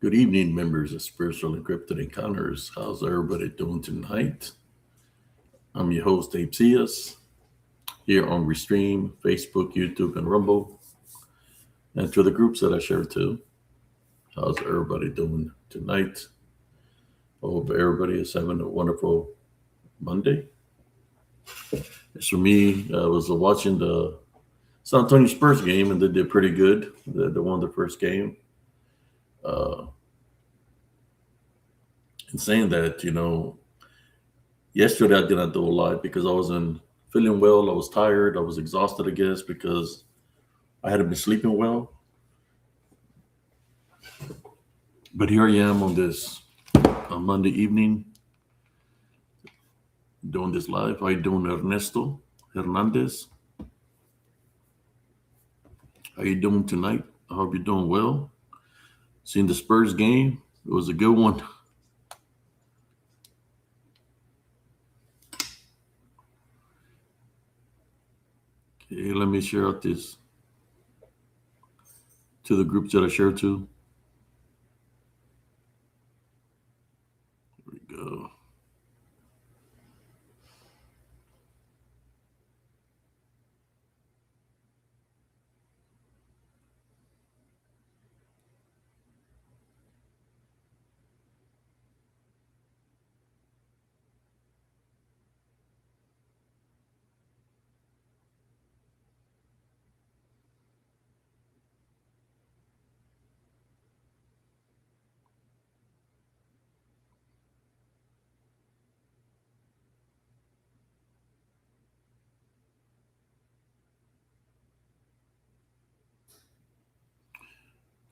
Good evening, members of Spiritual Encrypted Encounters. How's everybody doing tonight? I'm your host, Abe Cias, here on Restream, Facebook, YouTube, and Rumble, and to the groups that I share to. How's everybody doing tonight? I hope everybody is having a wonderful Monday. As for me, I was watching the San Antonio Spurs game, and they did pretty good. They won the first game. In saying that, yesterday I did not do a lot because I wasn't feeling well. I was tired. I was exhausted, I guess, because I hadn't been sleeping well. But here I am on this Monday evening doing this live. How you doing, Ernesto Hernandez? How you doing tonight? I hope you're doing well. Seen the Spurs game. It was a good one. Okay, let me share out this to the groups that I share to. There we go.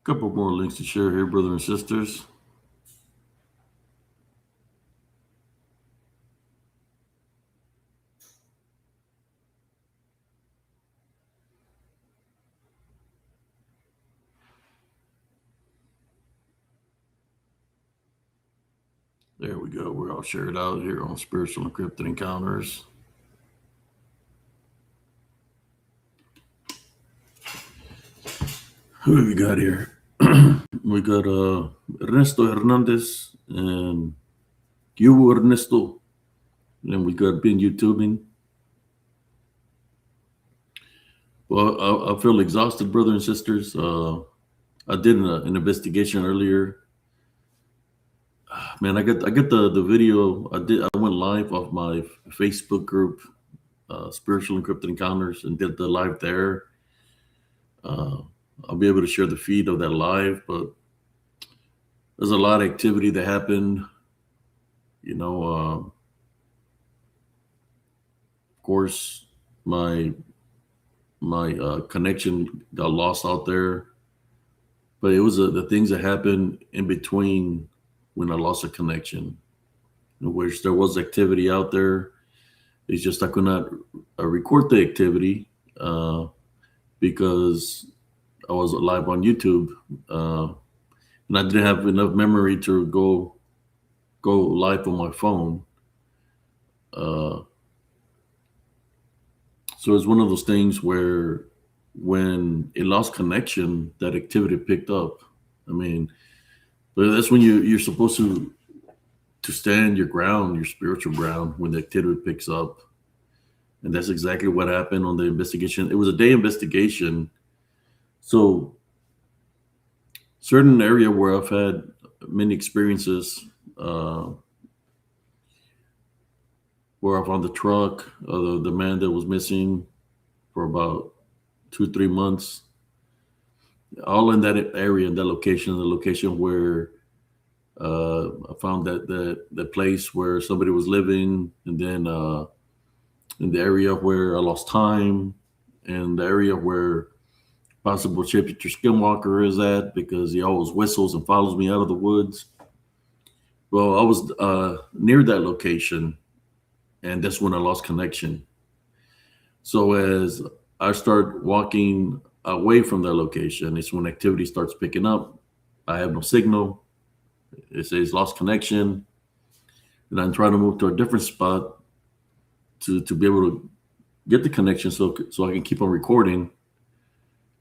Couple more links to share here, brothers and sisters. There we go. We're all shared out here on Spiritual Encrypted Encounters. Who do we got here? We got Ernesto Hernandez and you, Ernesto. And we got been YouTubing. Well, I feel exhausted, brothers and sisters. I did an investigation earlier. Man, I get the video. I went live off my Facebook group, Spiritual Encrypted Encounters, and did the live there. I'll be able to share the feed of that live, but there's a lot of activity that happened. Of course, my connection got lost out there, but it was the things that happened in between when I lost a connection, in which there was activity out there. It's just I could not record the activity because I was live on YouTube, and I didn't have enough memory to go live on my phone. So it's one of those things where when it lost connection, that activity picked up. I mean, but that's when you're supposed to stand your ground, your spiritual ground, when the activity picks up. And that's exactly what happened on the investigation. It was a day investigation. So certain area where I've had many experiences, where I found the truck, the man that was missing for about 2-3 months, all in that area, in that location, the location where I found that place where somebody was living, and then in the area where I lost time, and the area where possible Championship Skinwalker is at, because he always whistles and follows me out of the woods. Well, I was near that location, and that's when I lost connection. So as I start walking away from that location, it's when activity starts picking up. I have no signal. It says lost connection. And I'm trying to move to a different spot to be able to get the connection so I can keep on recording.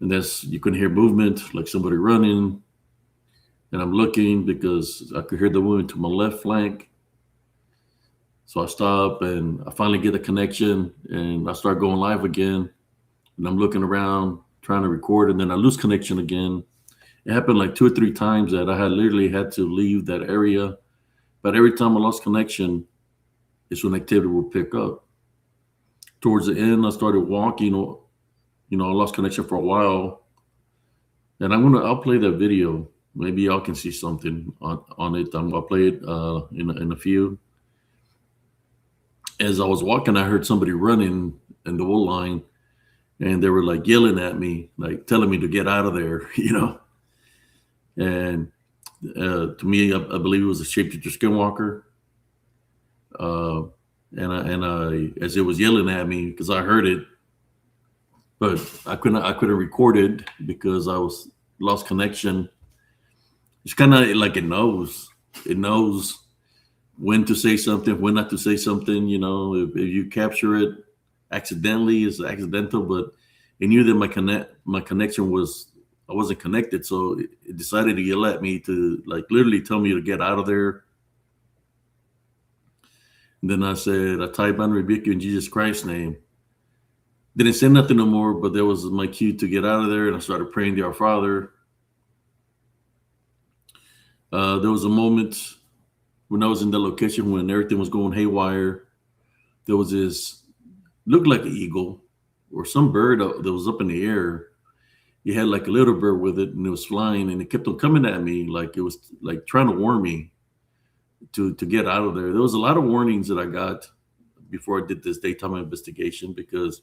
And you can hear movement, like somebody running. and I'm looking because I could hear the movement to my left flank. So I stop and I finally get a connection and I start going live again. And I'm looking around trying to record, and then I lose connection again. It happened like 2 or 3 times that I had literally had to leave that area. But every time I lost connection, it's when activity would pick up. Towards the end, I started walking. I lost connection for a while, and I'll play that video. Maybe y'all can see something on it. I'll play it in a few. As I was walking, I heard somebody running in the wool line, and they were like yelling at me, like telling me to get out of there, And to me, I believe it was a shapeshifter skinwalker. And as it was yelling at me, because I heard it, but I couldn't record it because I was lost connection. It's kind of like it knows when to say something, when not to say something. If you capture it accidentally, it's accidental. But it knew that my connection I wasn't connected, so it decided to yell at me to like literally tell me to get out of there. And then I said, I type and rebuke you in Jesus Christ's name. Didn't say nothing no more, but that was my cue to get out of there, and I started praying to our Father. There was a moment when I was in the location when everything was going haywire. There was this, looked like an eagle or some bird that was up in the air. You had like a little bird with it, and it was flying, and it kept on coming at me like it was like trying to warn me to get out of there. There was a lot of warnings that I got before I did this daytime investigation, because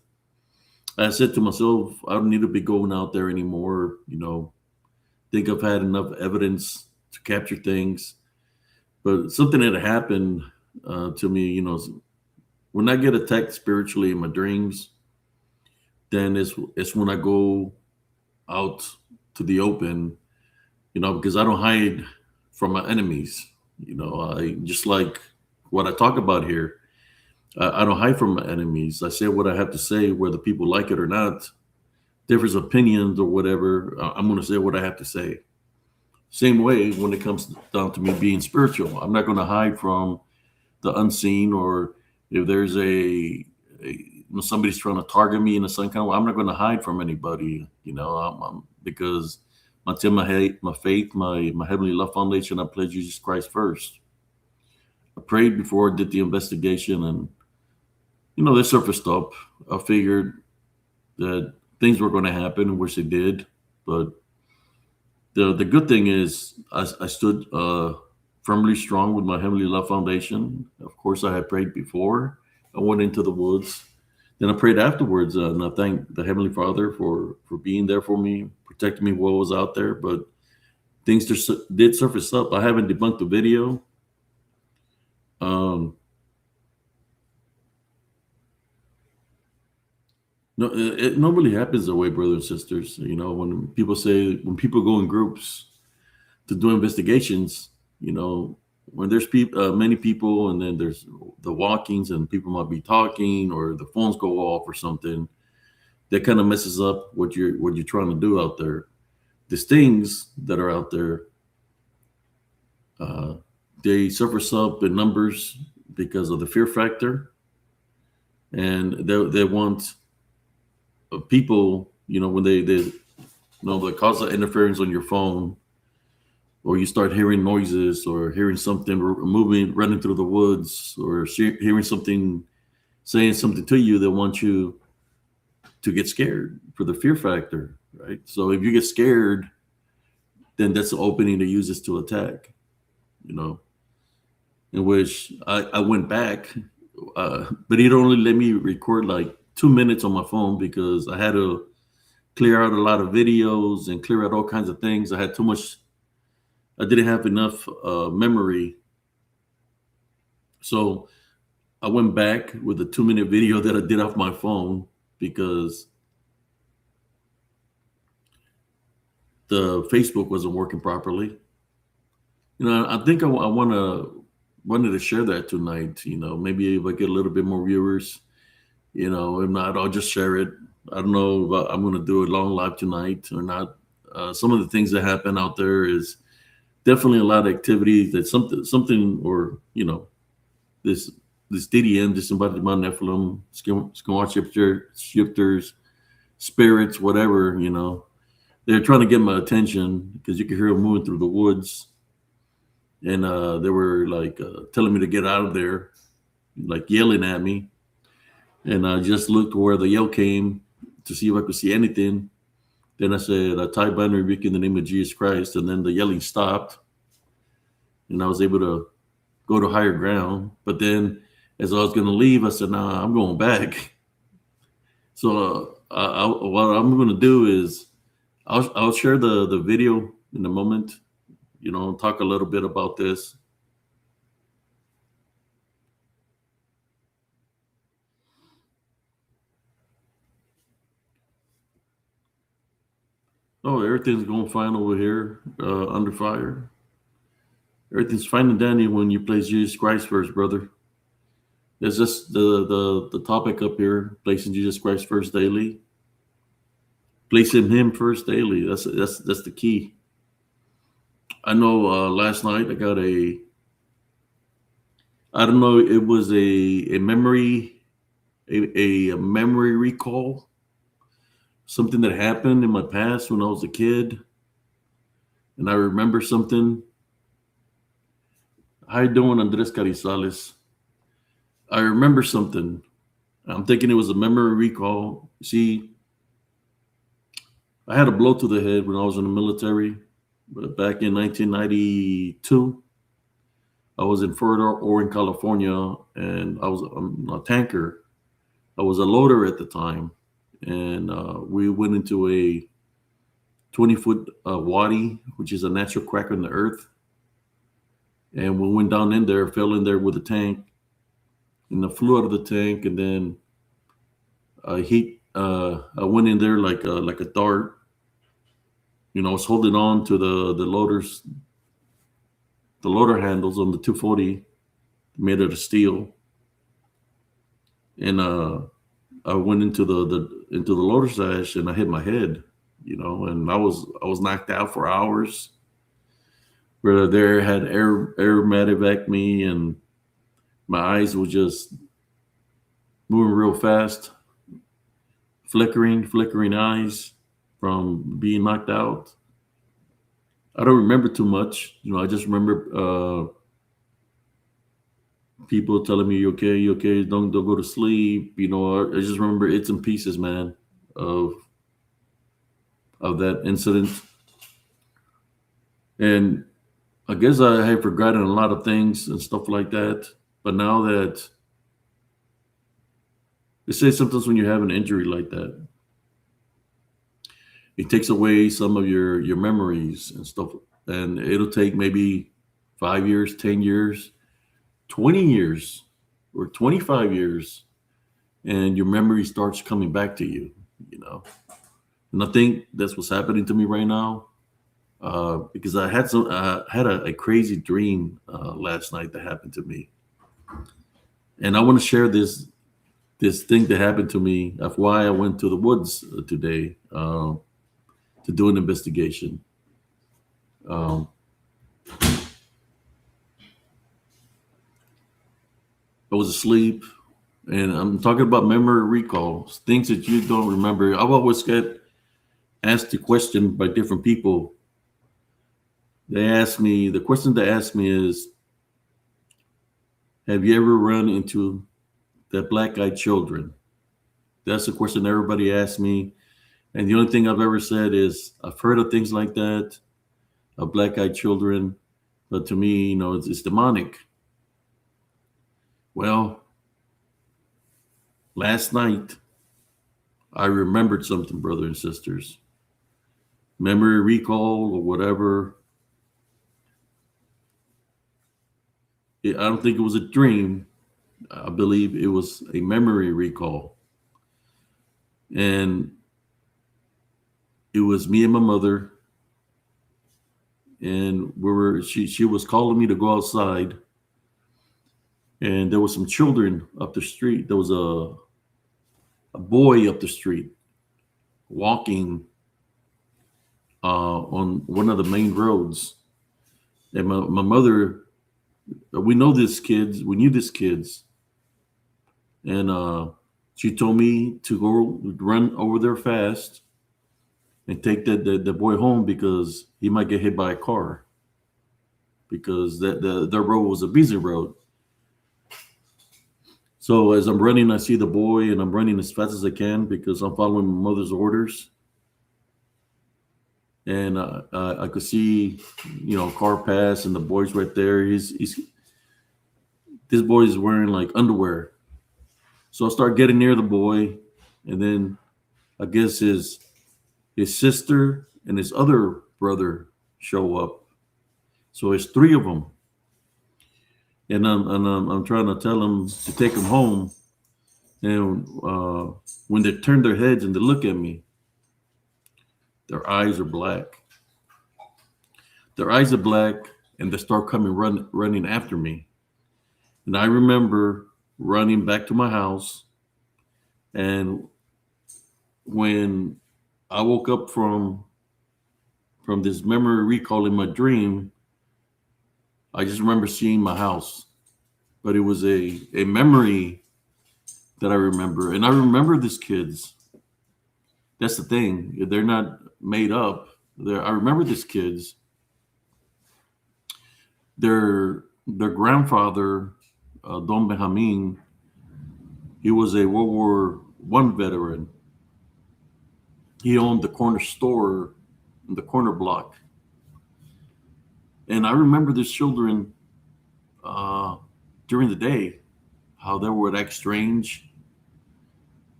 I said to myself, I don't need to be going out there anymore. Think I've had enough evidence to capture things. But something that happened to me, when I get attacked spiritually in my dreams, then it's when I go out to the open, because I don't hide from my enemies. I just like what I talk about here. I don't hide from my enemies. I say what I have to say, whether people like it or not. Different opinions or whatever, I'm going to say what I have to say. Same way when it comes down to me being spiritual. I'm not going to hide from the unseen, or if there's somebody's trying to target me in a some kind of way, I'm not going to hide from anybody. Because until my faith, my Heavenly Love Foundation, I pledge Jesus Christ first. I prayed before I did the investigation, and they surfaced up. I figured that things were going to happen, which they did. But the good thing is I stood firmly strong with my Heavenly Love Foundation. Of course, I had prayed before I went into the woods. Then I prayed afterwards, and I thank the Heavenly Father for being there for me, protecting me while I was out there. But things just did surface up. I haven't debunked the video. No, it normally happens that way, brothers and sisters. When people go in groups to do investigations, when there's many people, and then there's the walkings, and people might be talking, or the phones go off or something, that kind of messes up what you're trying to do out there. These things that are out there, they surface up in numbers because of the fear factor, and they want people, when they cause of interference on your phone, or you start hearing noises, or hearing something moving, running through the woods, or hearing something saying something to you that wants you to get scared for the fear factor, right? So if you get scared, then that's the opening to use this to attack, in which I went back, but it only let me record like 2 minutes on my phone, because I had to clear out a lot of videos and clear out all kinds of things. I had too much. I didn't have enough memory. So I went back with a 2-minute video that I did off my phone, because the Facebook wasn't working properly. I think I wanted to share that tonight. Maybe if I get a little bit more viewers, if not, I'll just share it. I don't know if I'm going to do a long live tonight or not. Some of the things that happen out there is definitely a lot of activities that something or this this DDM, disembodied mind Nephilim, skin shifters, spirits, whatever, they're trying to get my attention because you could hear them moving through the woods, and they were like telling me to get out of there, like yelling at me, and I just looked where the yell came to see if I could see anything. Then I said, "I bind and rebuke in the name of Jesus Christ," and then the yelling stopped, and I was able to go to higher ground. But then, as I was going to leave, I said, "Nah, I'm going back." So what I'm going to do is I'll share the video in a moment. Talk a little bit about this. Oh, everything's going fine over here, under fire. Everything's fine and dandy when you place Jesus Christ first, brother. There's just the topic up here, placing Jesus Christ first daily. Placing Him first daily. That's the key. I know last night I got I don't know, it was a memory, a memory recall, something that happened in my past when I was a kid, and I remember something. How you doing, Andres Carizales? I remember something. I'm thinking it was a memory recall. See, I had a blow to the head when I was in the military, but back in 1992. I was in Fort Ord, California, and I was a tanker. I was a loader at the time, and we went into a 20-foot wadi, which is a natural crack in the earth. And we went down in there, fell in there with a tank, and I flew out of the tank, and then I went in there like a dart. I was holding on to the loader handles on the 240 made out of steel, and I went into the loader sash and I hit my head, and I was knocked out for hours. Where there had air medevac me, and my eyes were just moving real fast, flickering eyes from being knocked out. I don't remember too much, I just remember people telling me, "You okay, you okay, don't go to sleep." I just remember it's in pieces, man, of that incident. And I guess I had forgotten a lot of things and stuff like that. But now that they say sometimes when you have an injury like that, it takes away some of your memories and stuff. And it'll take maybe 5 years, 10 years, 20 years, or 25 years, and your memory starts coming back to you. And I think that's what's happening to me right now. Because I had a crazy dream last night that happened to me, and I want to share this thing that happened to me of why I went to the woods today to do an investigation. I was asleep, and I'm talking about memory recalls, things that you don't remember. I've always get asked the question by different people. The question they asked me is, have you ever run into the black-eyed children? That's the question everybody asks me. And the only thing I've ever said is, I've heard of things like that, of black-eyed children, but to me, it's demonic. Well, last night, I remembered something, brothers and sisters. Memory recall or whatever. I don't think it was a dream. I believe it was a memory recall. And it was me and my mother. And she was calling me to go outside. And there was some children up the street. There was a boy up the street walking on one of the main roads. And my mother, we know these kids, we knew these kids, and she told me to go run over there fast and take the boy home because he might get hit by a car because the road was a busy road. So as I'm running, I see the boy and I'm running as fast as I can because I'm following my mother's orders. And I could see, a car pass and the boy's right there. He's this boy is wearing like underwear. So I start getting near the boy, and then I guess his sister and his other brother show up. So it's three of them, and I'm trying to tell them to take him home. And when they turn their heads and they look at me, their eyes are black. Their eyes are black, and they start running after me. And I remember running back to my house, and when I woke up from this memory recall in my dream, I just remember seeing my house. But it was a memory that I remember. And I remember these kids. That's the thing. They're not made up. I remember these kids. Their grandfather, Don Benjamin, he was a World War I veteran. He owned the corner store in the corner block. And I remember these children uh, during the day, how they would act strange.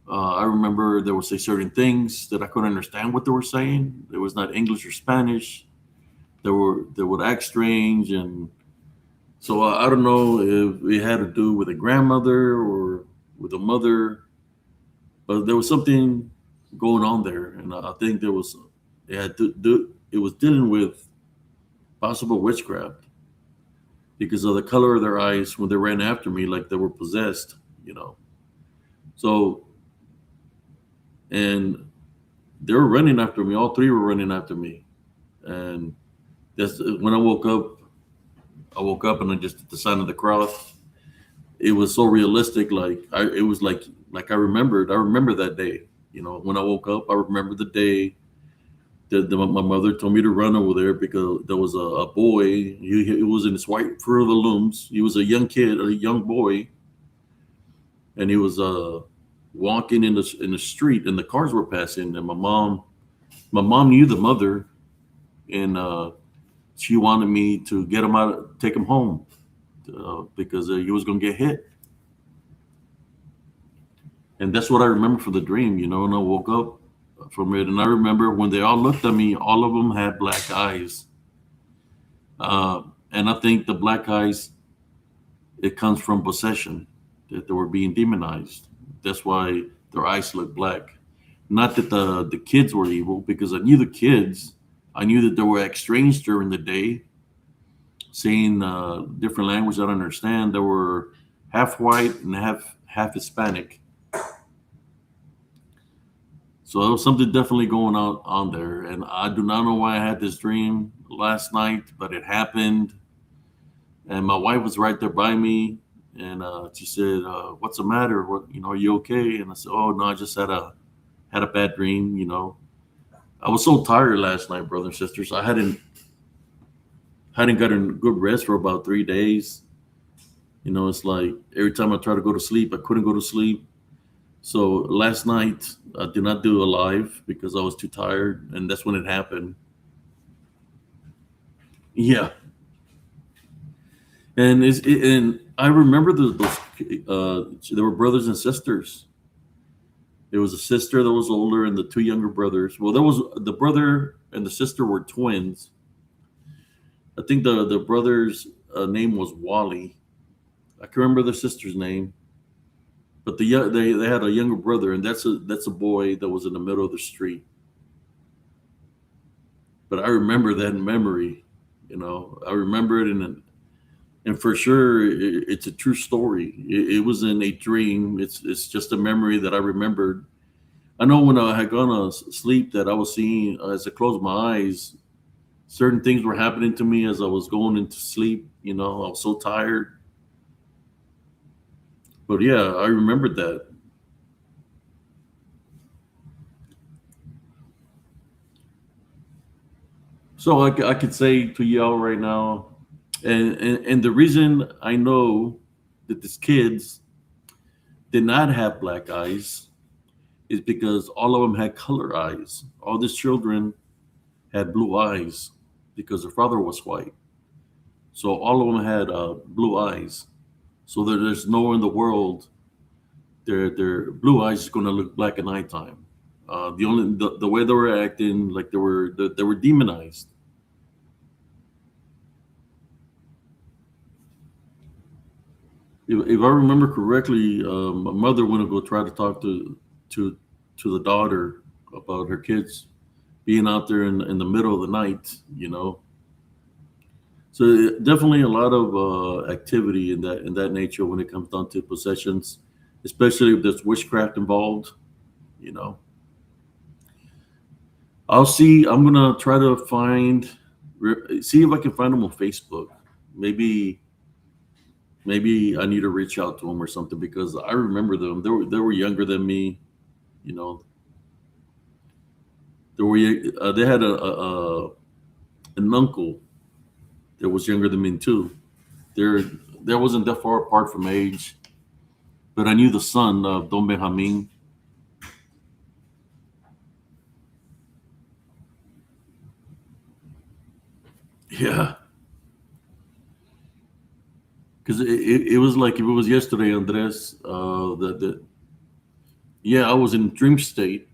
I remember there would say certain things that I couldn't understand what they were saying. It was not English or Spanish. They would act strange, and so I don't know if it had to do with a grandmother or with a mother, but there was something going on there, and I think it was dealing with possible witchcraft because of the color of their eyes when they ran after me, like they were possessed, you know. So and they were running after me. All three were running after me, and that's when I woke up. I woke up and I just did the sign of the cross. It was so realistic. It was like I remembered. I remember that day. When I woke up, I remember the day that my mother told me to run over there because there was a boy. He was in his white Fruit of the Looms. He was a young kid, a young boy, and he was walking in the street, and the cars were passing. And my mom knew the mother, and she wanted me to get him out, take him home, because he was going to get hit. And that's what I remember for the dream, and I woke up from it. And I remember when they all looked at me, all of them had black eyes. And I think the black eyes, it comes from possession, that they were being demonized. That's why their eyes look black. Not that the kids were evil, because I knew the kids. I knew that they were exchanged during the day, saying different language I don't understand. They were half white and half Hispanic. So there was something definitely going on there, and I do not know why I had this dream last night, but it happened. And my wife was right there by me, and she said, "What's the matter? Are you okay?" And I said, "Oh no, I just had a bad dream. I was so tired last night, brothers and sisters. I hadn't gotten good rest for about 3 days. It's like every time I try to go to sleep, I couldn't go to sleep. So last night I did not do a live because I was too tired, and that's when it happened. Yeah, and I remember those. There were brothers and sisters. There was a sister that was older, and the two younger brothers. Well, there was the brother and the sister were twins. I think the brother's name was Wally. I can remember the sister's name, but they had a younger brother, and that's a boy that was in the middle of the street. But I remember that memory. I remember it, and for sure, it's a true story. It wasn't a dream. It's just a memory that I remembered. I know when I had gone to sleep that I was seeing as I closed my eyes, certain things were happening to me as I was going into sleep. You know, I was so tired. But yeah, I remembered that. So I could say to y'all right now, and the reason I know that these kids did not have black eyes is because all of them had color eyes. All these children had blue eyes because their father was white. So all of them had blue eyes. So there's nowhere in the world their blue eyes is going to look black at nighttime. The way they were acting, like they were demonized. If I remember correctly, my mother went to go try to talk to to the daughter about her kids being out there in the middle of the night. You know, so definitely a lot of activity in that nature when it comes down to possessions, especially if there's witchcraft involved. You know, I'll see. I'm gonna try to see if I can find them on Facebook. Maybe maybe I need to reach out to them or something because I remember them. They were younger than me. You know, they had an uncle that was younger than me too. They're There wasn't that far apart from age, but I knew the son of Don Benjamin. Yeah, because it was like if it was yesterday, Andres. Yeah, I was in dream state,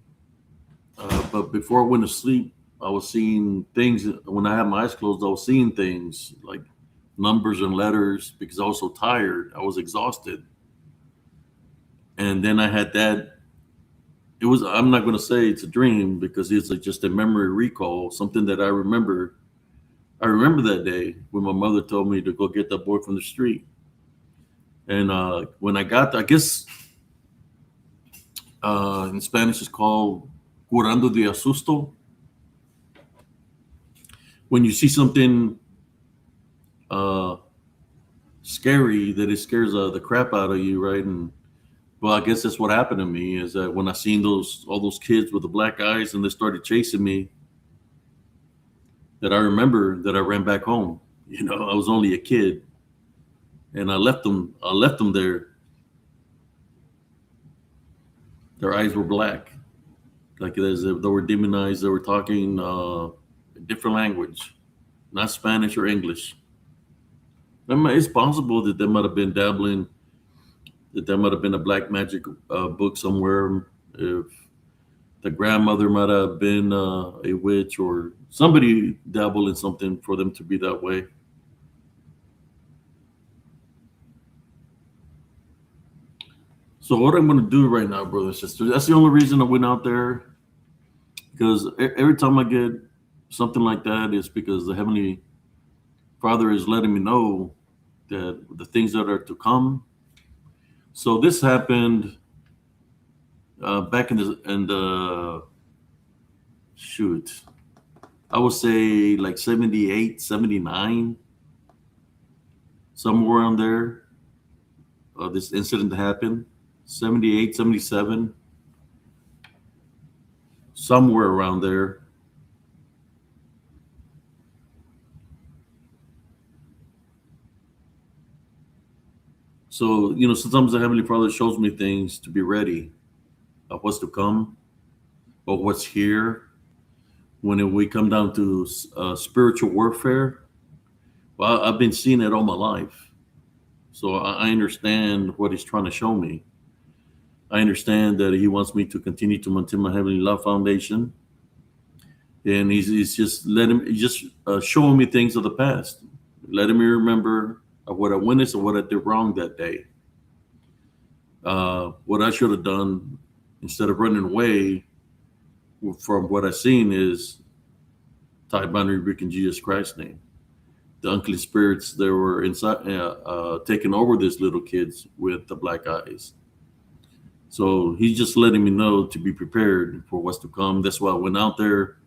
but before I went to sleep, I was seeing things. When I had my eyes closed, I was seeing things like numbers and letters because I was so tired. I was exhausted, and then I had that. It was. I'm not going to say it's a dream because it's like just a memory recall, something that I remember. I remember that day when my mother told me to go get that boy from the street. And when I got there, I guess in Spanish it's called curando de asusto. When you see something uh, scary, that it scares the crap out of you, right? And well, I guess that's what happened to me is that when I seen all those kids with the black eyes and they started chasing me, that I remember that I ran back home. You know, I was only a kid, and I left them. I left them there. Their eyes were black, like as if they were demonized. They were talking a different language, not Spanish or English. It's possible that they might have been dabbling, that there might have been a black magic book somewhere. If the grandmother might have been a witch or somebody dabbled in something for them to be that way. So what I'm going to do right now, brother and sister, that's the only reason I went out there because every time I get something like that, it's because the Heavenly Father is letting me know that the things that are to come. So this happened back in the shoot. I would say like 78, 79, somewhere around there. This incident happened 78, 77, somewhere around there. So, you know, sometimes the Heavenly Father shows me things to be ready of what's to come, of what's here. When we come down to spiritual warfare, well, I've been seeing it all my life. So I understand what He's trying to show me. I understand that He wants me to continue to maintain my Heavenly Love Foundation. And he's just he's just showing me things of the past, letting me remember of what I witnessed and what I did wrong that day. What I should have done instead of running away from what I seen is tie boundary rebuke in Jesus Christ's name. The unclean spirits that were inside, taking over these little kids with the black eyes. So he's just letting me know to be prepared for what's to come. That's why I went out there.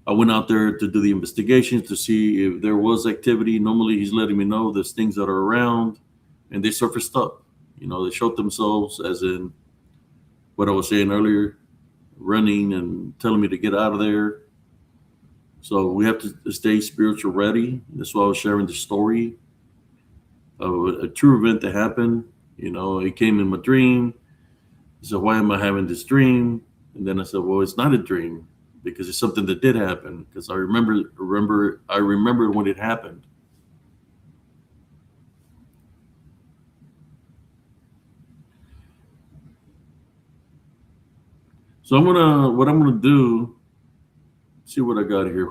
I went out there to do the investigations to see if there was activity. Normally, he's letting me know there's things that are around, and they surfaced up. They showed themselves, as in what I was saying earlier, running and telling me to get out of there. So we have to stay spiritual ready. That's why I was sharing the story of a true event that happened. It came in my dream. He said, "Why am I having this dream?" And then I said, "Well, it's not a dream because it's something that did happen. Because I remember when it happened." So what I'm gonna do. See what I got here.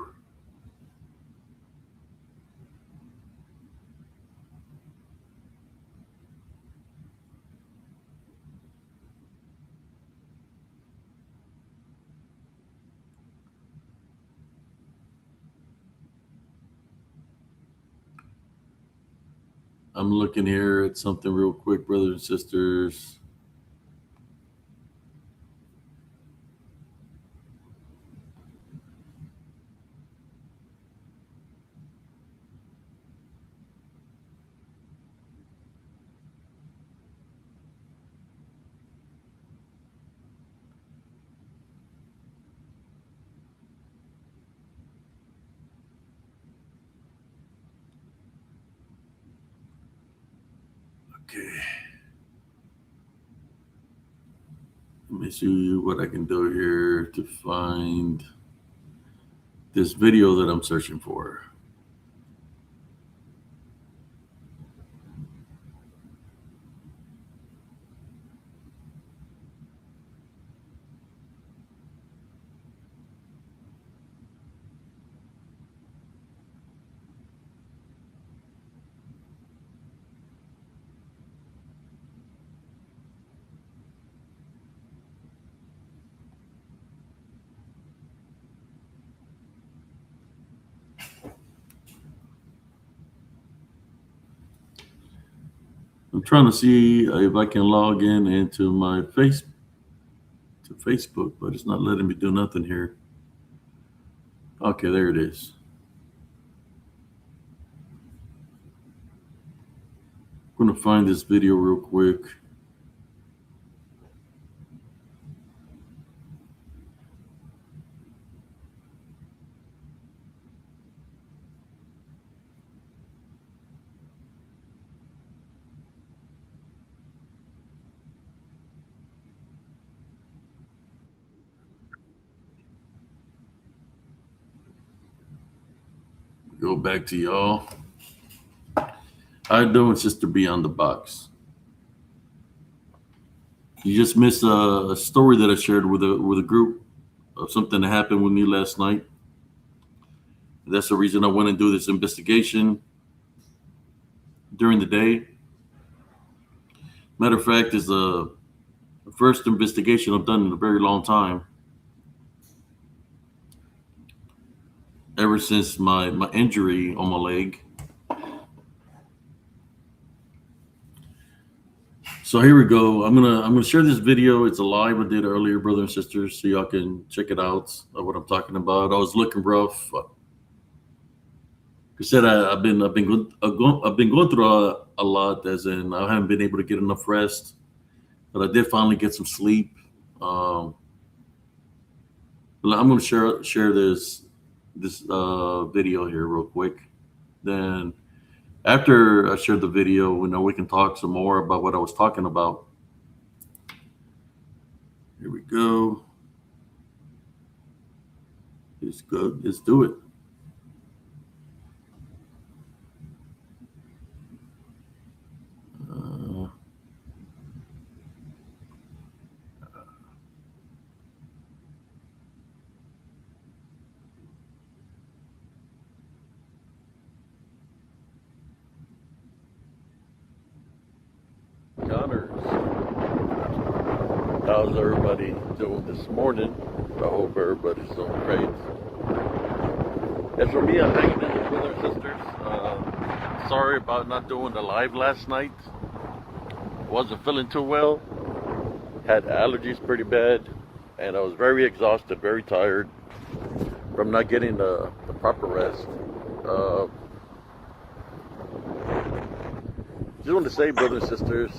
I'm looking here at something real quick, brothers and sisters. Okay. Let me see what I can do here to find this video that I'm searching for. I'm trying to see if I can log in into my Facebook, but it's not letting me do nothing here. Okay, there it is. I'm gonna find this video real quick. Go back to y'all. How you doing, Sister Beyond the Box? You just missed a story that I shared with a group of something that happened with me last night. That's the reason I went and do this investigation during the day. Matter of fact, is the first investigation I've done in a very long time. Ever since my injury on my leg. So here we go. I'm gonna share this video. It's a live I did earlier, brothers and sisters, so y'all can check it out of what I'm talking about. I was looking rough. Like I said, I've been going through a lot, as in I haven't been able to get enough rest, but I did finally get some sleep. But I'm gonna share this video here real quick. Then after I share the video, we can talk some more about what I was talking about. Here we go. It's good. Let's do it. Connors, how's everybody doing this morning? I hope everybody's doing great. As for me, I'm hanging in there, brothers and sisters. Sorry about not doing the live last night. Wasn't feeling too well. Had allergies pretty bad, and I was very exhausted, very tired. from not getting the proper rest. Uh, just want to say, brothers and sisters,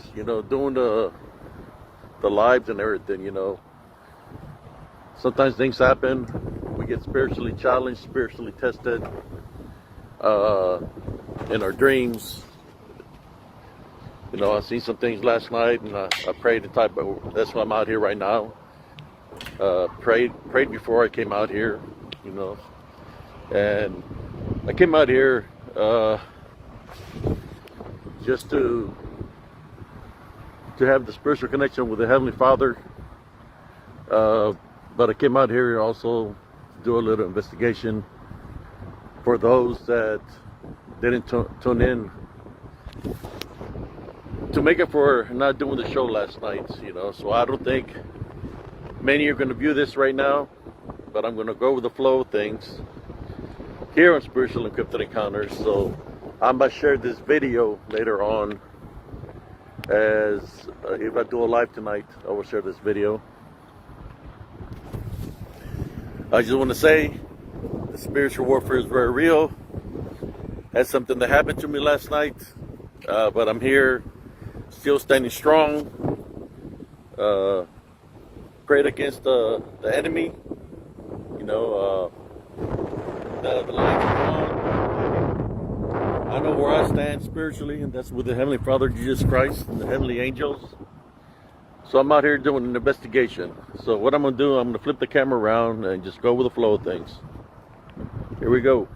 doing the lives and everything, sometimes things happen. We get spiritually challenged, spiritually tested in our dreams. I seen some things last night, and I prayed and typed, but that's why I'm out here right now. Prayed before I came out here, and I came out here just to have the spiritual connection with the Heavenly Father. But I came out here also to do a little investigation for those that didn't tune in to make up for not doing the show last night, So I don't think many are going to view this right now, but I'm going to go with the flow of things here on Spiritual Encrypted Encounters. So I'm going to share this video later on, as if I do a live tonight, I will share this video. I just want to say the spiritual warfare is very real. That's something that happened to me last night, but I'm here, still standing strong. Prayed against the enemy. The lights are on. I know where I stand spiritually, and that's with the Heavenly Father, Jesus Christ, and the heavenly angels. So I'm out here doing an investigation. So what I'm going to do, I'm going to flip the camera around and just go with the flow of things. Here we go.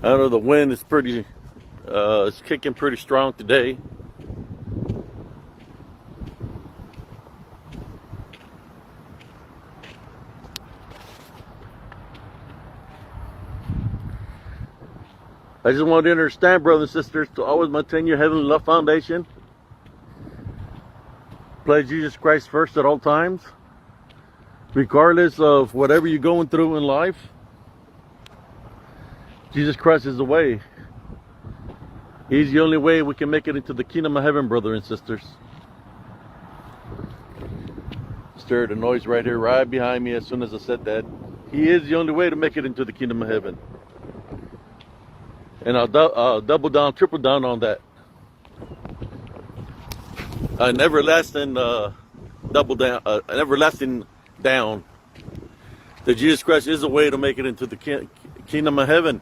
I know the wind is it's kicking pretty strong today. I just want you to understand, brothers and sisters, to always maintain your heavenly love foundation. Place Jesus Christ first at all times, regardless of whatever you're going through in life. Jesus Christ is the way. He's the only way we can make it into the kingdom of heaven, brothers and sisters. Stirred the noise right here, right behind me as soon as I said that. He is the only way to make it into the kingdom of heaven. And I'll double down, triple down on that. An everlasting down. That Jesus Christ is the way to make it into the kingdom of heaven.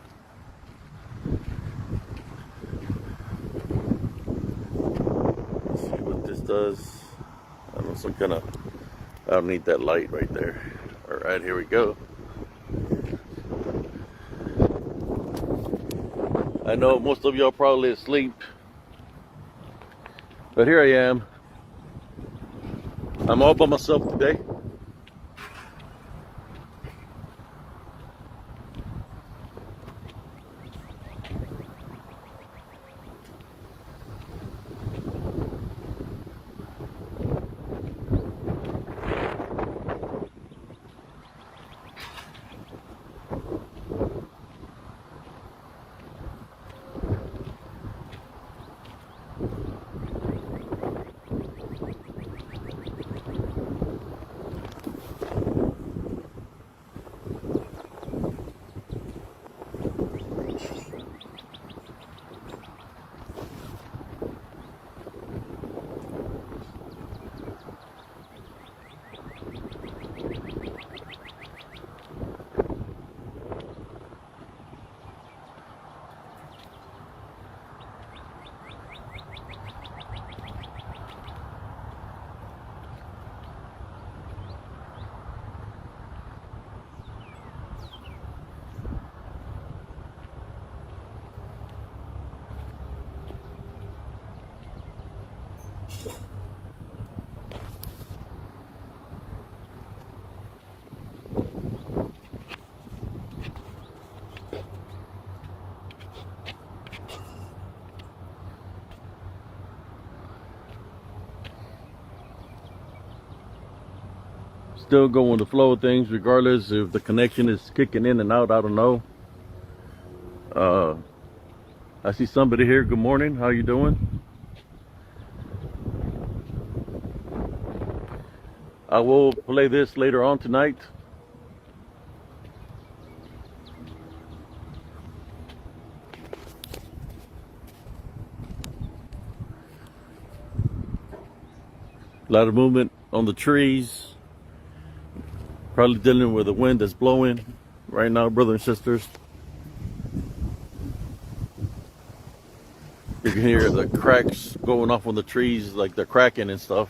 Let's see what this does. I don't know, I don't need that light right there. All right, here we go. I know most of y'all probably asleep, but here I am. I'm all by myself today. Still going with the flow of things, regardless if the connection is kicking in and out. I don't know. I see somebody here. Good morning. How you doing? I will play this later on tonight. A lot of movement on the trees. Probably dealing with the wind that's blowing right now, brothers and sisters. You can hear the cracks going off on the trees, like they're cracking and stuff.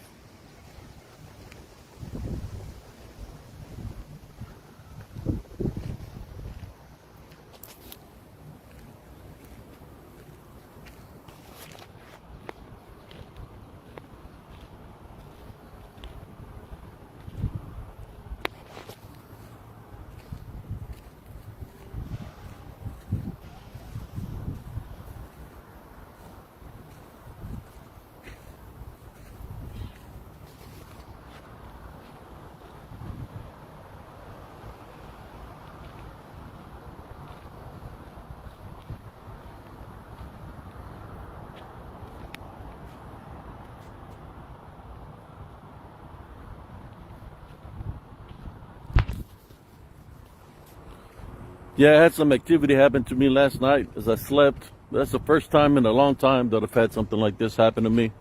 Yeah, I had some activity happen to me last night as I slept. That's the first time in a long time that I've had something like this happen to me.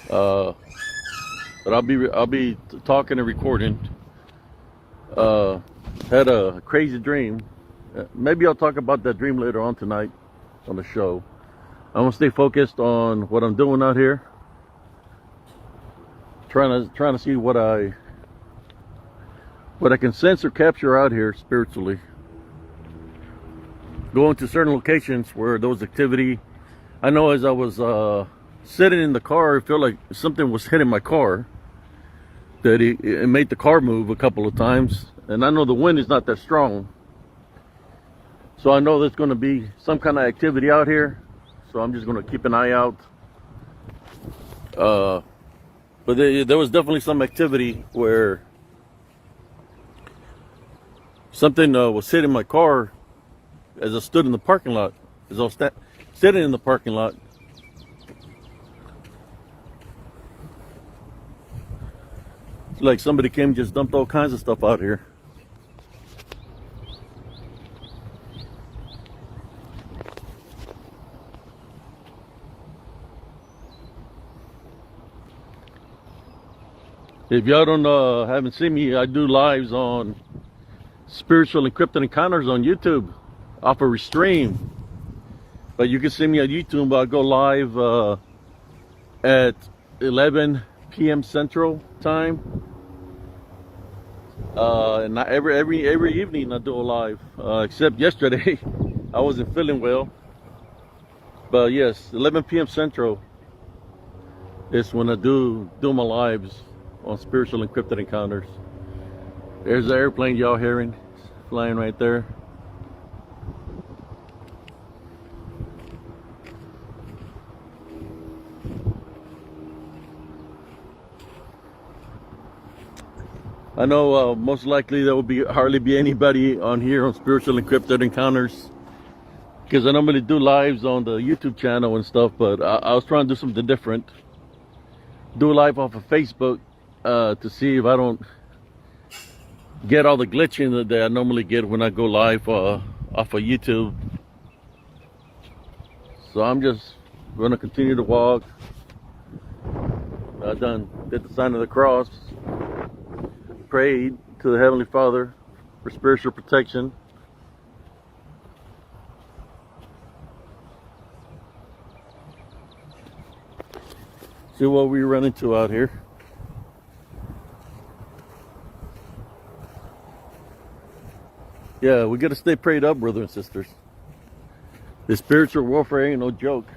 But I'll be talking and recording. Had a crazy dream. Maybe I'll talk about that dream later on tonight on the show. I'm gonna stay focused on what I'm doing out here. Trying to see what I can sense or capture out here spiritually. Going to certain locations where there was activity. I know as I was sitting in the car, I felt like something was hitting my car. That it made the car move a couple of times. And I know the wind is not that strong. So I know there's going to be some kind of activity out here. So I'm just going to keep an eye out. But there was definitely some activity where something was hitting my car as I stood in the parking lot. As I was sitting in the parking lot. It's like somebody came and just dumped all kinds of stuff out here. If y'all don't haven't seen me, I do lives on Spiritual Encrypted Encounters on YouTube off of Restream. But you can see me on YouTube. I'll go live at 11 p.m. Central Time. And not every evening I do a live. Except yesterday, I wasn't feeling well. But yes, 11 p.m. Central is when I do my lives on Spiritual Encrypted Encounters. There's the airplane y'all hearing flying right there. I know most likely there will hardly be anybody on here on Spiritual Encrypted Encounters, because I normally do lives on the YouTube channel and stuff, but I was trying to do something different. Do a live off of Facebook to see if I don't get all the glitching that I normally get when I go live off of YouTube. So I'm just going to continue to walk. I did the sign of the cross, prayed to the Heavenly Father for spiritual protection. See what we run into out here. Yeah, we got to stay prayed up, brothers and sisters. The spiritual warfare ain't no joke.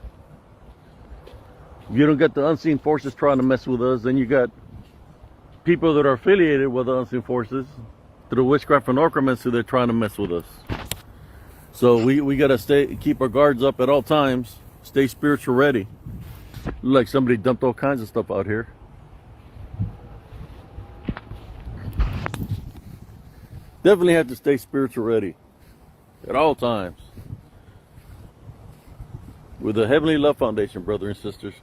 If you don't got the unseen forces trying to mess with us, then you got people that are affiliated with the unseen forces through witchcraft and necromancy. They're trying to mess with us. So we got to keep our guards up at all times. Stay spiritual ready. Look like somebody dumped all kinds of stuff out here. Definitely have to stay spiritual ready at all times with the Heavenly Love Foundation, brothers and sisters.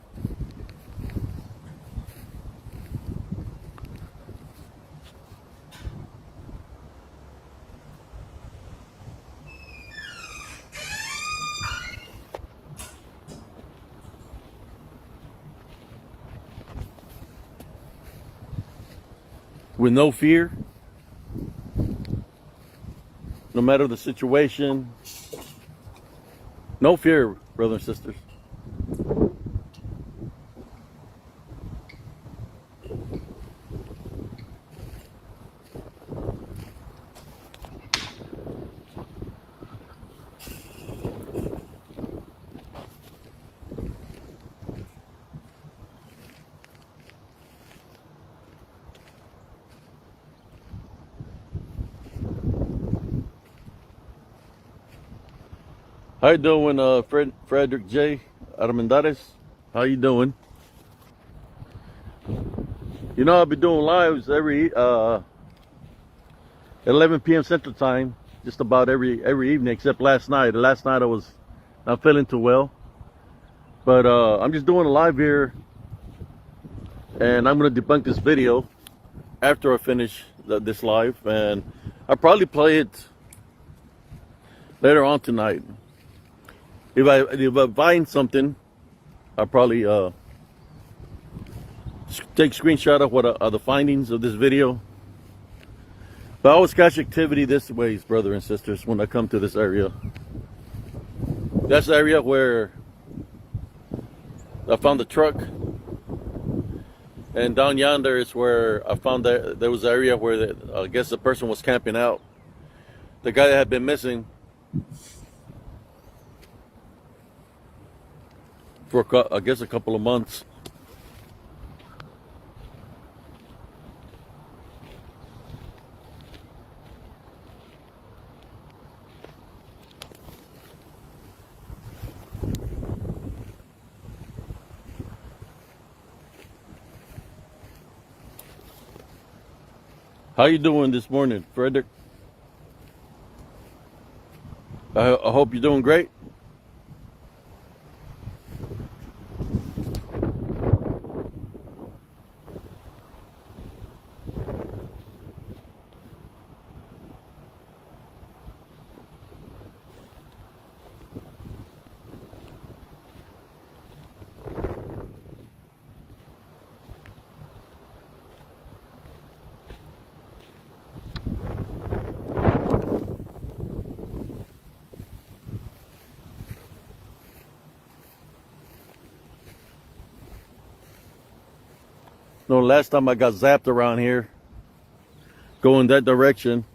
With no fear, no matter the situation. No fear, brothers and sisters. How you doing, Frederick J. Armendariz? How you doing? You know, I'll be doing lives every 11 p.m. Central Time, just about every evening, except last night. Last night I was not feeling too well, but I'm just doing a live here, and I'm gonna debunk this video after I finish this live, and I'll probably play it later on tonight. If I find something, I'll probably take screenshot of what are the findings of this video. But I always catch activity this way, brothers and sisters, when I come to this area. That's the area where I found the truck. And down yonder is where I found that there was an area where I guess the person was camping out. The guy that had been missing for, I guess, a couple of months. How you doing this morning, Frederick? I hope you're doing great. No, last time I got zapped around here, going that direction.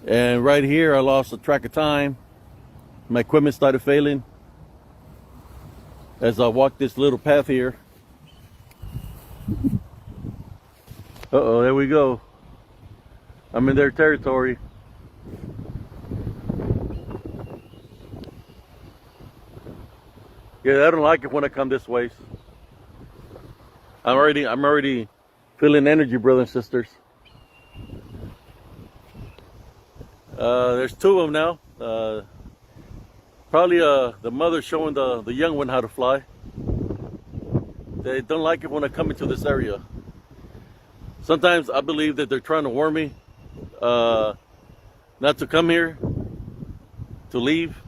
And right here, I lost the track of time. My equipment started failing as I walked this little path here. Uh-oh, there we go. I'm in their territory. Yeah, I don't like it when I come this way. I'm already feeling energy, brothers and sisters. There's two of them now. Probably the mother showing the young one how to fly. They don't like it when I come into this area. Sometimes I believe that they're trying to warn me not to come here, to leave.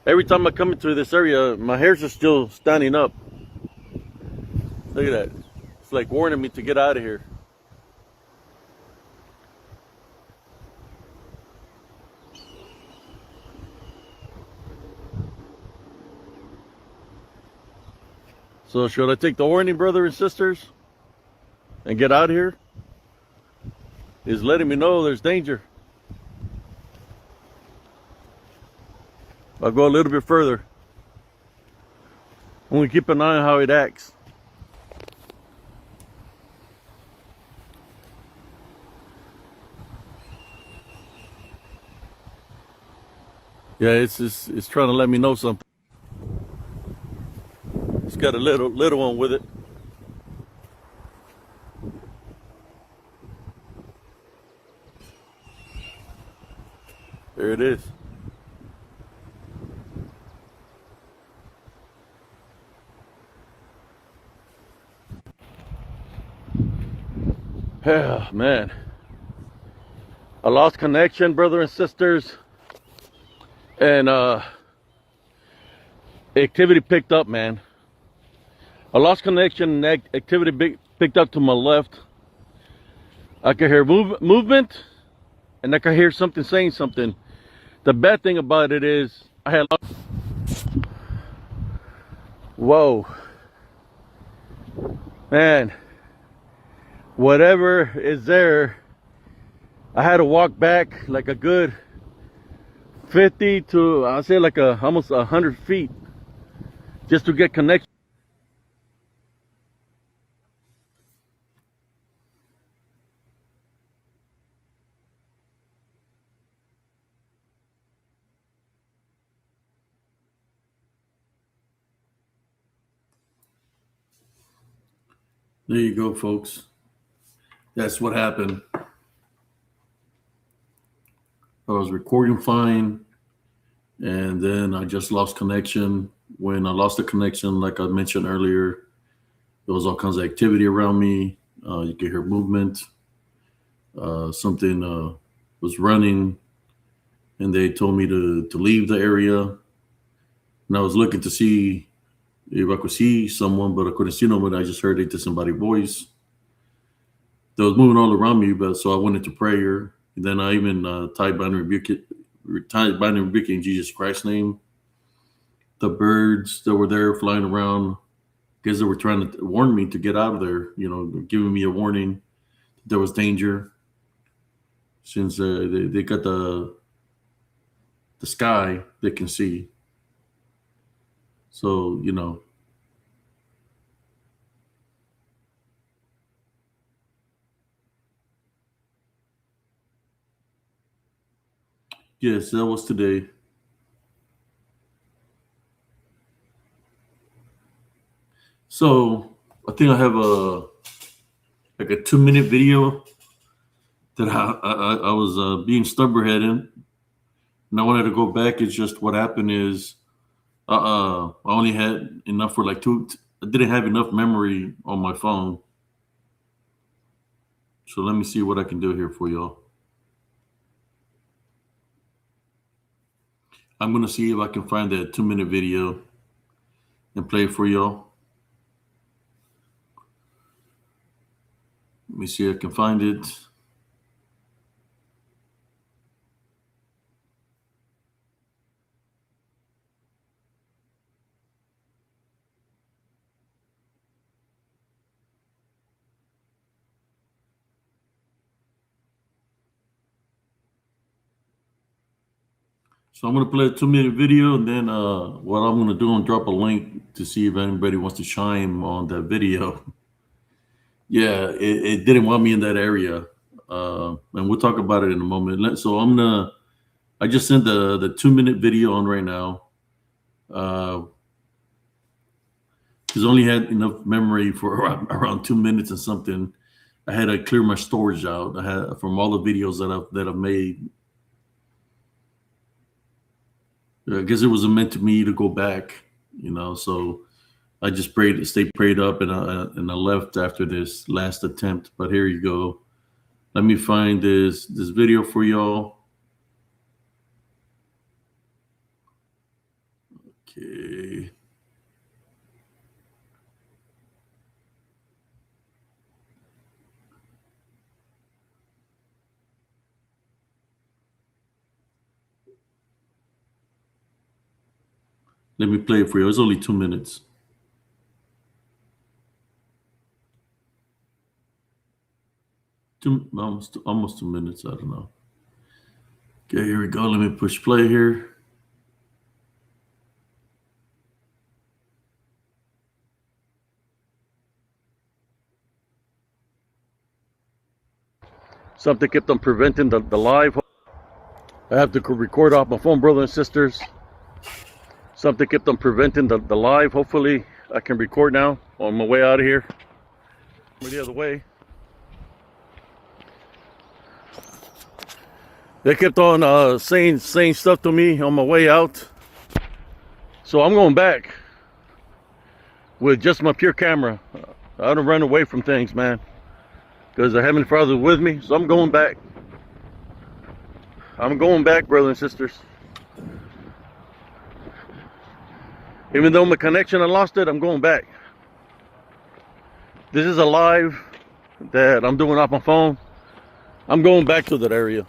Every time I come into this area, my hairs are still standing up. Look at that. It's like warning me to get out of here. So should I take the warning, brothers and sisters, and get out of here? It's letting me know there's danger. I'll go a little bit further. I'm going to keep an eye on how it acts. Yeah, it's trying to let me know something. It's got a little one with it. There it is. Yeah, man. I lost connection, brother and sisters. And activity picked up, man. I lost connection and activity picked up to my left. I could hear movement, and I could hear something saying something. The bad thing about it is I had lost. Whoa. Man. Whatever is there, I had to walk back like a good 50 to, I'll say like almost 100 feet just to get connection. There you go, folks. That's what happened. I was recording fine, and then I just lost connection. When I lost the connection, like I mentioned earlier, there was all kinds of activity around me. You could hear movement. Something was running, and they told me to leave the area. And I was looking to see if I could see someone, but I couldn't see nobody. I just heard it to somebody's voice. They was moving all around me, but so I went into prayer. And then I even tied bind and rebuke in Jesus Christ's name. The birds that were there flying around, because they were trying to warn me to get out of there, you know, giving me a warning that there was danger. Since they got the sky, they can see. So, you know. Yes, that was today. So I think I have a 2-minute video that I was being stubborn in, and I wanted to go back. It's just what happened is I only had enough for like I didn't have enough memory on my phone. So let me see what I can do here for y'all. I'm gonna see if I can find that 2-minute video and play it for y'all. Let me see if I can find it. So I'm going to play a 2-minute video, and then what I'm going to do, I'm drop a link to see if anybody wants to chime on that video. Yeah, it didn't want me in that area. And we'll talk about it in a moment. So I just sent the 2-minute video on right now. Because I only had enough memory for around 2 minutes and something. I had to clear my storage out. I had from all the videos that I've made. I guess it wasn't meant to me to go back, you know. So I just stayed prayed up, and I left after this last attempt. But here you go. Let me find this video for y'all. Okay. Let me play it for you. It's only 2 minutes. Almost 2 minutes. I don't know. Okay, here we go. Let me push play here. Something kept on preventing the live. I have to record off my phone, brothers and sisters. Something kept on preventing the live. Hopefully I can record now on my way out of here. The other way. They kept on saying stuff to me on my way out. So I'm going back with just my pure camera. I don't run away from things, man, because the Heavenly Father is with me. So I'm going back. I'm going back, brothers and sisters. Even though my connection, I lost it, I'm going back. This is a live that I'm doing off my phone. I'm going back to that area.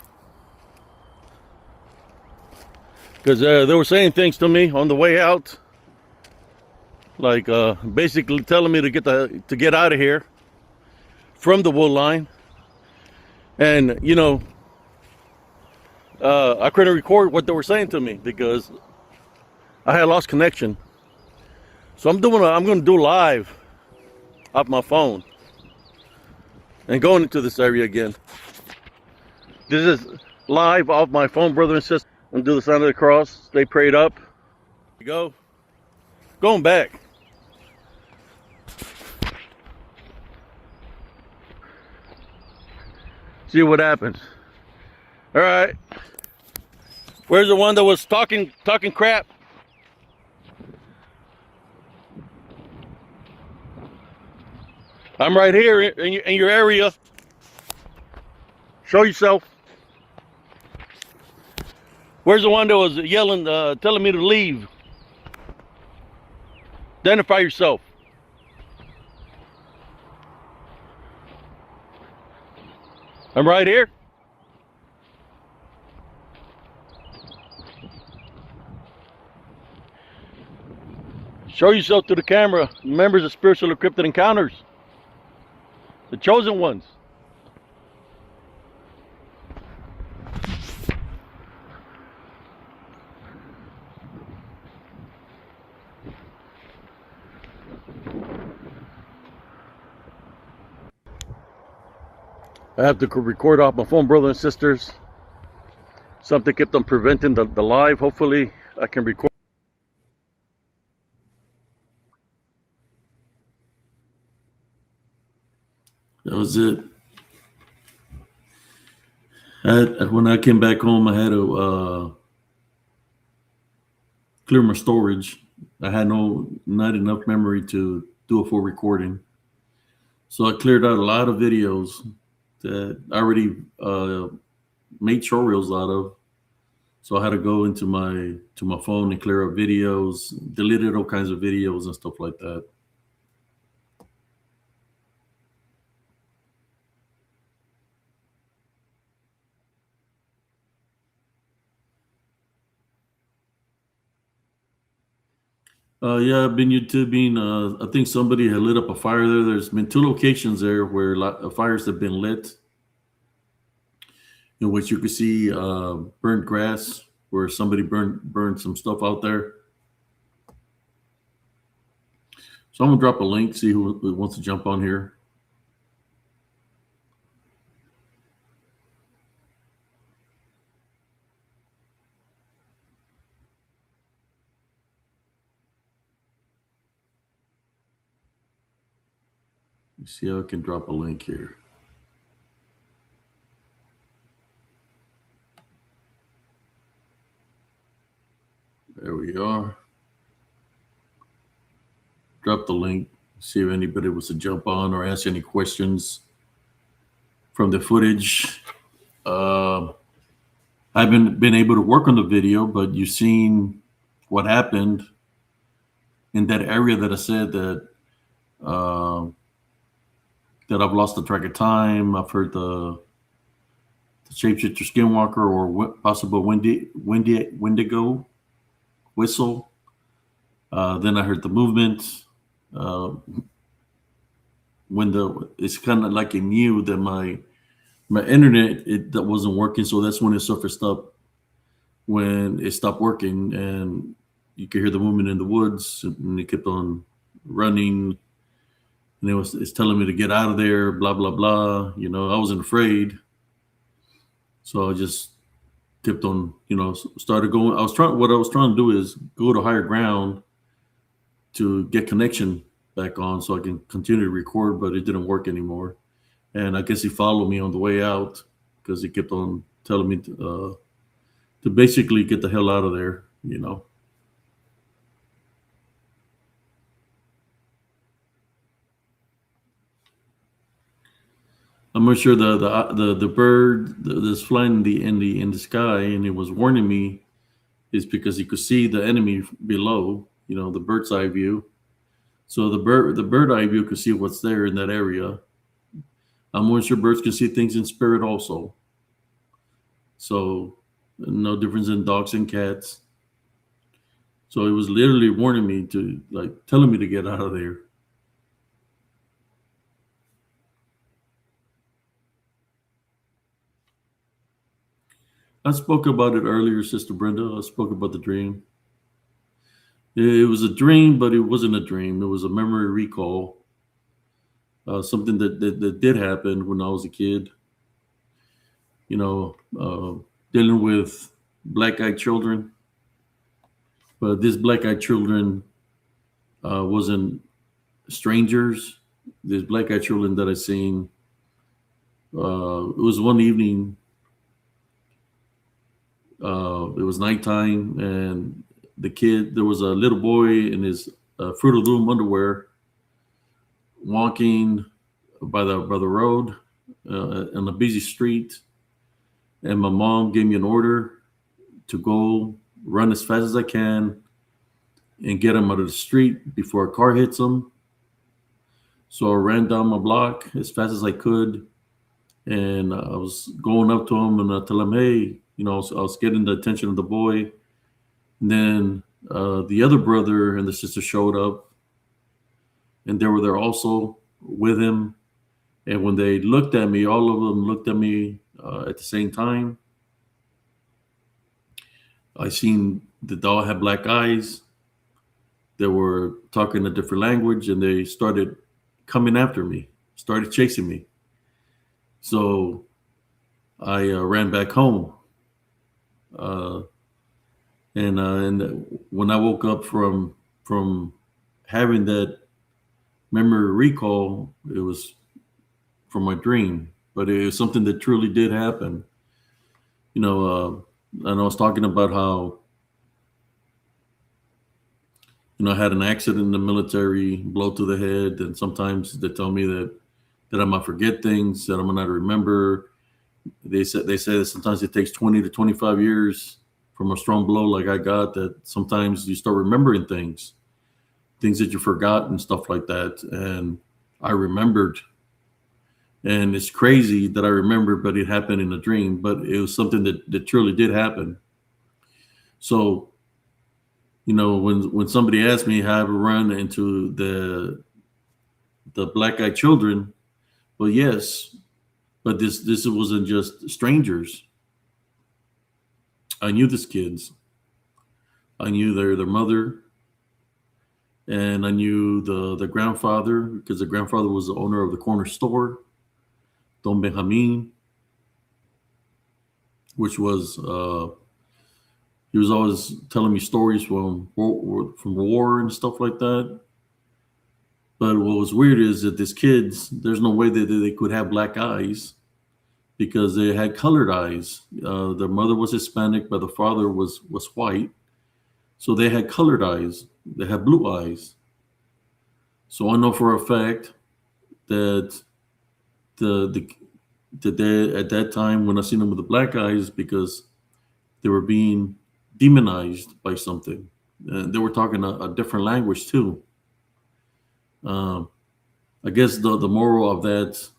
Because they were saying things to me on the way out. Like basically telling me to get out of here from the wood line. And, you know, I couldn't record what they were saying to me because I had lost connection. So I'm going to do live off my phone and going into this area again. This is live off my phone, brother and sister. I'm gonna do the sign of the cross. Stay prayed up. Here we go. Going back. See what happens. All right. Where's the one that was talking crap? I'm right here in your area. Show yourself. Where's the one that was yelling, telling me to leave? Identify yourself. I'm right here. Show yourself to the camera. Members of Spiritual Encrypted Encounters. The chosen ones. I have to record off my phone, brothers and sisters. Something kept on preventing the live. Hopefully I can record. That was it. When I came back home, I had to clear my storage. I had not enough memory to do a full recording. So I cleared out a lot of videos that I already made tutorials out of. So I had to go into my phone and clear up videos, deleted all kinds of videos and stuff like that. Yeah, I've been YouTubing. I think somebody had lit up a fire there. There's been 2 locations there where fires have been lit, in which you could see burnt grass, where somebody burned some stuff out there. So I'm gonna drop a link, see who wants to jump on here. Let me see how I can drop a link here. There we are. Drop the link. See if anybody wants to jump on or ask any questions from the footage. I haven't been able to work on the video, but you've seen what happened in that area that I said that that I've lost the track of time. I've heard the shapeshifter skinwalker or possible Wendigo whistle. Then I heard the movement. It's kind of like it knew that my internet that wasn't working, so that's when it surfaced up. When it stopped working, and you could hear the movement in the woods, and it kept on running, and it's telling me to get out of there. Blah blah blah. You know, I wasn't afraid, so I just kept on. You know, started going. What I was trying to do is go to higher ground to get connection back on, so I can continue to record, but it didn't work anymore. And I guess he followed me on the way out because he kept on telling me to basically get the hell out of there. I'm not sure the bird that's flying in the sky, and it was warning me, is because he could see the enemy below. The bird's eye view. So the bird eye view could see what's there in that area. I'm more sure birds can see things in spirit also. So no difference in dogs and cats. So it was literally warning me to, like, telling me to get out of there. I spoke about it earlier, Sister Brenda. I spoke about the dream. It was a dream, but it wasn't a dream. It was a memory recall. Something that did happen when I was a kid. You know, dealing with black-eyed children. But these black-eyed children wasn't strangers. These black-eyed children that I seen. It was one evening. It was nighttime, and there was a little boy in his Fruit of the Loom underwear, walking by the road on a busy street, and my mom gave me an order to go run as fast as I can and get him out of the street before a car hits him. So I ran down my block as fast as I could, and I was going up to him and I tell him, "Hey," I was getting the attention of the boy. And then the other brother and the sister showed up, and they were there also with him. And when they looked at me, all of them looked at me at the same time. I seen the dog had black eyes. They were talking a different language, and they started coming after me, started chasing me. So I ran back home. Uh, and when I woke up from having that memory recall, it was from my dream, but it was something that truly did happen. And I was talking about how I had an accident in the military, blow to the head, and sometimes they tell me that I might forget things, that I might not remember. They say that sometimes it takes 20 to 25 years from a strong blow like I got, that sometimes you start remembering things that you forgot and stuff like that. And I remembered, and it's crazy that I remember, but it happened in a dream. But it was something that truly did happen. So, when somebody asked me how to run into the black-eyed children, well, yes, but this wasn't just strangers. I knew these kids. I knew their mother, and I knew the grandfather, because the grandfather was the owner of the corner store, Don Benjamin, which was he was always telling me stories from war and stuff like that. But what was weird is that these kids, there's no way that they could have black eyes, because they had colored eyes. Their mother was Hispanic, but the father was white. So they had colored eyes. They had blue eyes. So I know for a fact that that they, at that time, when I seen them with the black eyes, because they were being demonized by something. And they were talking a different language too. Um, I guess the moral of that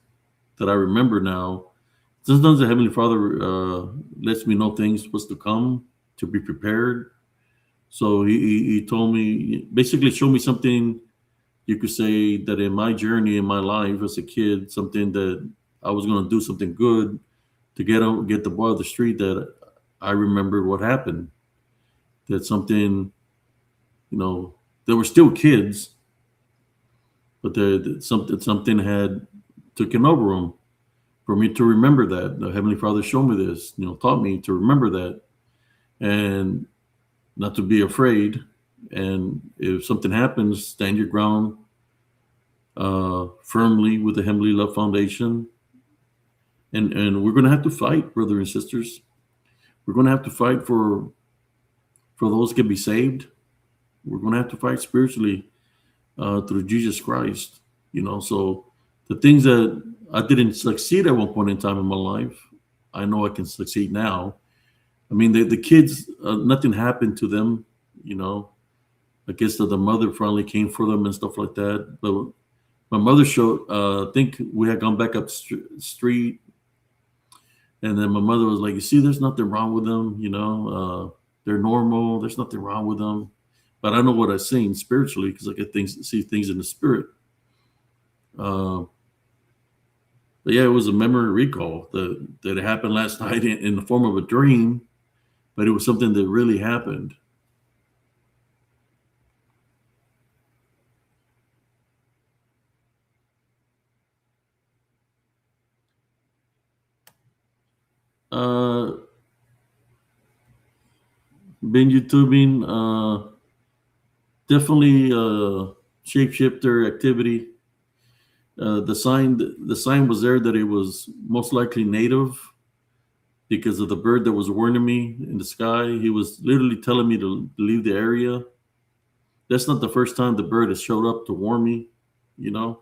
I remember now, sometimes the Heavenly Father lets me know things was to come, to be prepared. So he told me, basically showed me something, you could say, that in my journey in my life as a kid, something that I was going to do something good to get the boy off the street, that I remembered what happened. That something, they were still kids, but something had taken over them, for me to remember that. The Heavenly Father showed me this, taught me to remember that, and not to be afraid. And if something happens, stand your ground firmly with the Heavenly Love Foundation, and we're going to have to fight, brothers and sisters. We're going to have to fight for those who can be saved. We're going to have to fight spiritually through Jesus Christ. So the things that I didn't succeed at one point in time in my life, I know I can succeed now. I mean, the kids, nothing happened to them. You know, I guess that the mother finally came for them and stuff like that. But my mother showed, I think we had gone back up street, and then my mother was like, "You see, there's nothing wrong with them. They're normal. There's nothing wrong with them." But I know what I've seen spiritually because I get things, see things in the spirit. Uh, but yeah, it was a memory recall that it happened last night in the form of a dream, but it was something that really happened. Uh, been YouTubing, definitely shapeshifter activity. The sign was there that it was most likely native because of the bird that was warning me in the sky. He was literally telling me to leave the area. That's not the first time the bird has showed up to warn me, you know.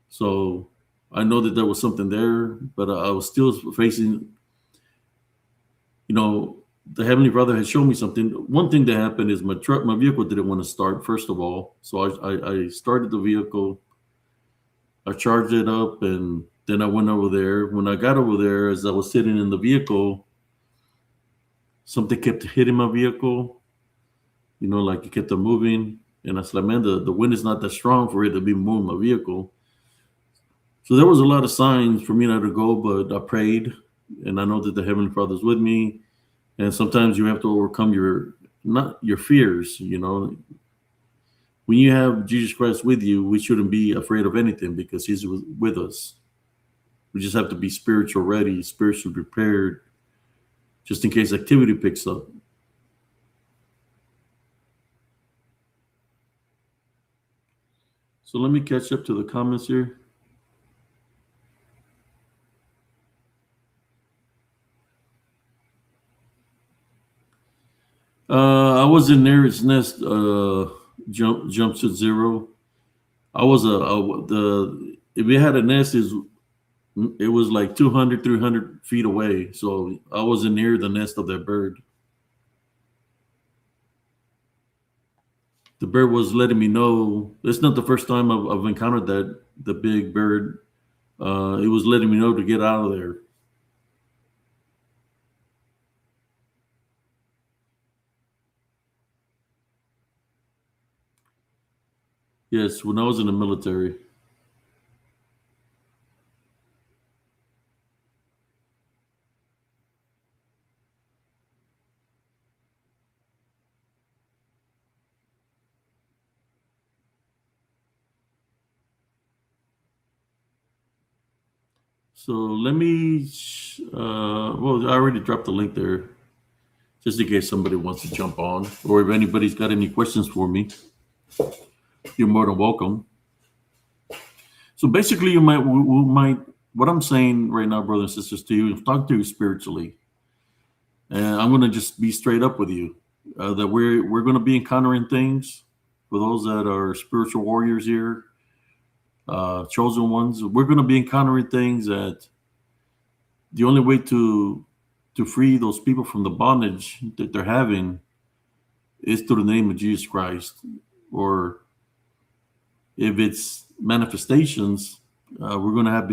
So I know that there was something there, but I was still facing, you know, the Heavenly Father had shown me something. One thing that happened is my vehicle didn't want to start, first of all. So I started the vehicle, I charged it up, and then I went over there. When I got over there, as I was sitting in the vehicle, something kept hitting my vehicle, like it kept on moving. And I said, like, man, the wind is not that strong for it to be moving my vehicle. So there was a lot of signs for me not to go, but I prayed, and I know that the Heavenly Father's with me. And sometimes you have to overcome not your fears. When you have Jesus Christ with you, we shouldn't be afraid of anything because He's with us. We just have to be spiritual ready, spiritually prepared, just in case activity picks up. So let me catch up to the comments here. I was in Nearest Nest. Jumps to zero. I was the if it had a nest is it was like 200, 300 feet away. So I wasn't near the nest of that bird. The bird was letting me know. It's not the first time I've encountered the big bird. It was letting me know to get out of there. Yes, when I was in the military. So let me. Well, I already dropped the link there, just in case somebody wants to jump on, or if anybody's got any questions for me, you're more than welcome. So basically, we might. What I'm saying right now, brothers and sisters, to you, is talk to you spiritually, and I'm going to just be straight up with you that we're going to be encountering things for those that are spiritual warriors here, chosen ones. We're going to be encountering things that the only way to free those people from the bondage that they're having is through the name of Jesus Christ. Or if it's manifestations, we're gonna have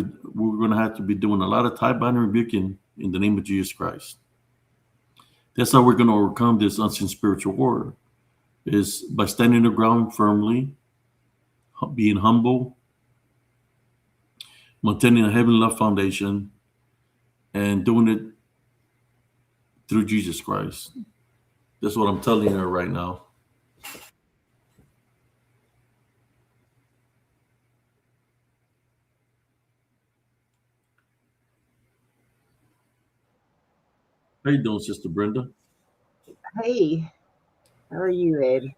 to be doing a lot of tie binding rebuking in the name of Jesus Christ. That's how we're gonna overcome this unseen spiritual war, is by standing the ground firmly, being humble, maintaining a heavenly love foundation, and doing it through Jesus Christ. That's what I'm telling you right now. How you doing, Sister Brenda? Hey, how are you, Ed?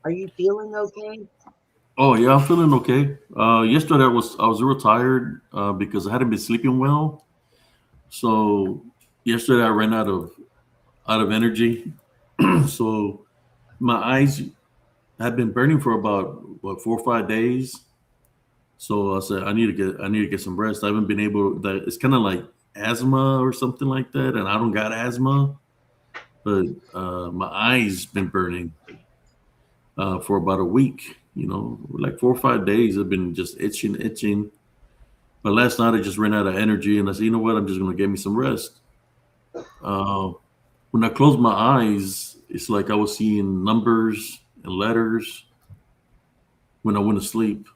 Are you feeling okay? Oh yeah, I'm feeling okay. Yesterday I was real tired because I hadn't been sleeping well. So yesterday I ran out of energy. So my eyes had been burning for about what 4 or 5 days. So I said I need to get some rest. I haven't been able. That it's kind of like asthma or something like that, and I don't got asthma, but my eyes been burning for about a week. Like 4 or 5 days. I've been just itching. But last night I just ran out of energy, and I said, you know what? I'm just gonna get me some rest. Uh, when I closed my eyes, it's like I was seeing numbers and letters when I went to sleep,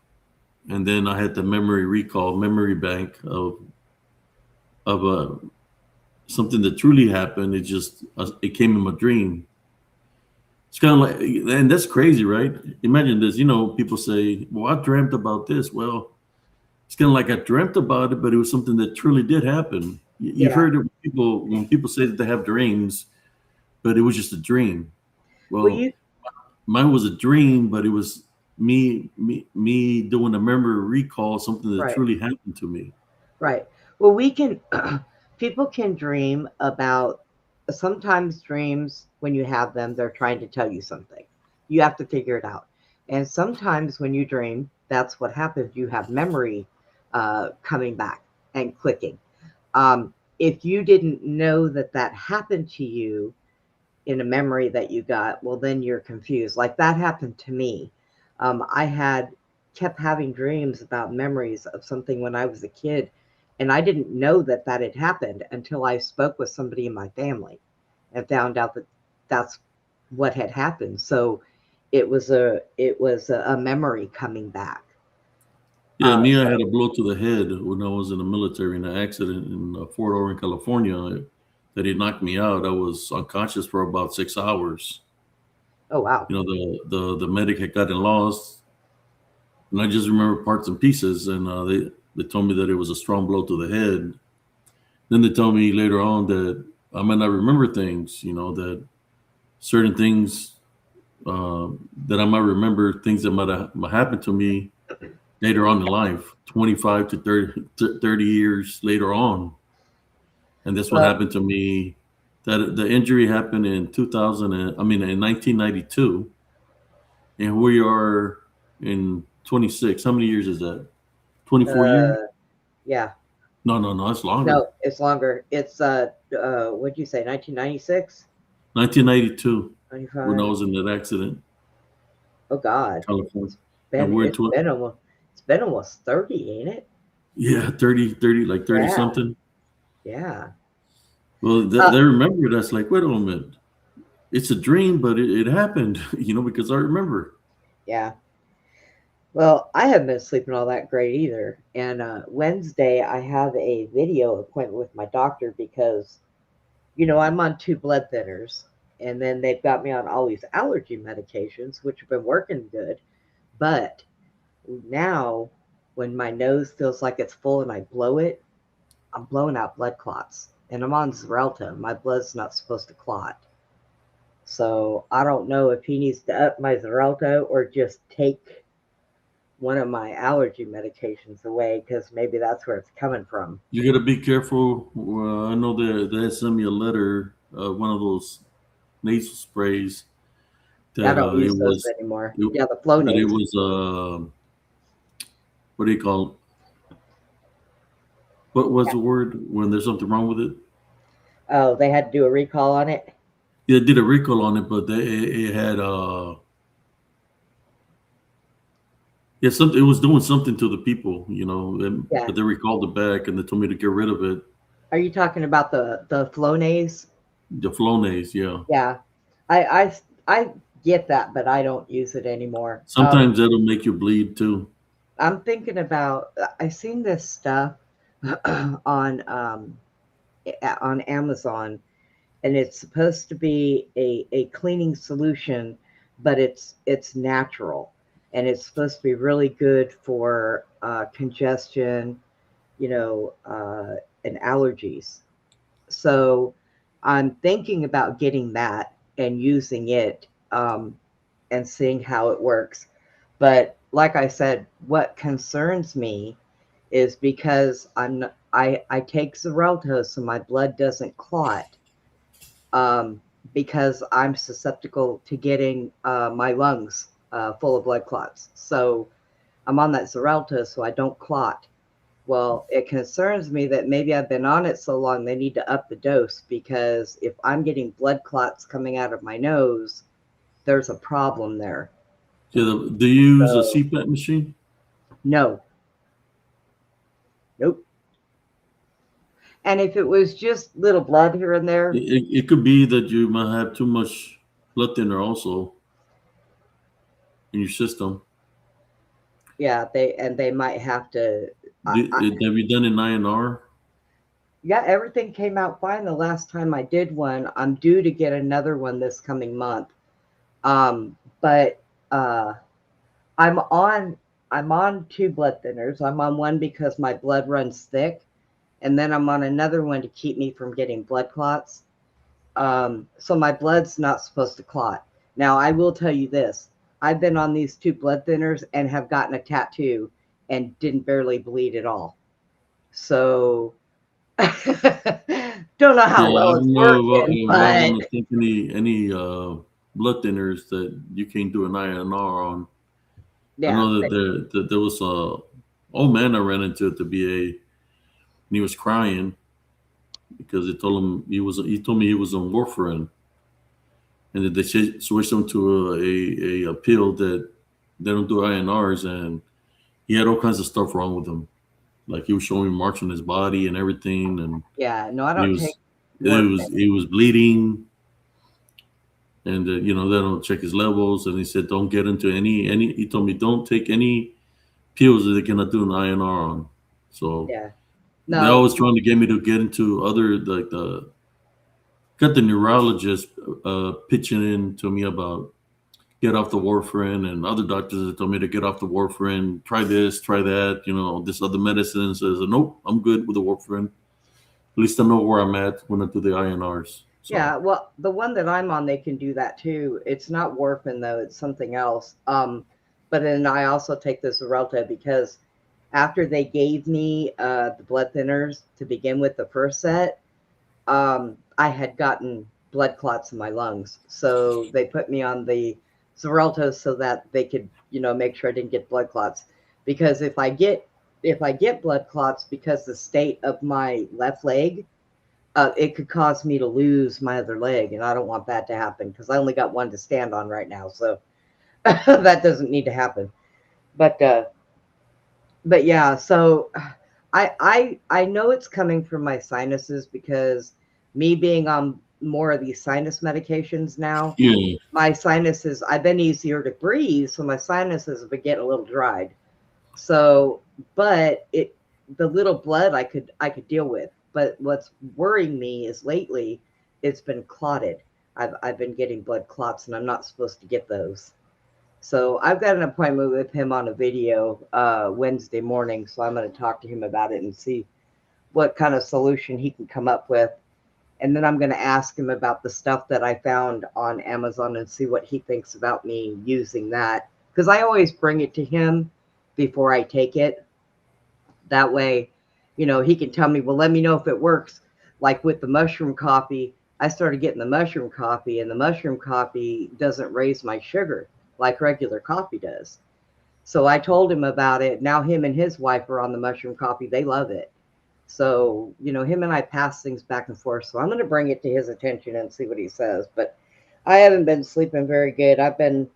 and then I had the memory bank of something that truly happened. It came in my dream. It's kind of like, and that's crazy, right? Imagine this. People say, "Well, I dreamt about this." Well, it's kind of like I dreamt about it, but it was something that truly did happen. You've Yeah. heard of people when people say that they have dreams, but it was just a dream. Well, Well, you mine was a dream, but it was me doing a memory recall, something that right, truly happened to me. right. Well, we can people can dream about sometimes dreams when you have them, they're trying to tell you something. You have to figure it out. And sometimes when you dream, that's what happens. You have memory coming back and clicking. If you didn't know that that happened to you in a memory that you got, well, then you're confused. Like that happened to me. I had kept having dreams about memories of something when I was a kid, and I didn't know that that had happened until I spoke with somebody in my family and found out that that's what had happened. So it was a memory coming back. Yeah, me, I had So a blow to the head when I was in the military in an accident in Fort Ord, California, that it knocked me out. I was unconscious for about 6 hours. oh wow, The medic had gotten lost, and I just remember parts and pieces. And they told me that it was a strong blow to the head. Then they told me later on that I might not remember things. That certain things that I might remember, things that might happen to me later on in life, 25 to 30 years later on. And that's what well, happened to me. That the injury happened in 2000, in 1992, and we are in 26. How many years is that? 24 years? uh, yeah, No, no, no, it's longer. no, it's longer. It's what'd you say, 1996, 1992, when I 95? was in that accident Oh in God, California, it's and been we're in it's been almost it's been almost 30, ain't it? yeah, 30, like 30 Yeah, something. yeah. Well, Uh, they remember that's like, wait a minute, it's a dream, but it happened, because I remember. yeah. Well, I haven't been sleeping all that great either. And Wednesday, I have a video appointment with my doctor because, I'm on two blood thinners. And then they've got me on all these allergy medications, which have been working good. But now, when my nose feels like it's full and I blow it, I'm blowing out blood clots. And I'm on Xarelto. My blood's not supposed to clot. So I don't know if he needs to up my Xarelto or just take one of my allergy medications away because maybe that's where it's coming from. You got to be careful. I know they sent me a letter, one of those nasal sprays I that don't it use those was anymore. it, Yeah, the that it Flonase. was what do you call it? What was Yeah. the word when there's something wrong with it? Oh, they had to do a recall on it. Yeah, they did a recall on it, but it had yeah, something, it was doing something to the people, Yeah. but they recalled it back and they told me to get rid of it. Are you talking about the Flonase? The Flonase, yeah. Yeah. I get that, but I don't use it anymore. Sometimes that'll make you bleed too. I'm thinking about. I seen this stuff on on Amazon, and it's supposed to be a cleaning solution, but it's natural, and it's supposed to be really good for congestion, you know, uh, and allergies. So I'm thinking about getting that and using it and seeing how it works. But like I said, what concerns me is because I take Xarelto so my blood doesn't clot, um, because I'm susceptible to getting my lungs full of blood clots. So I'm on that Xarelto so I don't clot. Well, it concerns me that maybe I've been on it so long they need to up the dose, because if I'm getting blood clots coming out of my nose, there's a problem there. Yeah, do you use a So CPAP machine? no, nope. And if it was just little blood here and there, It could be that you might have too much blood thinner also in your system. yeah, they might have to. Have you done an INR? Yeah, everything came out fine the last time I did one. I'm due to get another one this coming month. But I'm on I'm on two blood thinners. I'm on one because my blood runs thick, and then I'm on another one to keep me from getting blood clots. So my blood's not supposed to clot. Now I will tell you this: I've been on these two blood thinners and have gotten a tattoo and didn't barely bleed at all. So don't know how Yeah, I well it's don't know working, if I but want to take any blood thinners that you can't do an INR on. I yeah, know that there was a old man I ran into at the VA, and he was crying because they told him he told me he was on warfarin, and that they switched him to a pill that they don't do INRs, and he had all kinds of stuff wrong with him. Like he was showing marks on his body and everything, and yeah, no, I he don't take was warfarin. he was bleeding, and they don't check his levels, and he said don't get into any. He told me don't take any pills that they cannot do an INR on. So Yeah, they're no, always trying to get me to get into other like the got the neurologist pitching in to me about get off the warfarin, and other doctors that told me to get off the warfarin, try this, try that, this other medicine says, nope, I'm good with the warfarin. At least I know where I'm at when I do the INRs. So yeah. Well, the one that I'm on, they can do that too. It's not warfarin though; it's something else. But then I also take the Xarelto because after they gave me the blood thinners to begin with the first set, I had gotten blood clots in my lungs. So they put me on the Xarelto so that they could, make sure I didn't get blood clots. Because if I get blood clots because the state of my left leg, it could cause me to lose my other leg, and I don't want that to happen because I only got one to stand on right now. So that doesn't need to happen. But yeah, so I know it's coming from my sinuses because me being on more of these sinus medications now, yeah, my sinuses, I've been easier to breathe, so my sinuses have been getting a little dried. So, but the little blood I could deal with. But what's worrying me is lately it's been clotted. I've been getting blood clots, and I'm not supposed to get those. So I've got an appointment with him on a video Wednesday morning. So I'm going to talk to him about it and see what kind of solution he can come up with. And then I'm going to ask him about the stuff that I found on Amazon and see what he thinks about me using that. Because I always bring it to him before I take it. That way, he can tell me, well, let me know if it works. Like with the mushroom coffee, I started getting the mushroom coffee, and the mushroom coffee doesn't raise my sugar like regular coffee does. So I told him about it. Now him and his wife are on the mushroom coffee. They love it. So, him and I pass things back and forth. So I'm going to bring it to his attention and see what he says. But I haven't been sleeping very good. Then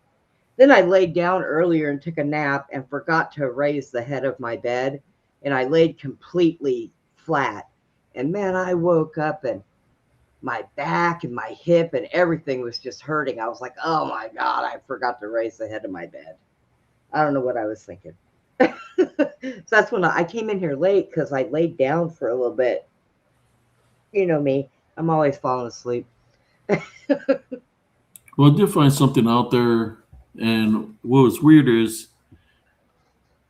I laid down earlier and took a nap and forgot to raise the head of my bed. And I laid completely flat. And man, I woke up and my back and my hip and everything was just hurting. I was like, oh my God, I forgot to raise the head of my bed. I don't know what I was thinking. So that's when I came in here late because I laid down for a little bit. You know me, I'm always falling asleep. well, I did find something out there, and what was weird is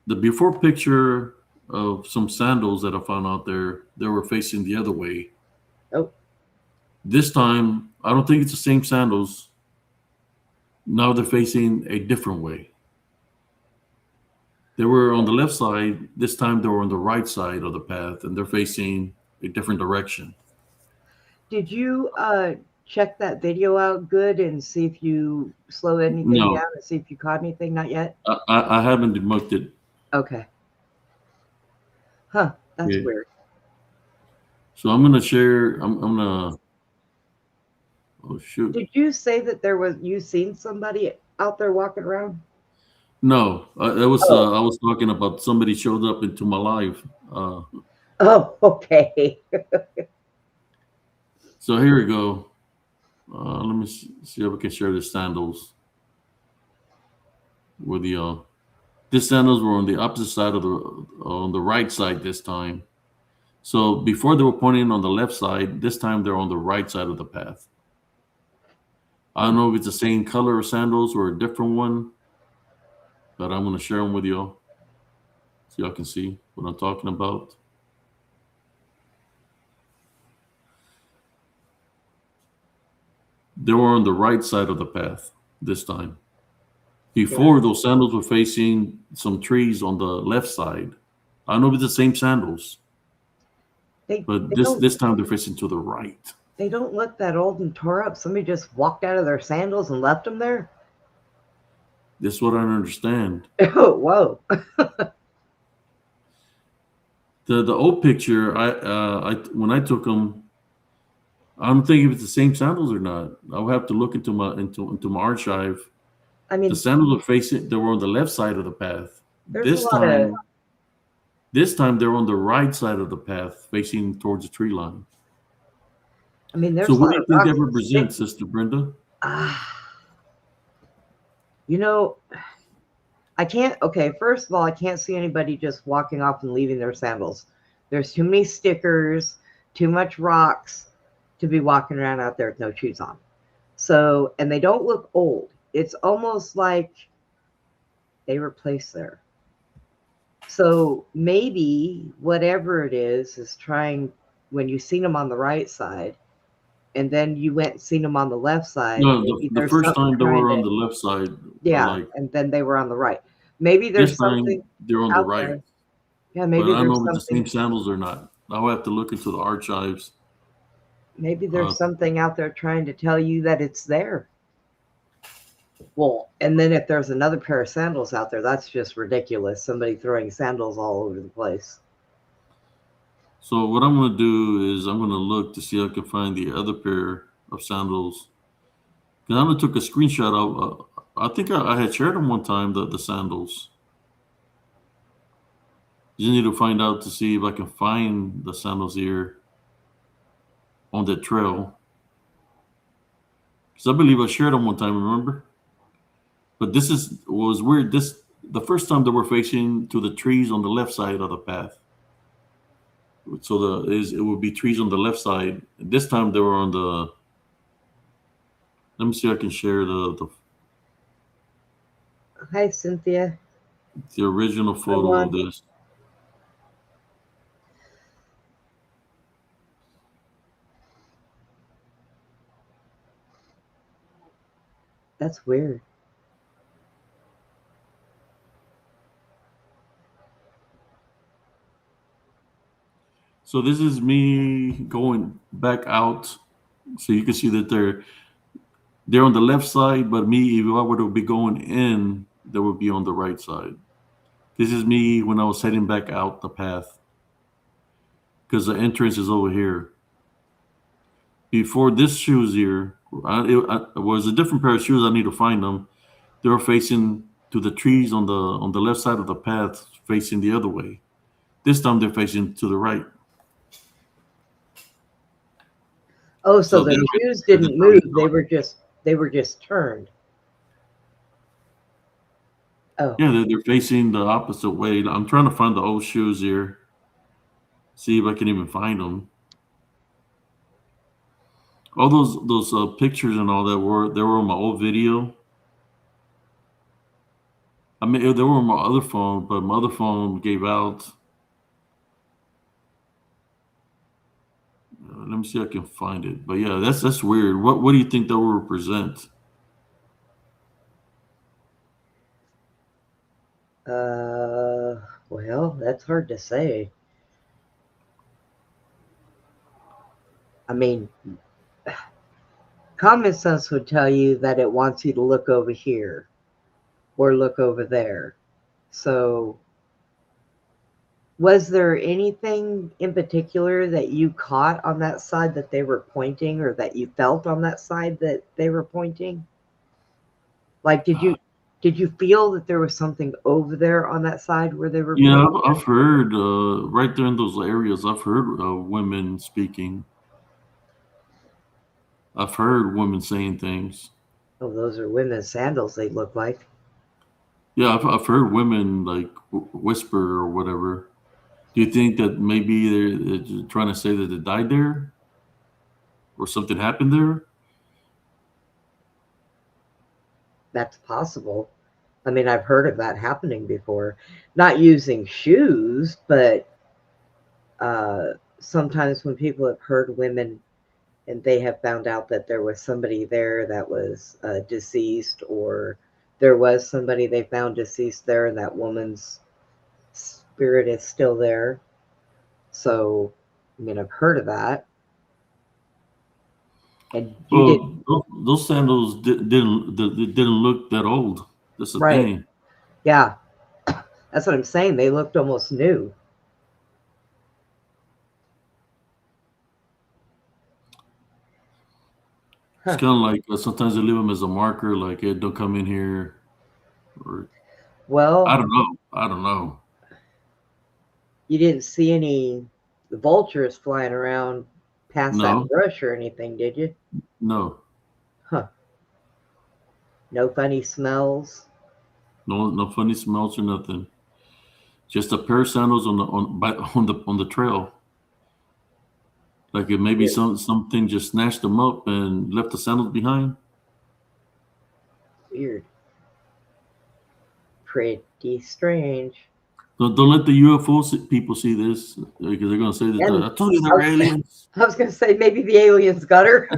the before picture of some sandals that I found out there. They were facing the other way. Oh, This time, I don't think it's the same sandals. Now they're facing a different way. They were on the left side. This time they were on the right side of the path, and they're facing a different direction. Did you check that video out good and see if you slow anything No, down and see if you caught anything? Not yet? I haven't debunked it. Okay. Huh. That's Yeah. weird. So I'm gonna share. I'm gonna. Oh shoot! Did you say that you seen somebody out there walking around? No, that was. Oh. I was talking about somebody showed up into my life. Oh, okay. So here we go. Let me see if we can share the sandals with you. These sandals were on the opposite side of on the right side this time. So before they were pointing on the left side, this time they're on the right side of the path. I don't know if it's the same color of sandals or a different one, but I'm going to share them with you so y'all can see what I'm talking about. They were on the right side of the path this time. Before, those sandals were facing some trees on the left side. I don't know if it's the same sandals, but this time they're facing to the right. They don't look that old and tore up. Somebody just walked out of their sandals and left them there. This is what I don't understand. Oh, whoa. The old picture, I when I took them, I don't think if it's the same sandals or not. I'll have to look into my archive. I mean, the sandals were facing. They were on the left side of the path. This time they're on the right side of the path, facing towards the tree line. I mean, there's so what do you think that represents, Sister Brenda? You know, I can't. Okay, first of all, I can't see anybody just walking off and leaving their sandals. There's too many stickers, too much rocks to be walking around out there with no shoes on. So, and they don't look old. It's almost like they were placed there. So maybe whatever it is trying, when you seen them on the right side, and then you went and seen them on the left side. No, the first time they were on the left side. Yeah, and then they were on the right. Maybe there's something. They're on the right. There. Yeah, maybe I don't know if it's the same sandals or not. I'll have to look into the archives. Maybe there's something out there trying to tell you that it's there. Well, and then if there's another pair of sandals out there, that's just ridiculous. Somebody throwing sandals all over the place. So what I'm going to do is I'm going to look to see if I can find the other pair of sandals. Because I only took a screenshot of, I think I had shared them one time, the sandals. You need to find out to see if I can find the sandals here on that trail. Because I believe I shared them one time, remember? But this was weird. The first time they were facing to the trees on the left side of the path. So it would be trees on the left side. This time they were on the. Let me see if I can share the. Hi, Cynthia. The original photo of this. That's weird. So this is me going back out. So you can see that they're on the left side, but me, if I were to be going in, they would be on the right side. This is me when I was heading back out the path. Because the entrance is over here. Before this shoes here, it was a different pair of shoes. I need to find them. They were facing to the trees on the left side of the path, facing the other way. This time they're facing to the right. Oh, so the shoes didn't move. They were just turned. Oh. Yeah, they're facing the opposite way. I'm trying to find the old shoes here. See if I can even find them. All those pictures and all that they were on my old video. I mean, they were on my other phone, but my other phone gave out. Let me see if I can find it. But yeah, that's weird. What do you think that will represent? Well, that's hard to say. I mean, common sense would tell you that it wants you to look over here or look over there. So, was there anything in particular that you caught on that side that they were pointing, or that you felt on that side that they were pointing? Like, did you feel that there was something over there on that side where they were Yeah, pointing? I've heard right there in those areas. I've heard women speaking. I've heard women saying things. Oh, those are women's sandals, they look like. Yeah, I've heard women like whisper or whatever. Do you think that maybe they're trying to say that they died there or something happened there? That's possible. I mean, I've heard of that happening before. Not using shoes, but uh, sometimes when people have heard women and they have found out that there was somebody there that was deceased, or there was somebody they found deceased there and that woman's spirit is still there. So, I mean, I've heard of that. And you did, Well, those sandals didn't look that old. That's the right? thing. Yeah, that's what I'm saying. They looked almost new. It's Huh. kind of like sometimes they leave them as a marker, like, hey, don't come in here, or I Well, don't know. I don't know. you didn't see any vultures flying around past that No, brush or anything, did you? no, Huh. No funny smells. no, no funny smells or nothing. Just a pair of sandals on the trail. Like it maybe Weird. something just snatched them up and left the sandals behind. Weird. Pretty strange. Don't let the UFO people see this because they're gonna say that And I told you I they're was, aliens. I was going to say maybe the aliens got her.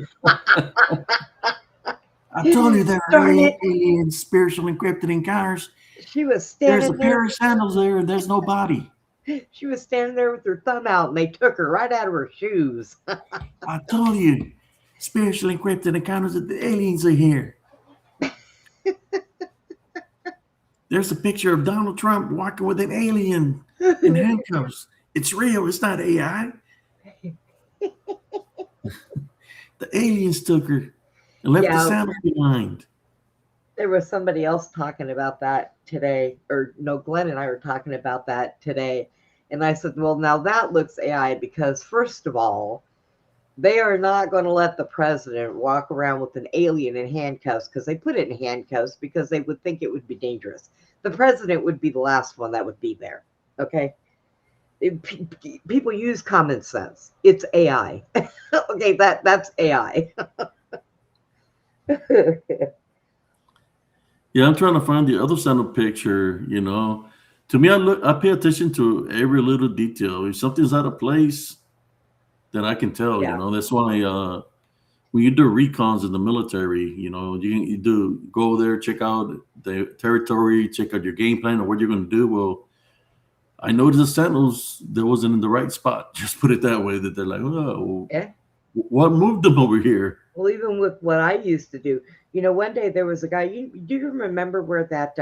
I told you they're Darn it. aliens, spiritual encrypted encounters. She was There's standing a there. pair of sandals there, and there's no body. She was standing there with her thumb out, and they took her right out of her shoes. I told you, spiritual encrypted encounters that the aliens are here. There's a picture of Donald Trump walking with an alien in handcuffs. It's real. It's not AI. The aliens took her and left the Yeah, sandals behind. there was somebody else talking about that today, or no, Glenn and I were talking about that today. And I said, well, now that looks AI because, first of all, they are not going to let the president walk around with an alien in handcuffs, because they put it in handcuffs because they would think it would be dangerous. The president would be the last one that would be there. Okay. People use common sense. It's AI. Okay, that's AI. Yeah, I'm trying to find the other sandal picture. To me, I pay attention to every little detail. If something's out of place, then I can tell. Yeah. That's why when you do recons in the military, you do go there, check out the territory, check out your game plan or what you're going to do. Well, I noticed the Sentinels that wasn't in the right spot. Just put it that way. That they're like, oh, Yeah. what moved them over here? Well, even with what I used to do, one day there was a guy. Do you remember where that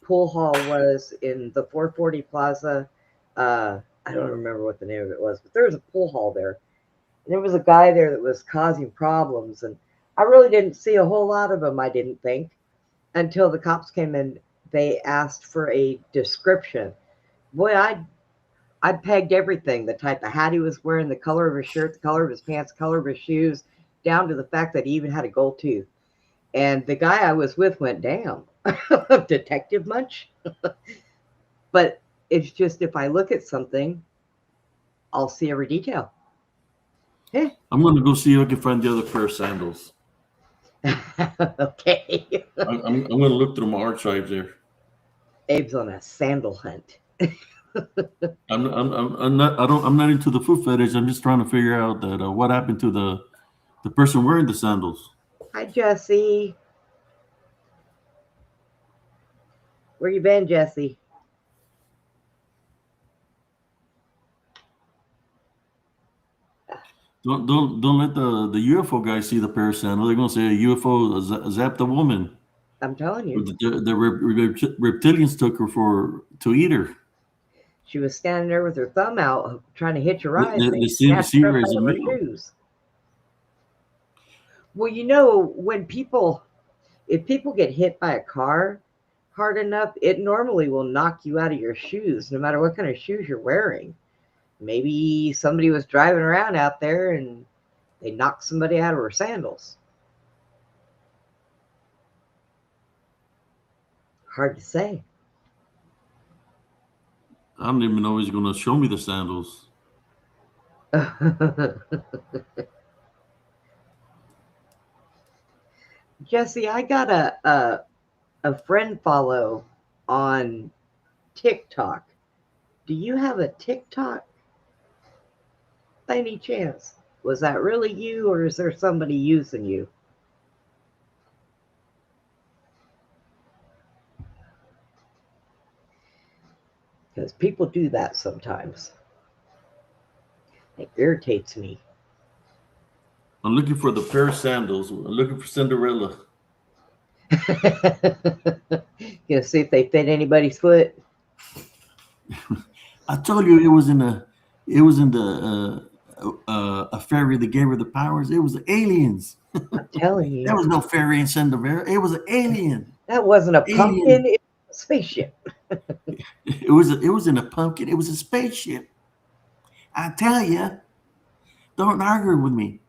pool hall was in the 440 Plaza? I don't remember what the name of it was, but there was a pool hall there. And there was a guy there that was causing problems, and I really didn't see a whole lot of him. I didn't think, until the cops came in. They asked for a description. Boy, I pegged everything: the type of hat he was wearing, the color of his shirt, the color of his pants, the color of his shoes, down to the fact that he even had a gold tooth. And the guy I was with went, damn, detective much? But it's just, if I look at something, I'll see every detail. I'm going to go see if I can find the other pair of sandals. Okay. I'm going to look through my archives there. Abe's on a sandal hunt. I'm not into the foot fetish. I'm just trying to figure out that what happened to the person wearing the sandals. Hi, Jesse. Where you been, Jesse? don't let the UFO guys see the pair of sandals. They're gonna say a UFO zapped a woman. I'm telling you. The reptilians took her to eat her. She was standing there with her thumb out trying to hitch a ride, and they They seem to snatched see her her up as out a of her male. shoes. Well, you know, if people get hit by a car hard enough, it normally will knock you out of your shoes, no matter what kind of shoes you're wearing. Maybe somebody was driving around out there and they knocked somebody out of her sandals. Hard to say. I don't even know he's gonna show me the sandals. Jesse, I got a friend follow on TikTok. Do you have a TikTok by any chance? Was that really you, or is there somebody using you? Because people do that sometimes. It irritates me. I'm looking for the pair of sandals. I'm looking for Cinderella. Gonna see if they fit anybody's foot. I told you it was in the a fairy that gave her the powers. It was the aliens. I'm telling There you, was no fairy in Cinderella. It was an alien. that wasn't a Alien. pumpkin, it was a spaceship. It was in a pumpkin. It was a spaceship. I tell you, don't argue with me.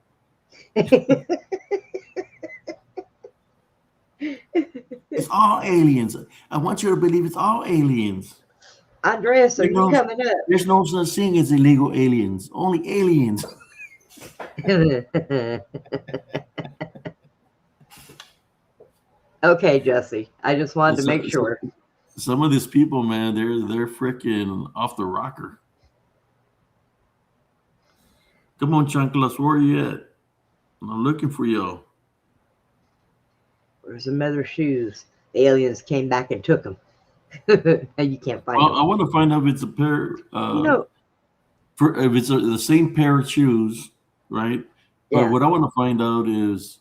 It's all aliens. I want you to believe it's all aliens. Andreas, are You you know, coming there's no such thing as illegal aliens. Only aliens. up? Okay, Jesse. I just wanted to So, make sure. some of these people, man, they're freaking off the rocker. Come on, Chanclas, where are you at? I'm looking for y'all. Where's some other shoes? The aliens came back and took them. And you can't find Well, them. I want to find out if it's a pair, You know, if it's the same pair of shoes, right? But yeah. what I want to find out is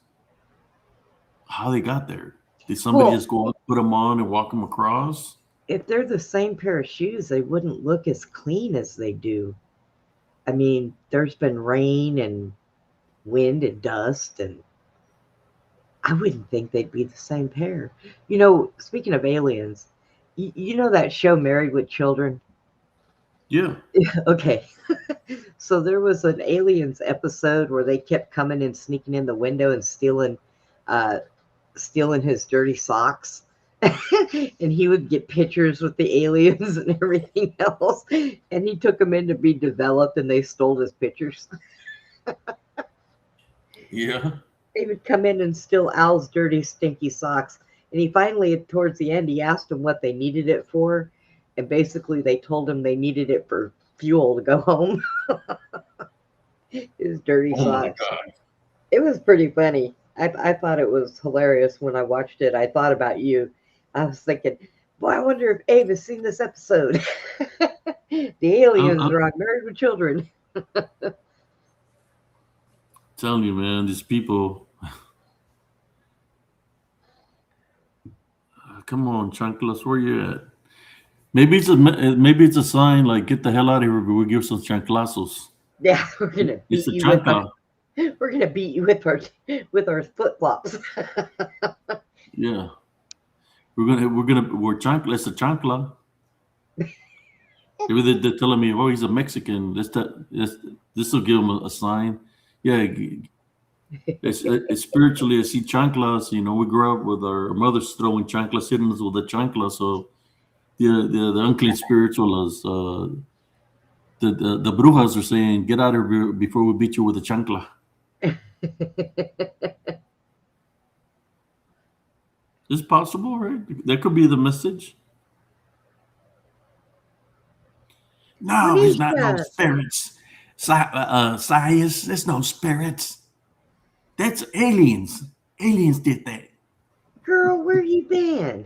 how they got there. Did somebody Well, just go up, put them on, and walk them across? if they're the same pair of shoes, they wouldn't look as clean as they do. I mean, there's been rain and wind and dust, and I wouldn't think they'd be the same pair. You know, speaking of aliens, you know that show Married with Children? Yeah. Okay. So there was an aliens episode where they kept coming and sneaking in the window and uh stealing his dirty socks. And he would get pictures with the aliens and everything else. And he took them in to be developed and they stole his pictures. Yeah. They would come in and steal Al's dirty, stinky socks. And he finally, towards the end, he asked them what they needed it for. And basically, they told him they needed it for fuel to go home. His dirty Oh my socks. God. It was pretty funny. I thought it was hilarious when I watched it. I thought about you. I was thinking, boy, I wonder if Abe has seen this episode. The aliens I'm are on Married with Children. telling you, man, these people. Come on, Chanclas, where you at? Maybe it's a sign like get the hell out of here. We'll give some chanclasos. Yeah, we're gonna It's beat a you with chancla. our flip flops. Yeah, we're chancla. It's a chancla. Maybe they're telling me, oh, he's a Mexican. This will give him a sign. Yeah, it's spiritually. I see chanclas. You know, we grew up with our mothers throwing chanclas, hitting us with a chancla. So the unclean spirituals, the brujas are saying, get out of here before we beat you with a chancla. It's possible, right? That could be the message. No, it's not no Monisha, spirits. Science, there's no spirits. That's aliens. Aliens did that. girl, where you been?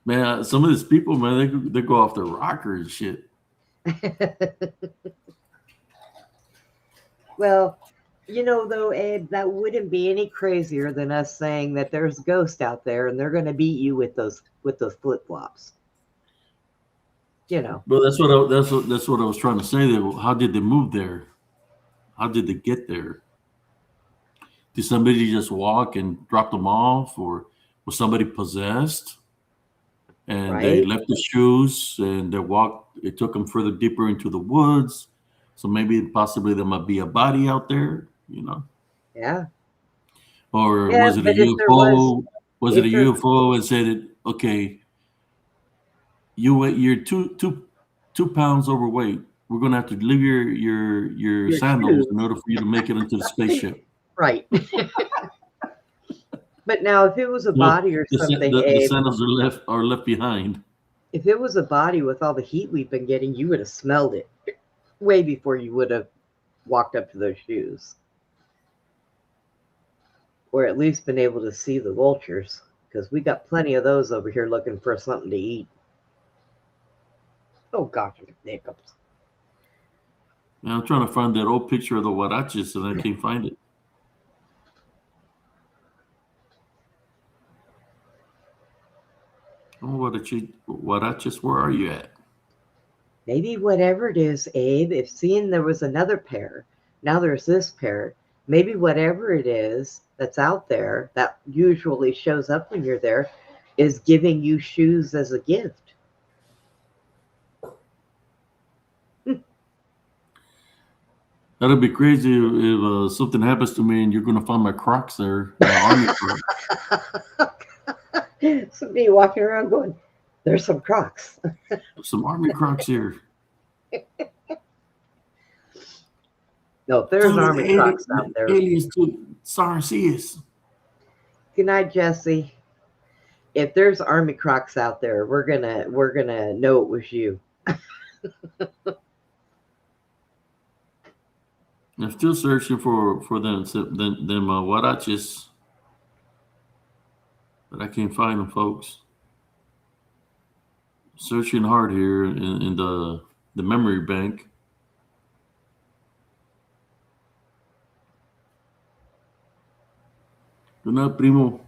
Man, some of these people, man, they go off the rocker and shit. Well, though, Abe, that wouldn't be any crazier than us saying that there's ghosts out there and they're going to beat you with those flip flops. But that's what I was trying to say. There, how did they move there? How did they get there? Did somebody just walk and drop them off, or was somebody possessed and they Right? left the shoes and they walked? It took them further deeper into the woods, so maybe possibly there might be a body out there, Yeah. or Yeah, was it a but if there was, UFO? Was it a if there, UFO and said, "Okay, you're 2 pounds overweight. We're gonna have to leave your your sandals in shoes, order for you to make it into the spaceship." right? But now, if it was a No, body or the, something, the Abe, sandals are left behind. if it was a body with all the heat we've been getting, you would have smelled it way before you would have walked up to those shoes, or at least been able to see the vultures, because we got plenty of those over here looking for something to eat. Oh gosh, hiccups. And I'm trying to find that old picture of the huaraches, and I can't find it. Oh, huaraches, where are you at? Maybe whatever it is, Abe, if seeing there was another pair, now there's this pair, maybe whatever it is that's out there that usually shows up when you're there is giving you shoes as a gift. That'd be crazy if something happens to me and you're gonna find my Crocs there, my army Crocs, Somebody walking around going, there's some Crocs. some army Crocs here. No, if there's Tell me Army Crocs out the there. aliens took Sarsius. Good night, Jesse. If there's Army Crocs out there, we're gonna know it was you. I'm still searching for them huaraches, but I can't find them, folks. Searching hard here in the memory bank. Good night, primo.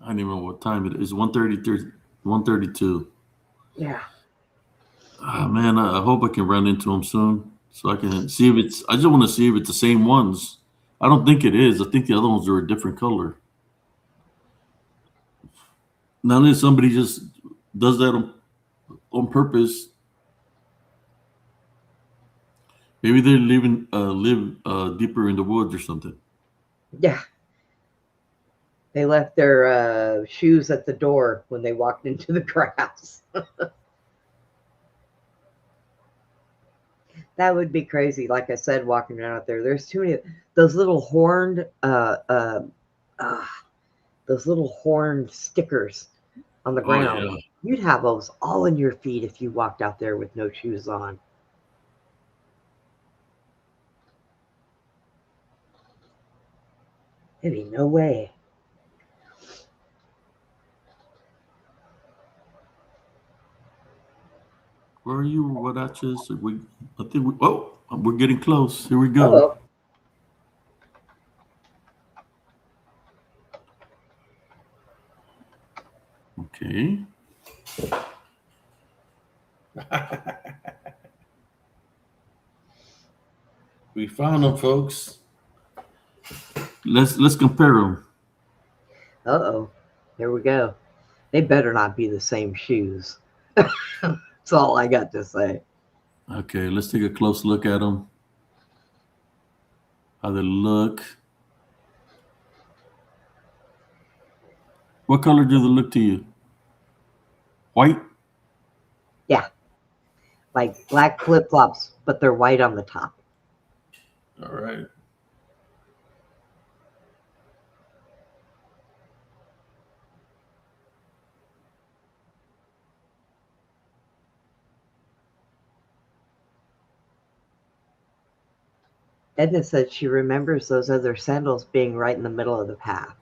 I don't even know what time it is. 1:33, 1:32. Yeah. Ah, man, I hope I can run into them soon so I can see if it's. I just want to see if it's the same ones. I don't think it is. I think the other ones are a different color. Not unless somebody just does that on purpose. Maybe they live deeper in the woods or something. Yeah. They left their shoes at the door when they walked into the grass. That would be crazy. Like I said, walking around out there, there's too many those little horned uh, those little horned stickers on the Oh ground. yeah. You'd have those all in your feet if you walked out there with no shoes on. There'd be no way. Where are you, huaraches? I think we. Oh, we're getting close. Here we go. Oh, Okay. We found them, folks. Let's compare them. uh-oh. Here we go. They better not be the same shoes. That's all I got to say. Okay, let's take a close look at them. How they look. What color do they look to you? White? Yeah, like black flip flops, but they're white on the top. All right. Edna said she remembers those other sandals being right in the middle of the path.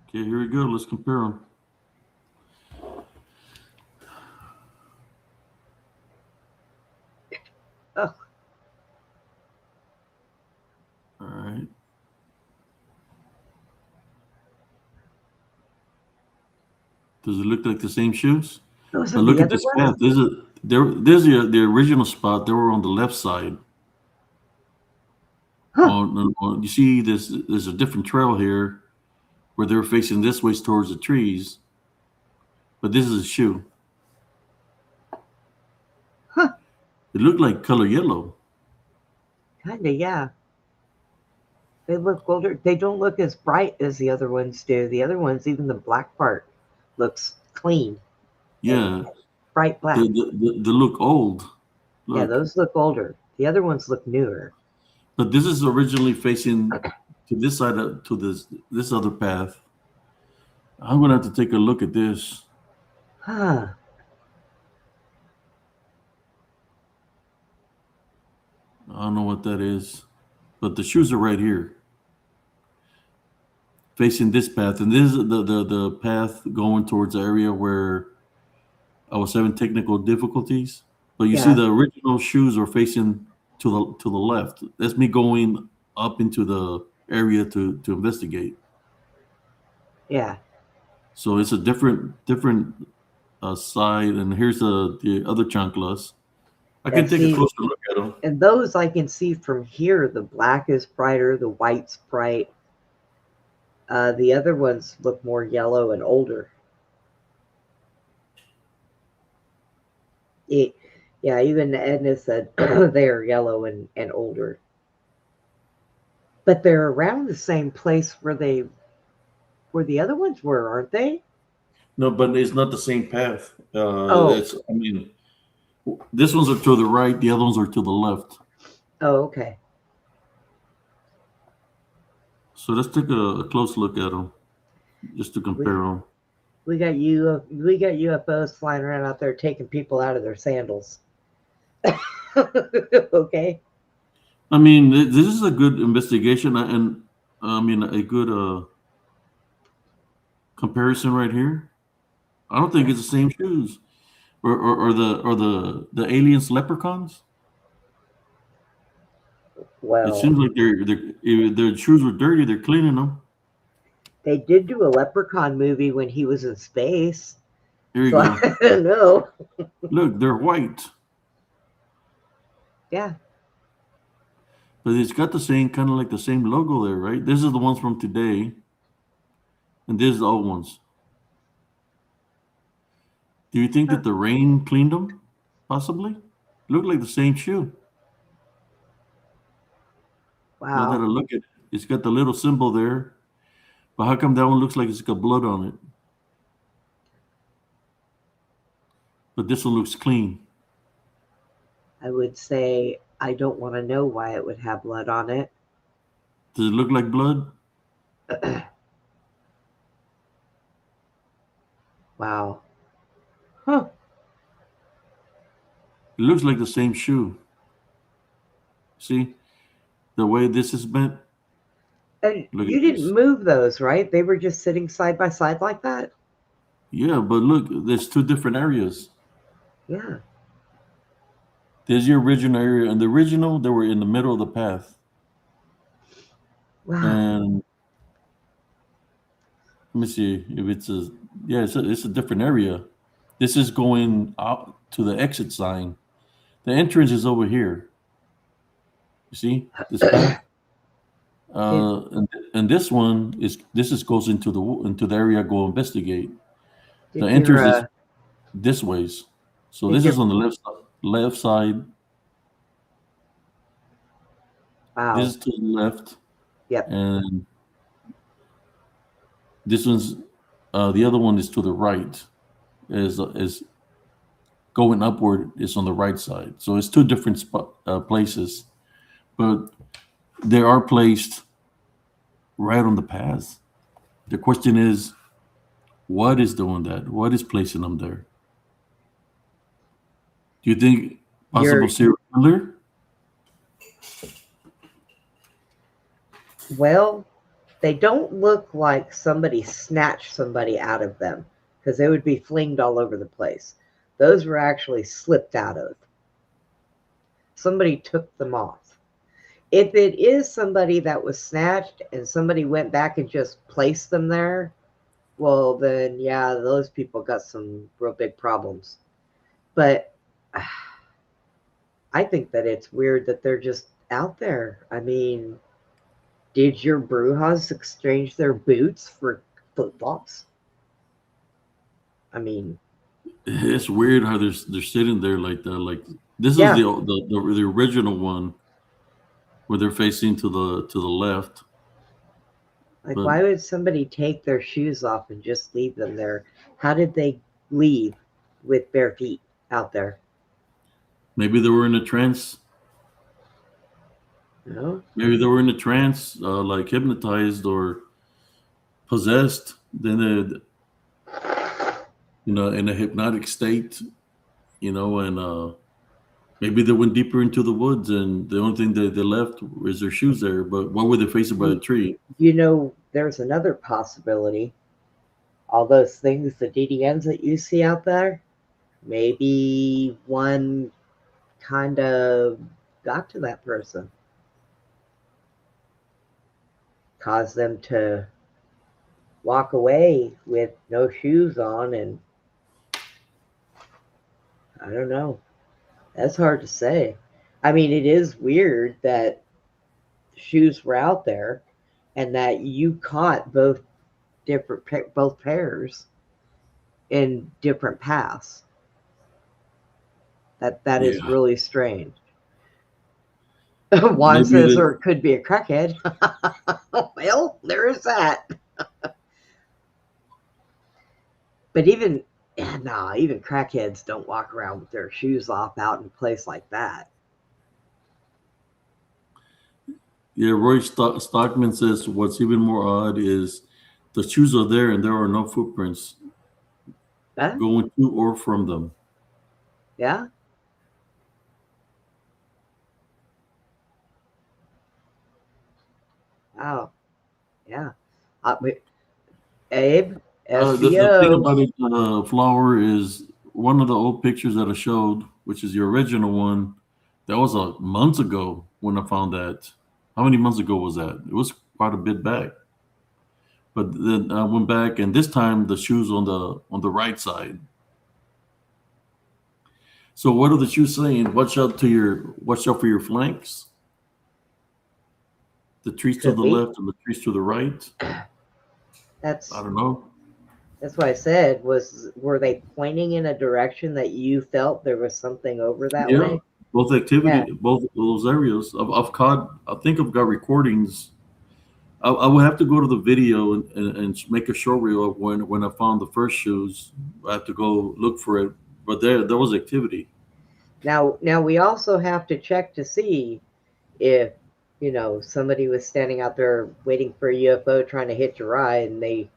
Okay, here we go. Let's compare them. Oh, All right. Does it look like the same shoes? those are But look the at other this ones? path. There's the original spot. They were on the left side. Huh. You see this, there's a different trail here where they're facing this way towards the trees, but this is a shoe. Huh. It looked like color yellow. Kinda, yeah. They look older. They don't look as bright as the other ones do. The other ones, even the black part, looks clean and Yeah, bright they, black. they look old. Yeah, Look, those look older. The other ones look newer. but this is originally facing to this side of, to this other path. I'm gonna have to take a look at this. Huh. I don't know what that is, but the shoes are right here, facing this path, and this is the path going towards the area where I was having technical difficulties. But you see, Yeah. the original shoes are facing to the left. That's me going up into the area to investigate. Yeah. So it's a different side, and here's the other chanclas. I Yeah. can take a See, closer look at them. and those I can see from here. The black is brighter, the white's bright. The other ones look more yellow and older. It, yeah, even Edna said they're yellow and older. But they're around the same place where the other ones were, aren't they? No, but it's not the same path. Oh, It's I mean, this ones are to the right, the other ones are to the left. oh, okay. So let's take a close look at them just to We compare them. we got UFOs flying around out there taking people out of their sandals. Okay. I mean, this is a good investigation, and I mean a good comparison right here. I don't think Yeah. it's the same shoes, or the aliens leprechauns. It Well, seems like if their shoes were dirty, they're cleaning them. they did do a Leprechaun movie when he was in space, Here you so I go. don't know. Look, they're white, Yeah. but it's got the same kind of like the same logo there, right? This is the ones from today, and this is the old ones. Do you think Huh. that the rain cleaned them? Possibly. Look like the same shoe. Now that I Wow. look at it, it's got the little symbol there, but how come that one looks like it's got blood on it? But this one looks clean. I would say I don't want to know why it would have blood on it. Does it look like blood? Wow. Huh. It looks like the same shoe. See the way this is bent? And Look you at didn't this. move those, right? They were just sitting side by side like that? Yeah, but look, there's two different areas. Yeah. There's the original area, and the original, they were in the middle of the path. Wow. And let me see if it's a, yeah, it's a different area. This is going out to the exit sign. The entrance is over here. You see this path? Did And this is goes into the area I go investigate. The did entrance your is this ways. So did this is your on the left side. This wow. is to the left, Yep. and this one's the other one is to the right. Is going upward is on the right side. So it's two different places, but they are placed right on the path. The question is, what is doing that? What is placing them there? Do you think possible Your serial killer? well, They don't look like somebody snatched somebody out of them because they would be flinged all over the place. Those were actually slipped out of. Somebody took them off. If it is somebody that was snatched and somebody went back and just placed them there, well, then yeah, those people got some real big problems. But I think that it's weird that they're just out there. I mean, did your Brujas exchange their boots for flip flops? I mean, It's weird how they're sitting there like that. Like this is yeah, the original one where they're facing to the left. like But why would somebody take their shoes off and just leave them there? How did they leave with bare feet out there? maybe they were in a trance. You know? Maybe they were in a trance, like hypnotized or possessed. Then they, in a hypnotic state. And maybe they went deeper into the woods, and the only thing that they left is their shoes there. But what were they facing by a You, tree? there's another possibility. All those things, the DDNs that you see out there, maybe one kind of got to that person, caused them to walk away with no shoes on, and I don't know. That's hard to say. I mean, it is weird that shoes were out there and that you caught both pairs in different paths. That is Yeah, really strange. Juan maybe says, they, or it could be a crackhead. Well, there is that. But even nah, even crackheads don't walk around with their shoes off out in a place like that. yeah. Roy Stockman says what's even more odd is the shoes are there and there are no footprints Huh? going to or from them. Yeah. Oh, yeah. Wait, Abe, The thing SEO. about it, Flower, is one of the old pictures that I showed, which is the original one. That was months ago when I found that. How many months ago was that? It was quite a bit back. But then I went back, and this time the shoes on the right side. So what are the shoes saying? Watch out for your flanks. The trees to Could the be. left and the trees to the right. I That's don't know. that's what I said. Were they pointing in a direction that you felt there was something over that Yeah, way? both Yeah. both of those areas. I've caught. I think I've got recordings. I would have to go to the video and make a short reel of when I found the first shoes. I have to go look for it, but there was activity. Now we also have to check to see if somebody was standing out there waiting for a UFO trying to hitch a ride and they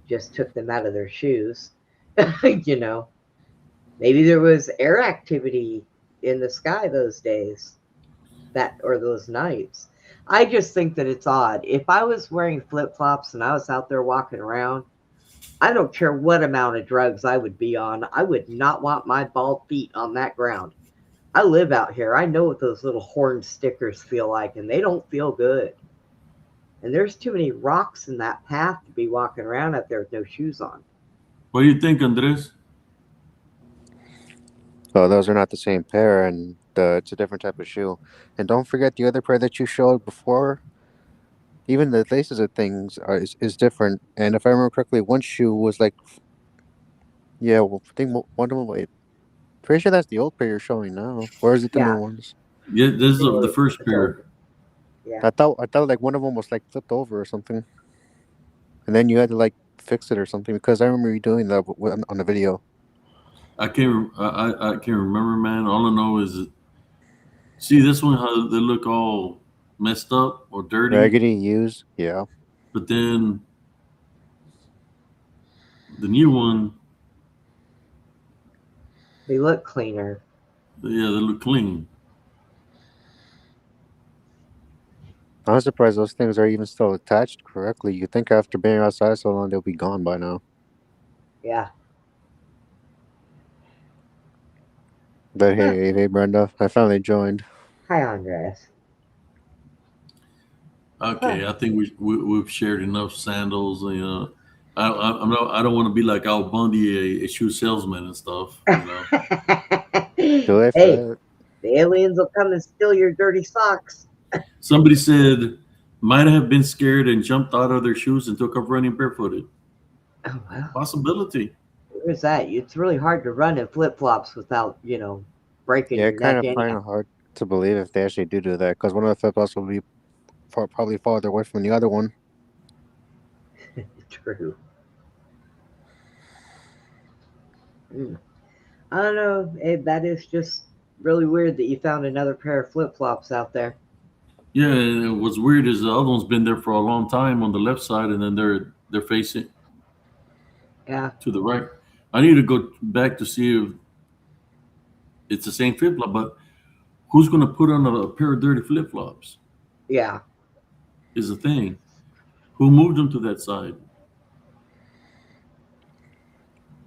just took them out of their shoes. you know, maybe there was air activity in the sky those days that or those nights. I just think that it's odd. If I was wearing flip flops and I was out there walking around, I don't care what amount of drugs I would be on. I would not want my bald feet on that ground. I live out here. I know what those little horn stickers feel like, and they don't feel good. And there's too many rocks in that path to be walking around out there with no shoes on. What do you think, Andres? Oh, those are not the same pair, and it's a different type of shoe. And don't forget the other pair that you showed before. Even the laces of things is different. And if I remember correctly, one shoe was like, yeah, well, I think one of them. Wait, pretty sure that's the old pair you're showing now, or is it the new Yeah, ones? Yeah, this is the first it's old. pair. Yeah. I thought like one of them was like flipped over or something, and then you had to like fix it or something because I remember you doing that on the video. I can't remember, man. All I know is see this one how they look all messed up or dirty, Raggedy used, yeah. but then the new one, They look cleaner. yeah, they look clean. I'm surprised those things are even still attached correctly. You think after being outside so long, they'll be gone by now. Yeah. But hey, Brenda, I finally joined. Hi, Andres. Okay, I think we've shared enough sandals. You know, I'm not. I don't want to be like Al Bundy, a shoe salesman and stuff. You know, Too late for Hey, that. the aliens will come and steal your dirty socks. somebody said might have been scared and jumped out of their shoes and took off running barefooted. Oh, well, Possibility. where's that? It's really hard to run in flip flops without, breaking Yeah, your I kind neck of find anyhow. it hard to believe if they actually do that, because one of the flip-flops will be probably farther away from the other one. True. Mm. I don't know. That is just really weird that you found another pair of flip flops out there. Yeah, and what's weird is the other one's been there for a long time on the left side, and then they're facing Yeah, to the right. I need to go back to see if it's the same flip flop, but who's going to put on a pair of dirty flip flops? yeah, Is the thing. Who moved them to that side?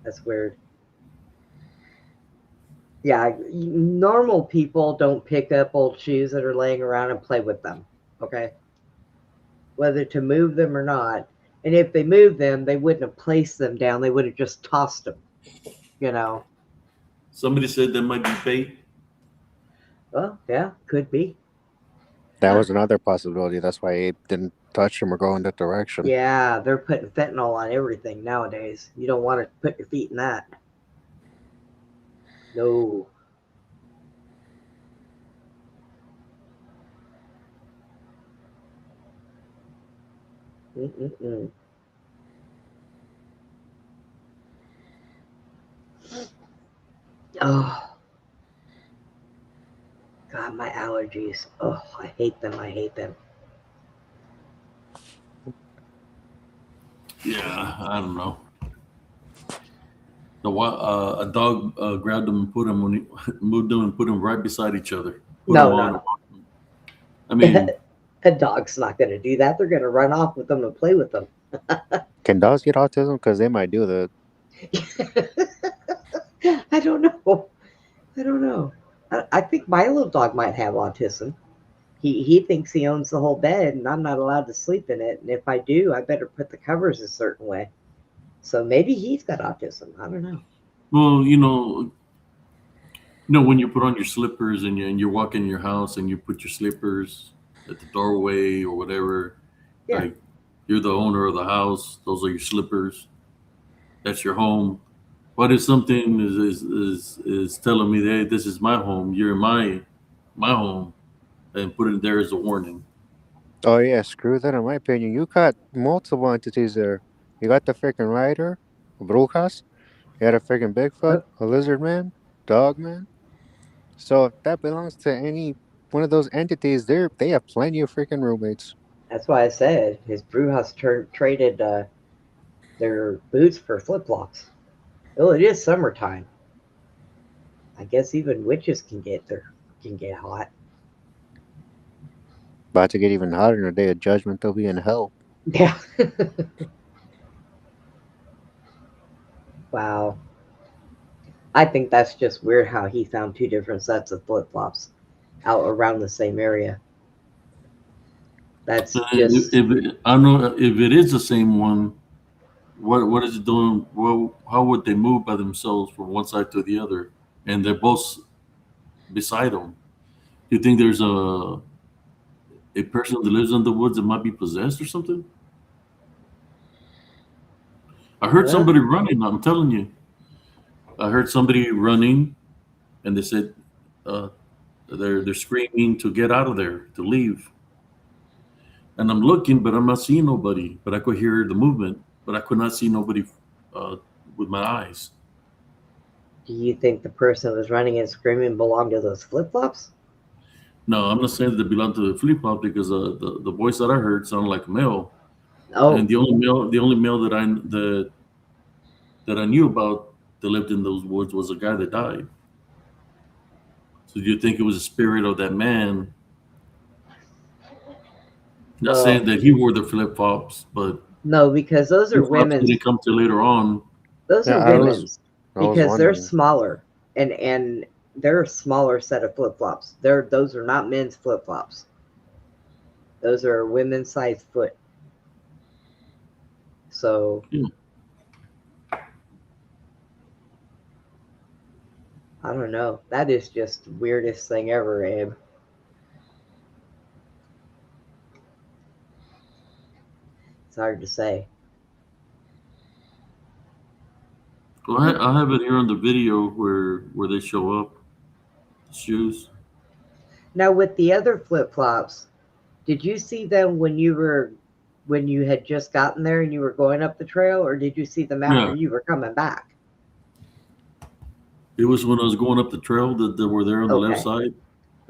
that's weird. Yeah, normal people don't pick up old shoes that are laying around and play with them. Okay, whether to move them or not. And if they moved them, they wouldn't have placed them down. They would have just tossed them. You know. Somebody said that might be bait. Well, yeah, could be. That was another possibility. That's why Abe didn't touch him or go in that direction. Yeah, they're putting fentanyl on everything nowadays. You don't want to put your feet in that. No. Mm-mm-mm. Oh, God, my allergies. Oh, I hate them. I hate them. Yeah, I don't know. A dog grabbed them and put them when he moved them and put them right beside each other. Put them No, on. no, I no. mean, A dog's not going to do that. They're going to run off with them and play with them. Can dogs get autism? Because they might do that. I don't know. I don't know. I think my little dog might have autism. He thinks he owns the whole bed, and I'm not allowed to sleep in it. And if I do, I better put the covers a certain way. So maybe he's got autism. I don't know. well, when you put on your slippers and you're walking in your house and you put your slippers at the doorway or whatever, Yeah, like you're the owner of the house. Those are your slippers. That's your home. What if something is telling me that this is my home? You're in my home, and put it there as a warning. Oh yeah, screw that. In my opinion, you got multiple entities there. You got the freaking rider, Brujas. You got a freaking Bigfoot, oh, a lizard man, dog man. So if that belongs to any one of those entities, they have plenty of freaking roommates. that's why I said his brew house traded their boots for flip flops. Well, it is summertime. I guess even witches can get hot. About to get even hotter in the day of judgment. They'll be in hell. Yeah. Wow. I think that's just weird how he found two different sets of flip flops out around the same area. That's just I don't know if it is the same one. What is it doing? Well, how would they move by themselves from one side to the other, and they're both beside them? Do you think there's a person that lives in the woods that might be possessed or something? I heard well, somebody running. I'm telling you, I heard somebody running, and they said uh, they're screaming to get out of there, to leave. And I'm looking, but I'm not seeing nobody. But I could hear the movement, but I could not see nobody uh, with my eyes. do you think the person that was running and screaming belonged to those flip flops? No, I'm not saying that they belong to the flip flop because the voice that I heard sounded like a male, and Oh, the only male that I knew about that lived in those woods was a guy that died. So do you think it was a spirit of that man Not Well, saying that he wore the flip flops, but no, because those are flip flops women's. didn't come till later on. Those Yeah, are I was women's I was because they're wondering. smaller and they're a smaller set of flip flops. Those are not men's flip flops. Those are women's size foot. So Yeah. I don't know. That is just the weirdest thing ever, Abe. It's hard to say. Well, I have it here on the video where they show up, the shoes. Now with the other flip flops, did you see them when you had just gotten there and you were going up the trail, or did you see them after Yeah, you were coming back? it was when I was going up the trail that were there on the left Okay. side.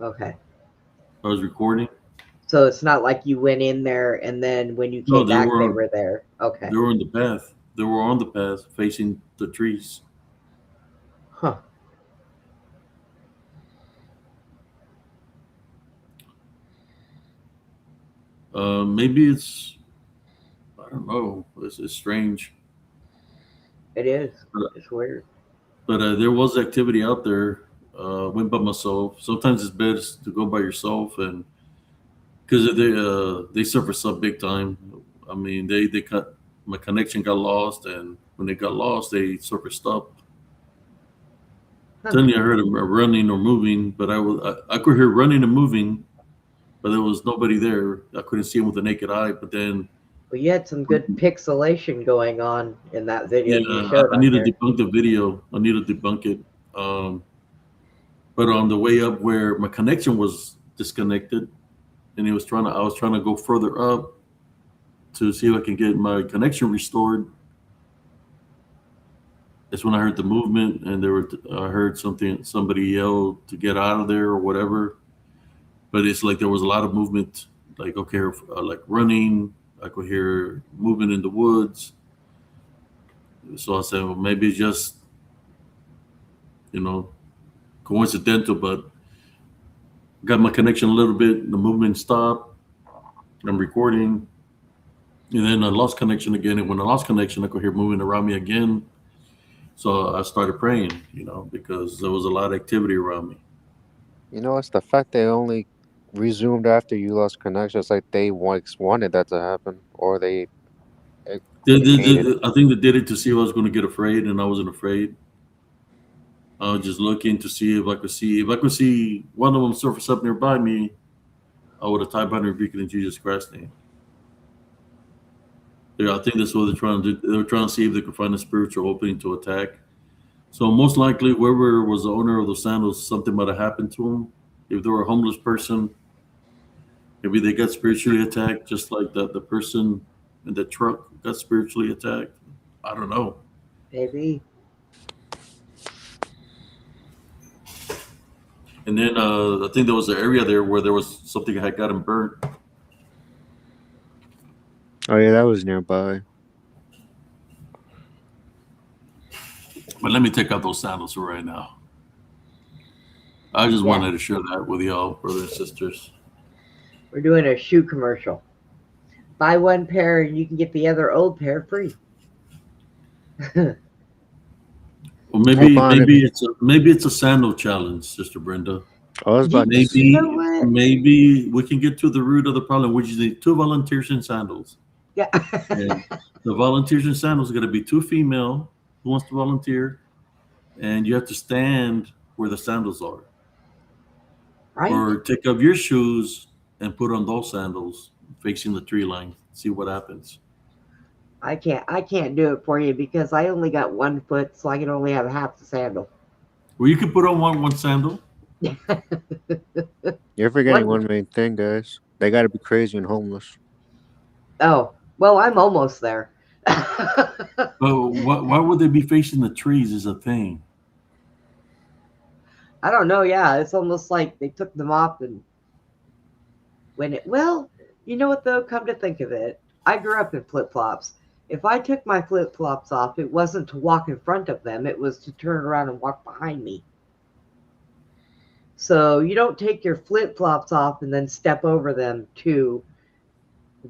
Okay. I was recording. So it's not like you went in there and then when you No, came back they were there. Okay. they were in the path. They were on the path facing the trees. Huh. Maybe it's, I don't know. It's strange, It is. but, It's weird. there was activity out there. Went by myself. Sometimes it's best to go by yourself, and because they surface up big time. I mean, they cut my connection got lost, and when they got lost, they surfaced up. Huh. Telling you, I heard them running or moving, but I could hear running and moving, but there was nobody there. I couldn't see them with the naked eye. But then, Well, you had some good pixelation going on in that video yeah, you showed I on need to here. debunk the video. I need to debunk it. Um, but on the way up, where my connection was disconnected, and I was trying to go further up to see if I can get my connection restored. That's when I heard the movement, and I heard somebody yell to get out of there or whatever. But it's like there was a lot of movement, like okay, like running. I could hear movement in the woods. So I said, well, maybe it's just you know coincidental, but got my connection a little bit. The movement stopped. I'm recording, and then I lost connection again. And when I lost connection, I could hear moving around me again. So I started praying, because there was a lot of activity around me. It's the fact they only resumed after you lost connection. It's like they once wanted that to happen, or they indicated. I think they did it to see if I was going to get afraid, and I wasn't afraid. I was just looking to see if I could see one of them surface up nearby me. I would have typed out and rebuked it in Jesus Christ's name. Yeah, I think that's what they're trying to do. They were trying to see if they could find a spiritual opening to attack. So most likely, whoever was the owner of the sandals, something might have happened to them. If they were a homeless person, maybe they got spiritually attacked, just like the person in the truck got spiritually attacked. I don't know. Maybe. And then I think there was an area there where there was something that had gotten burnt. Oh yeah, that was nearby. But let me take out those sandals for right now. I just Yeah. wanted to share that with y'all, brothers and sisters. We're doing a shoe commercial. Buy one pair and you can get the other old pair free. Well, maybe Hold on. maybe it's a sandal challenge, Sister Brenda. I was about to Maybe say, You know what? maybe we can get to the root of the problem, which is the 2 volunteers in sandals. Yeah. And the volunteers in sandals are going to be 2 female who wants to volunteer, and you have to stand where the sandals are, Right? or take off your shoes and put on those sandals facing the tree line. See what happens. I can't do it for you because I only got 1 foot, so I can only have half the sandal. Well, you can put on one sandal. you're forgetting What? one main thing, guys. They got to be crazy and homeless. Oh, well, I'm almost there. But why would they be facing the trees? Is a thing. I don't know. Yeah, it's almost like they took them off and well, you know what though? Come to think of it, I grew up in flip flops. If I took my flip flops off, it wasn't to walk in front of them, it was to turn around and walk behind me. So you don't take your flip flops off and then step over them to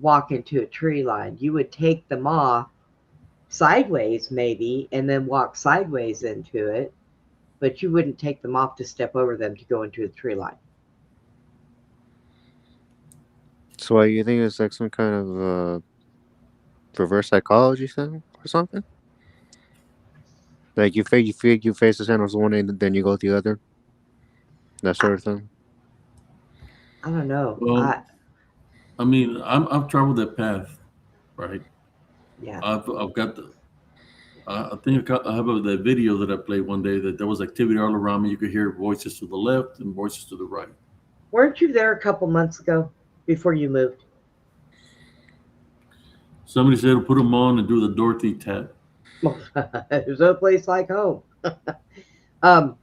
walk into a tree line. You would take them off sideways, maybe, and then walk sideways into it, but you wouldn't take them off to step over them to go into a tree line. So you think it's like some kind of reverse psychology thing or something? Like you face the sandals one end, then you go the other, that sort of thing. I don't know. Well, I mean, I've traveled that path, right? Yeah. I've got the. I think I have that video that I played one day that there was activity all around me. You could hear voices to the left and voices to the right. Weren't you there a couple months ago before you moved? Somebody said put them on and do the Dorothy tap. There's no place like home. um,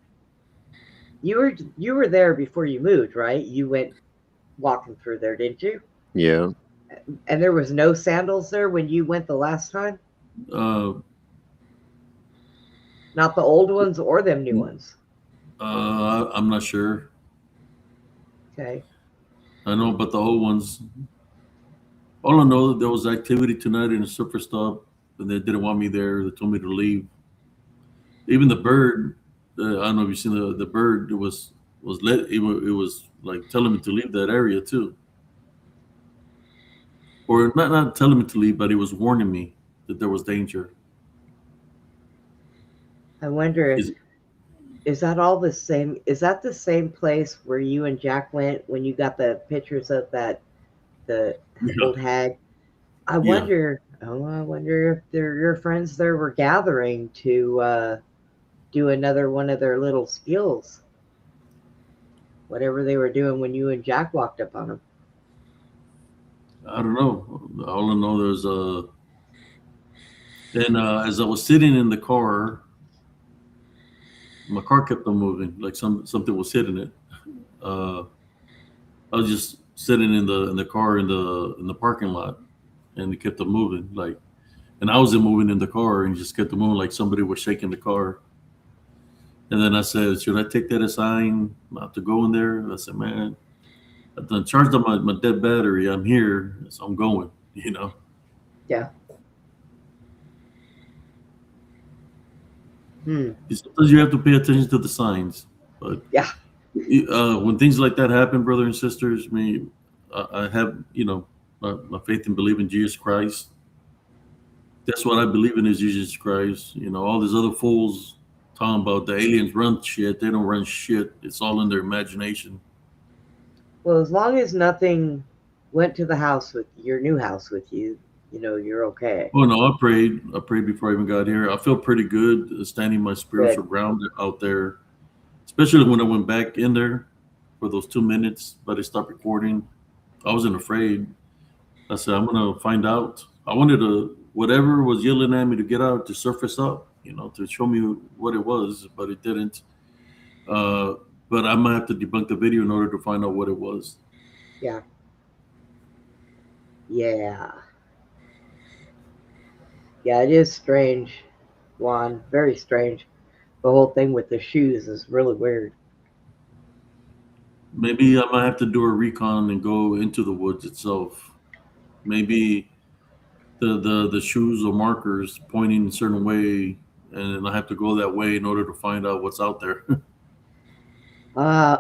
you were there before you moved, right? You went walking through there, didn't you? Yeah. And there was no sandals there when you went the last time? Uh, Not the old ones or them new ones. I'm not sure. Okay. I know about the old ones. All I know that there was activity tonight in a surfer stop, and they didn't want me there. They told me to leave. Even the bird, I don't know if you've seen the bird. It was like telling me to leave that area too, or not telling me to leave, but it was warning me that there was danger. I wonder if Is is that all the same? Is that the same place where you and Jack went when you got the pictures of the yeah, old hag? I yeah. wonder. Oh, I wonder if your friends there were gathering to do another one of their little skills, whatever they were doing when you and Jack walked up on them. I don't know. All I know there's and as I was sitting in the car, my car kept on moving, like something was hitting it. Uh, I was just sitting in the car in the parking lot, and it kept on moving, like, and I wasn't moving in the car, and it just kept on moving, like somebody was shaking the car. And then I said, "Should I take that as a sign not to go in there?" I said, "Man, I done charged up my dead battery. I'm here, so I'm going." You know, Yeah. Hmm. sometimes you have to pay attention to the signs, but Yeah. when things like that happen, brother and sisters, me, I have, my faith and believe in Jesus Christ. That's what I believe in is Jesus Christ. You know, all these other fools talking about the aliens run shit. They don't run shit. It's all in their imagination. Well, as long as nothing went to the house with your new house with you, you're okay. Oh no, I prayed. I prayed before I even got here. I feel pretty good standing my Good. spiritual ground out there, especially when I went back in there for those 2 minutes, but I stopped recording. I wasn't afraid. I said, I'm gonna find out. I wanted to whatever was yelling at me to get out to surface up, to show me what it was, but it didn't. Uh, but I might have to debunk the video in order to find out what it was. Yeah. Yeah. Yeah, it is strange, Juan. Very strange. The whole thing with the shoes is really weird. Maybe I might have to do a recon and go into the woods itself. Maybe the shoes or markers pointing a certain way, and I have to go that way in order to find out what's out there. Uh,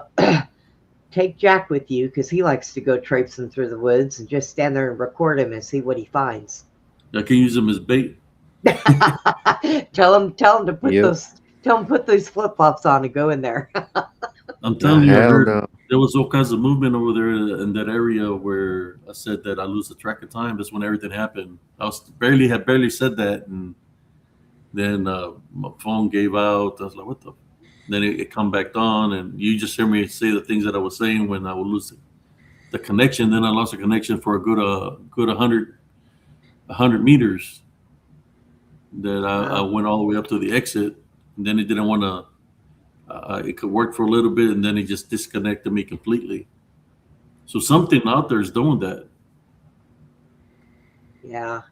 take Jack with you because he likes to go traipsing through the woods and just stand there and record him and see what he finds. I can use them as bait. Tell him to put Yep. those flip flops on and go in there. I'm telling you, I Hell heard no. there was all kinds of movement over there in that area where I said that I lose the track of time. That's when everything happened. Had barely said that, and then my phone gave out. I was like, "What the?" Then it come back on, and you just hear me say the things that I was saying when I would lose the connection. Then I lost the connection for a good 100 meters. That I Wow. went all the way up to the exit, and then it didn't want to. It could work for a little bit, and then it just disconnected me completely. So something out there is doing that. Yeah.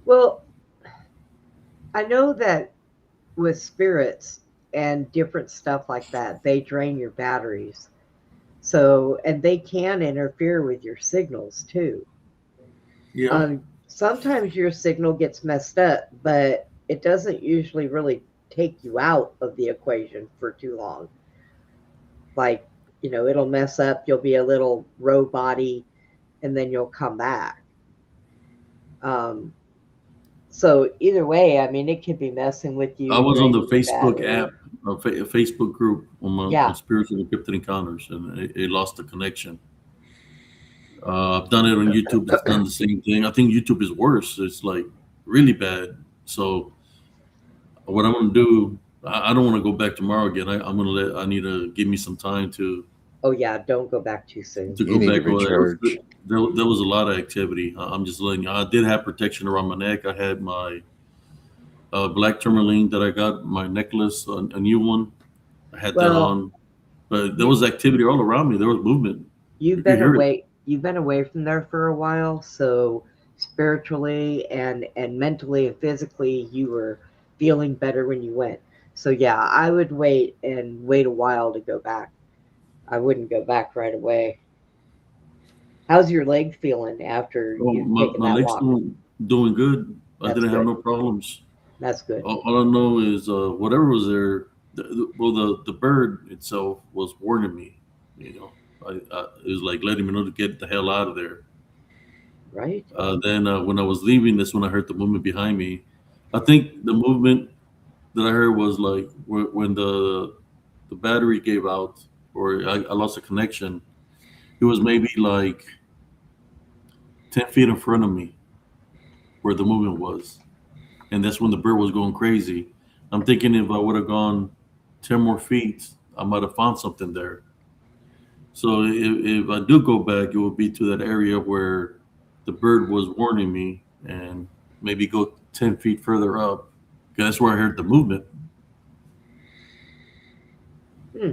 Well, I know that with spirits and different stuff like that, they drain your batteries. So, and they can interfere with your signals too. Yeah. Sometimes your signal gets messed up, but it doesn't usually really take you out of the equation for too long. Like, it'll mess up, you'll be a little robot-y, and then you'll come back. Um, so either way, I mean, it could be messing with I you, was on the draining your Facebook battery. app, a Facebook group on Yeah. spiritual encrypted encounters, and it lost the connection. I've done it on YouTube. It's done the same thing. I think YouTube is worse. It's like really bad. So what I'm gonna do, I don't want to go back tomorrow again. I need to give me some time Oh yeah, don't go back too soon. to You go need to back over there. recharge. There was a lot of activity. I'm just letting you. I did have protection around my neck. I had my black tourmaline that I got, my necklace, a new one. I had that Well, on, but there you was activity all around me. There was movement. you've You could been hear it. away from there for a while, so spiritually and mentally and physically you were feeling better when you went. So yeah, I would wait a while to go back. I wouldn't go back right away. How's your leg feeling after Oh, you've taken my that legs walk? doing good. I That's didn't have good. no problems. That's good. All I know is whatever was there. The bird itself was warning me. You know, it was like letting me know to get the hell out of there. Right? Then when I was leaving, that's when I heard the movement behind me. I think the movement that I heard was like when the battery gave out, or I lost a connection. It was maybe like 10 feet in front of me where the movement was, and that's when the bird was going crazy. I'm thinking if I would have gone 10 more feet, I might have found something there. So if I do go back, it would be to that area where the bird was warning me, and maybe go 10 feet further up. 'Cause that's where I heard the movement. Hmm.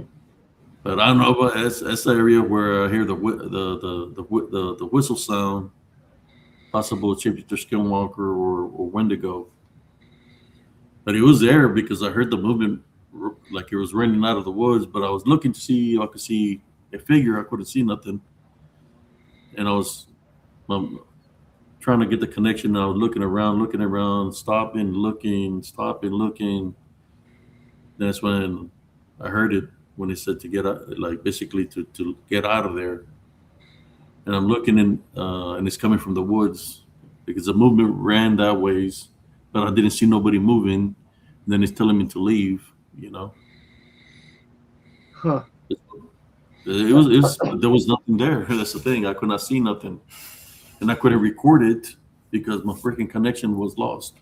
But I don't know, but that's the area where I hear the whistle sound, possible Chieftain Skinwalker or Wendigo. But he was there because I heard the movement, like it was running out of the woods. But I was looking to see if I could see a figure. I couldn't see nothing, and I was um, trying to get the connection. I was looking around, stopping, looking. That's when I heard it when it said to get out, like basically to get out of there. And I'm looking and it's coming from the woods because the movement ran that ways, but I didn't see nobody moving. And then it's telling me to leave. You know, Huh. there was nothing there. That's the thing. I could not see nothing, and I couldn't record it because my freaking connection was lost.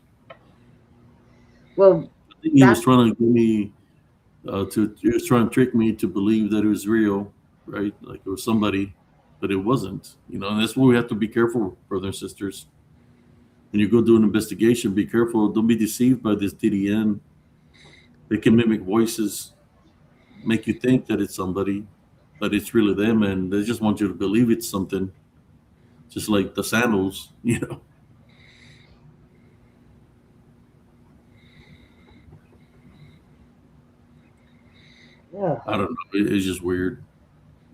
Well, I think he was that's trying to get me he was trying to trick me to believe that it was real, right? Like it was somebody, but it wasn't. You know, and that's why we have to be careful, brothers and sisters. When you go do an investigation, be careful. Don't be deceived by this DDN. They can mimic voices, make you think that it's somebody, but it's really them, and they just want you to believe it's something. Just like the sandals, you know. yeah. I don't know. It's just weird.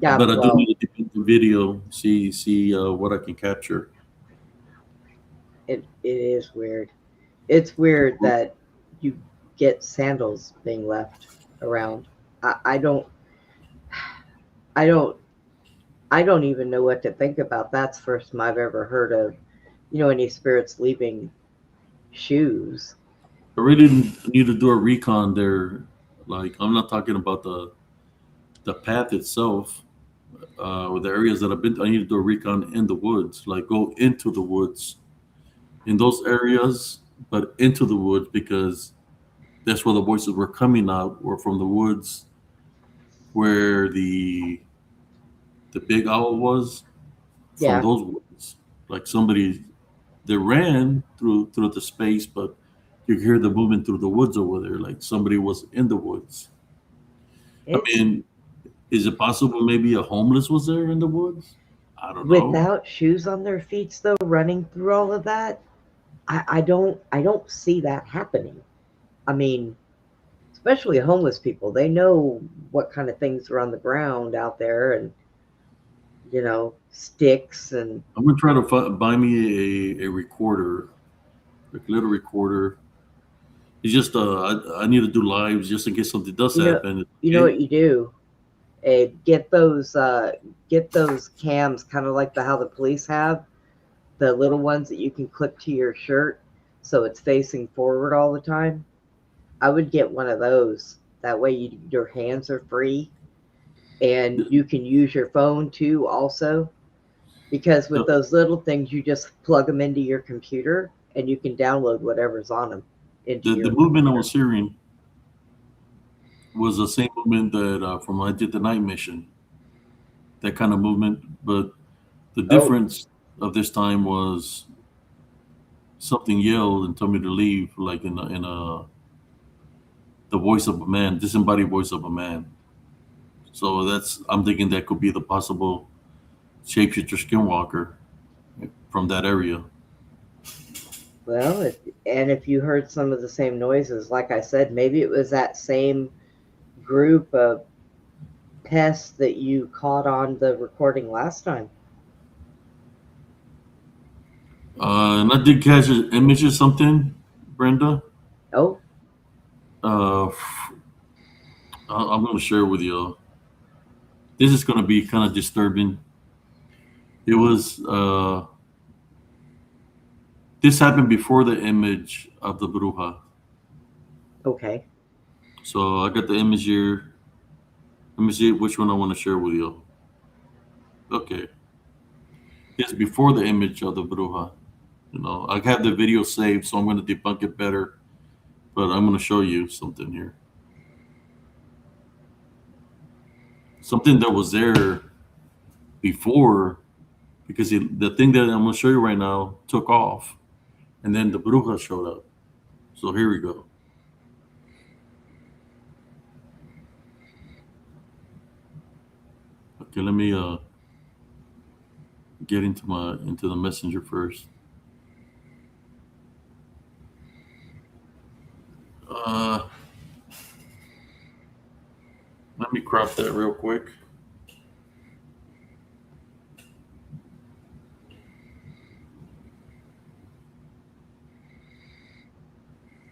Yeah, But I do well, need to get the video, see what I can capture. it is weird. It's weird that you get sandals being left around. I don't I don't I don't even know what to think about. That's the first time I've ever heard of, any spirits leaving shoes. I really need to do a recon there. Like I'm not talking about the path itself, or the areas that I've been. I need to do a recon in the woods, like go into the woods in those areas, but into the woods because that's where the voices were coming out, or from the woods where the big owl was. From Yeah. those woods, like somebody they ran through the space, but you could hear the movement through the woods over there, like somebody was in the woods. I It's mean, is it possible maybe a homeless was there in the woods? I don't know. without shoes on their feet though, running through all of that. I don't see that happening. I mean, especially homeless people. They know what kind of things are on the ground out there, and sticks and I'm gonna try to buy me a recorder, like a little recorder. It's just I need to do lives just in case something does you know happen. you know what you do. Get those cams, kind of like how the police have the little ones that you can clip to your shirt, so it's facing forward all the time. I would get one of those. That way, your hands are free, and you can use your phone too, also. Because with The, those little things, you just plug them into your computer, and you can download whatever's on them into the your movement I computer. was hearing was the same movement that from I did the night mission. That kind of movement, but the Oh, difference of this time was something yelled and told me to leave, like in a the voice of a man, disembodied voice of a man. So I'm thinking that could be the possible shapeshifter skinwalker from that area. well, if you heard some of the same noises, like I said, maybe it was that same group of pests that you caught on the recording last time. And I did catch an image of something, Brenda. Oh, Uh, I'm going to share with you. This is going to be kind of disturbing. It was this happened before the image of the bruja. okay. So I got the image here. Let me see which one I want to share with you. Okay, it's before the image of the bruja. I have the video saved, so I'm going to debunk it better. But I'm going to show you something here. Something that was there before, because the thing that I'm going to show you right now took off, and then the bruja showed up. So here we go. Okay, let me get into the messenger first. Uh, Let me crop that real quick.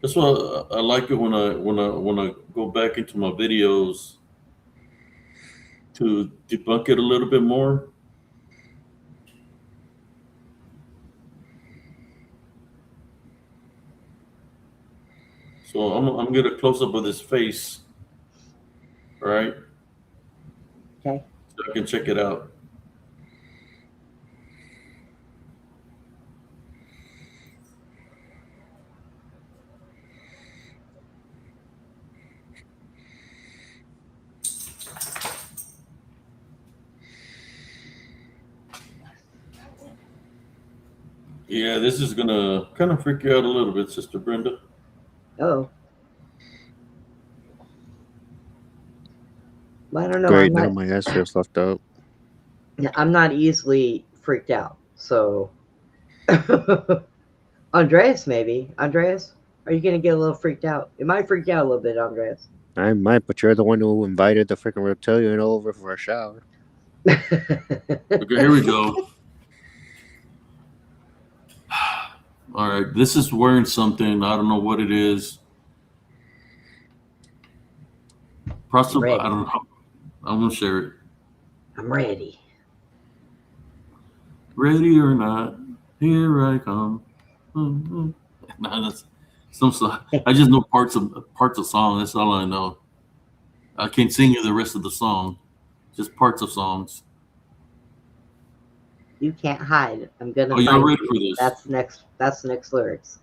That's why I like it when I go back into my videos to debunk it a little bit more. So I'm gonna get a close up of his face, all right? Okay. So I can check it out. Yeah, this is gonna kind of freak you out a little bit, Sister Brenda. Oh, well, I don't know. Great, now my ass feels left out. I'm not easily freaked out. So, Andreas, maybe. Andreas, are you gonna get a little freaked out? It might freak you out a little bit, Andreas. I might, but you're the one who invited the freaking reptilian over for a shower. Okay, here we go. All right, this is wearing something. I don't know what it is. Possibly, I don't know. I'm gonna share it. I'm ready. Ready or not, here I come. Nah, that's some song. I just know parts of song. That's all I know. I can't sing you the rest of the song. Just parts of songs. You can't hide. I'm gonna Oh, y'all find ready you. for this? That's the next lyrics.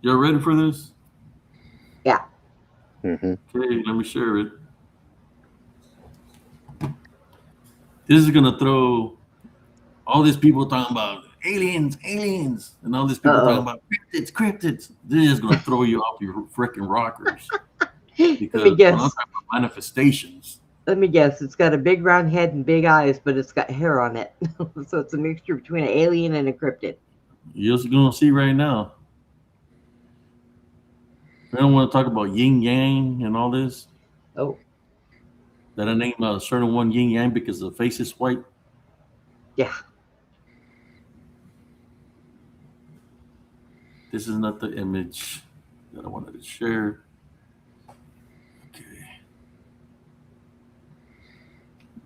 Y'all ready for this? Yeah. Mm-hmm. Okay, let me share it. This is gonna throw all these people talking about aliens, and all these people talking about cryptids. This is gonna throw you off your freaking rockers. Because Let me guess. when I'm talking about manifestations, Let me guess. It's got a big round head and big eyes, but it's got hair on it. So it's a mixture between an alien and a cryptid. you're just gonna see right now. We don't want to talk about yin yang and all this. Oh, That I name a certain one yin yang because the face is white. Yeah. This is not the image that I wanted to share. Okay.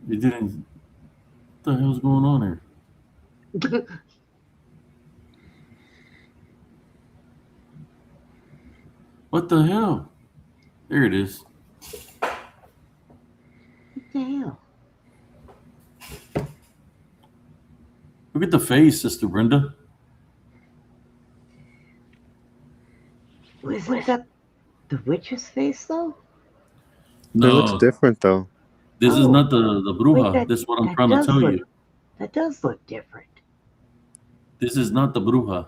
It didn't. What the hell's going on here? What the hell? There it is. What the hell? Look at the face, Sister Brenda. Isn't that the witch's face though? It No, looks different though. this is Oh. not the bruja. Wait, This is what I'm that trying to does tell look- you. That does look different. This is not the bruja.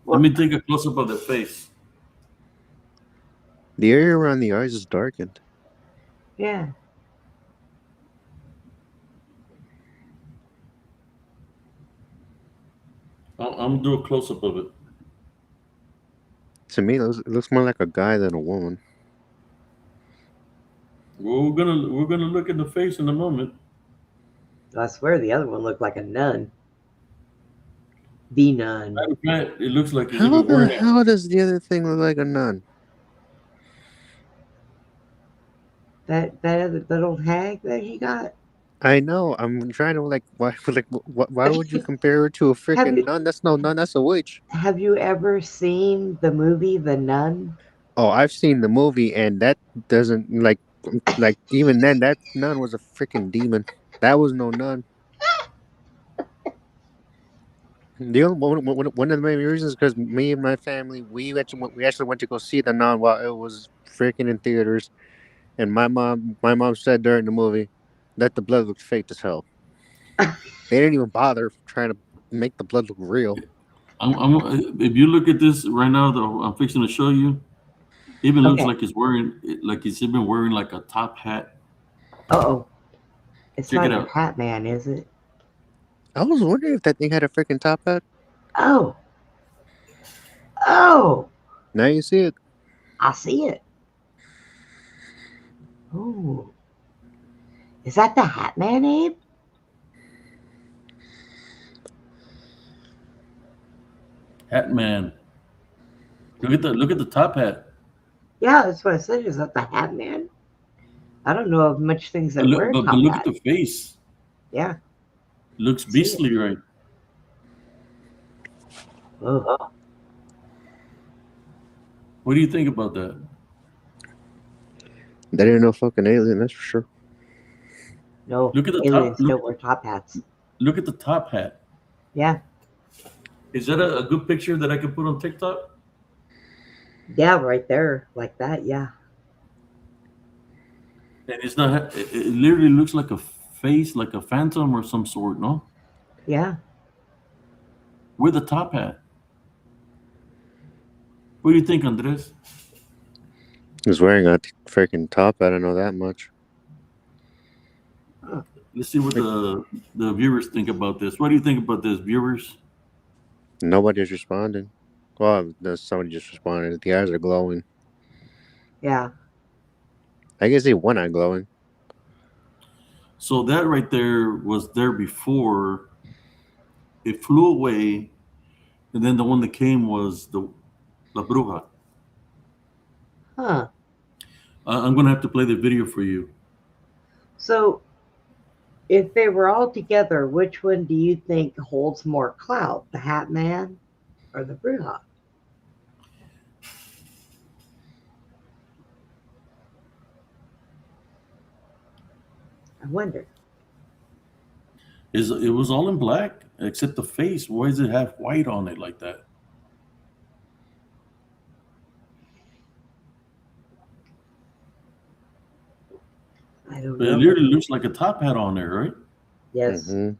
Well- Let me take a close up of the face. The area around the eyes is darkened. Yeah. I'm gonna do a close up of it. To me, it looks more like a guy than a woman. Well, we're gonna look at the face in a moment. I swear the other one looked like a nun. The nun. Matter of fact, it looks like he's How even the wearing it. hell does the other thing look like a nun? That old hag that he got. I know. I'm trying to why why would you compare her to a freaking you- nun? That's no nun. That's a witch. Have you ever seen the movie The Nun? Oh, I've seen the movie, and that doesn't like even then that nun was a freaking demon. That was no nun. The only one of the main reasons because me and my family we actually went to go see the nun while it was freaking in theaters, and my mom said during the movie that the blood looked fake as hell. They didn't even bother trying to make the blood look real. If you look at this right now, though, I'm fixing to show you. Even looks Okay. like he's even wearing like a top hat. Uh-oh. It's Check not it a out. Hat Man, is it? I was wondering if that thing had a freaking top hat. Oh. Oh. Now you see it. I see it. Oh. Is that the Hat Man, Abe? Hat man. Look at the top hat. Yeah, that's what I said. Is that the Hat Man? I don't know of much things that But wear look, top look hat. at the face. Yeah. Looks See it. beastly, right? Oh. What do you think about that? That ain't no fucking alien, that's for sure. No, Look at the aliens top. don't wear top hats. Look at the top hat. Yeah. Is that a good picture that I could put on TikTok? Yeah, right there. Like that, yeah. And it's not. It literally looks like a face, like a phantom or some sort. No, Yeah. with a top hat. What do you think, Andres? He's wearing a freaking top, I don't know that much. Let's see what the viewers think about this. What do you think about this, viewers? Nobody's responding. Well, somebody just responded. The eyes are glowing. Yeah. I can see one eye glowing. So that right there was there before. It flew away, and then the one that came was the La Bruja. Huh. I'm gonna have to play the video for you. So, if they were all together, which one do you think holds more clout, the Hat Man or the Bruja? I wonder. It was all in black except the face. Why does it have white on it like that? I don't But it know. literally looks like a top hat on there, right? Yes. Mhm.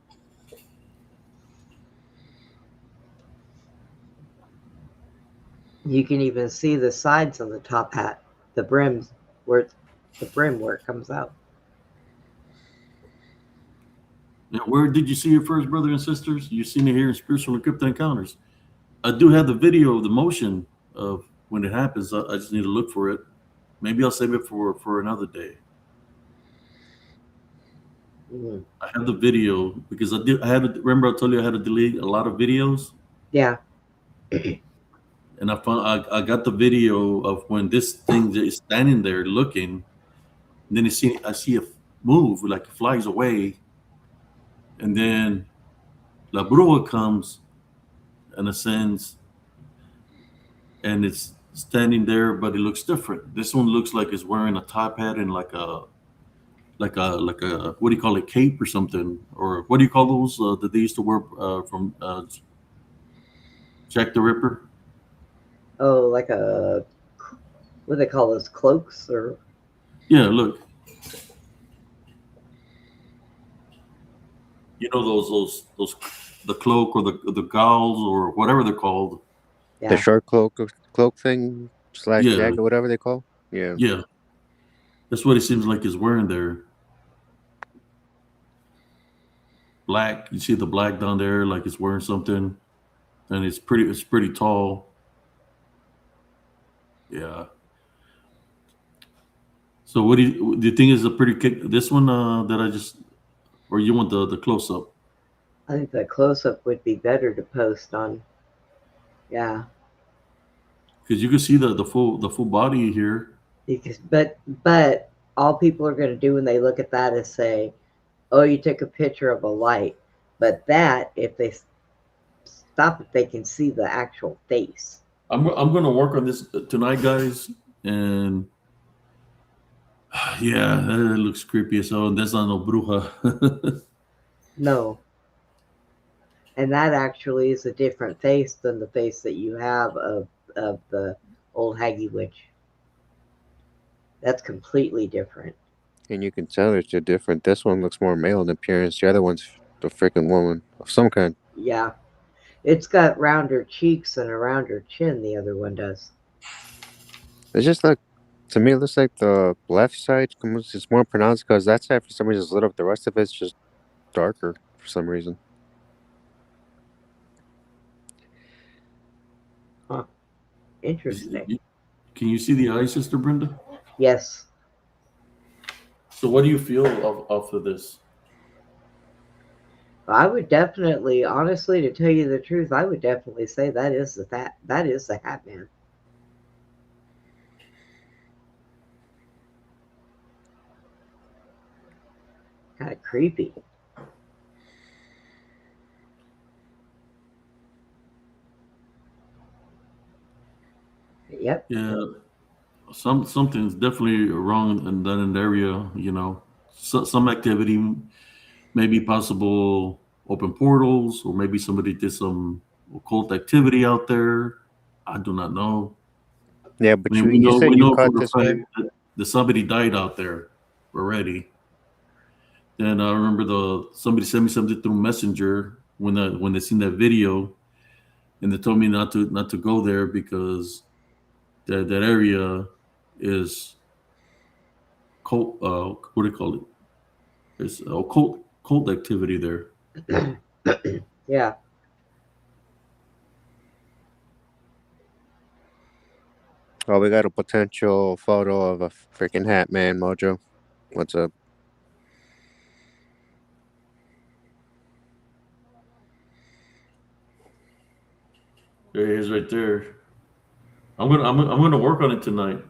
You can even see the sides of the top hat, the brims, where it comes out. Now, where did you see your first brother and sisters? You seen it here in Spiritual and Crypto Encounters. I do have the video of the motion of when it happens. I just need to look for it. Maybe I'll save it for another day. Mm. I have the video because I had to remember I told you I had to delete a lot of videos, Yeah. and I got the video of when this thing is standing there looking. And then I see it move like it flies away, and then La Brua comes and ascends, and it's standing there, but it looks different. This one looks like it's wearing a top hat and like a what do you call it, cape or something, or what do you call those that they used to wear from Jack the Ripper? Oh, like what do they call those, cloaks or? Yeah, look, you know those the cloak or the gauze or whatever they're called. The Yeah. short cloak thing slash Yeah, jacket, whatever they call. Yeah. yeah, that's what it seems like he's wearing there. Black, you see the black down there, like it's wearing something, and it's pretty tall. Yeah. So what do you think is a pretty kick? This one that I just, or you want the close up? I think the close up would be better to post on. Yeah. Because you can see the full body here. Because but all people are going to do when they look at that is say, "Oh, you took a picture of a light." But that, if they stop it, they can see the actual face. I'm gonna work on this tonight, guys, and yeah, that looks creepy as hell. And that's not no bruja. No, and that actually is a different face than the face that you have of the old Haggy witch. That's completely different. And you can tell that they're different. This one looks more male in appearance. The other one's a freaking woman of some kind. Yeah, it's got rounder cheeks and a rounder chin. The other one does. It's just like, to me, it looks like the left side is more pronounced because that side for some reason is lit up. The rest of it's just darker for some reason. Huh. Interesting. Can you see the eyes, Sister Brenda? Yes. So what do you feel of this? I would definitely, honestly, to tell you the truth, I would definitely say that is the Hat Man. Kind of creepy. Yep. Yeah, something's definitely wrong in that area. Some activity, maybe possible open portals, or maybe somebody did some occult activity out there. I do not know. Yeah, I but mean, you we you know said we you know for caught the this one. fact that somebody died out there already. And I remember somebody sent me something through Messenger when they seen that video, and they told me not to go there because that area is cult. What do you call it? There's cult activity there. Yeah. Oh, we got a potential photo of a freaking Hat Man, Mojo. What's up? There he is, right there. I'm gonna work on it tonight,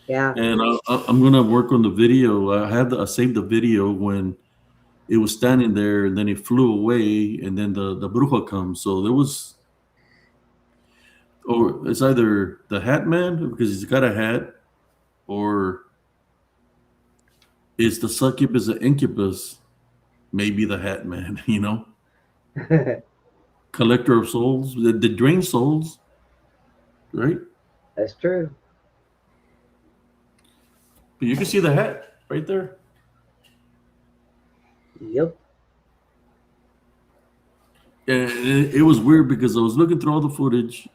Yeah. and I'm gonna work on the video. I saved the video when it was standing there, and then it flew away, and then the bruja comes. So there was, or it's either the Hat Man because he's got a hat, or it's the succubus or incubus, maybe the Hat Man. Collector of souls, the drain souls, right? That's true. But you can see the hat right there. Yep. And it was weird because I was looking through all the footage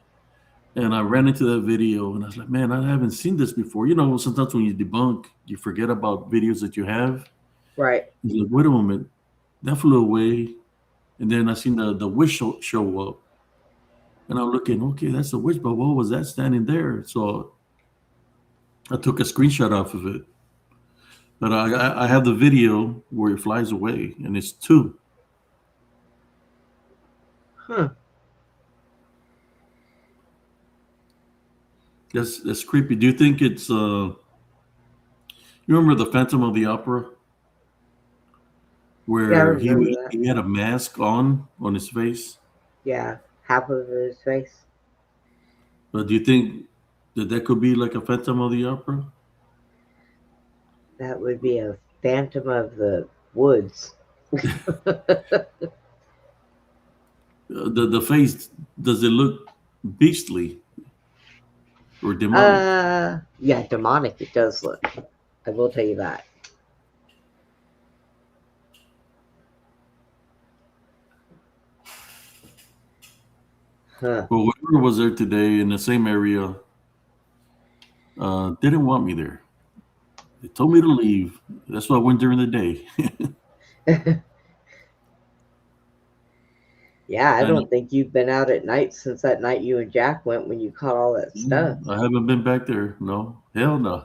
and I ran into that video and I was like, man, I haven't seen this before. Sometimes when you debunk, you forget about videos that you have. Right. You're like, wait a moment, that flew away. And then I seen the witch show up. And I'm looking, okay, that's the witch, but what was that standing there? So I took a screenshot off of it. But I have the video where it flies away, and it's two. Huh. That's creepy. Do you think it's you remember the Phantom of the Opera, Yeah, I where remember that. he had a mask on his face? Yeah, half of his face. But do you think that could be like a Phantom of the Opera? That would be a Phantom of the Woods. The face, does it look beastly or demonic? Yeah, demonic it does look. I will tell you that. Huh. Well, whoever was there today in the same area didn't want me there. They told me to leave. That's why I went during the day. Yeah, I I know. don't think you've been out at night since that night you and Jack went when you caught all that stuff. I haven't been back there. No, hell no.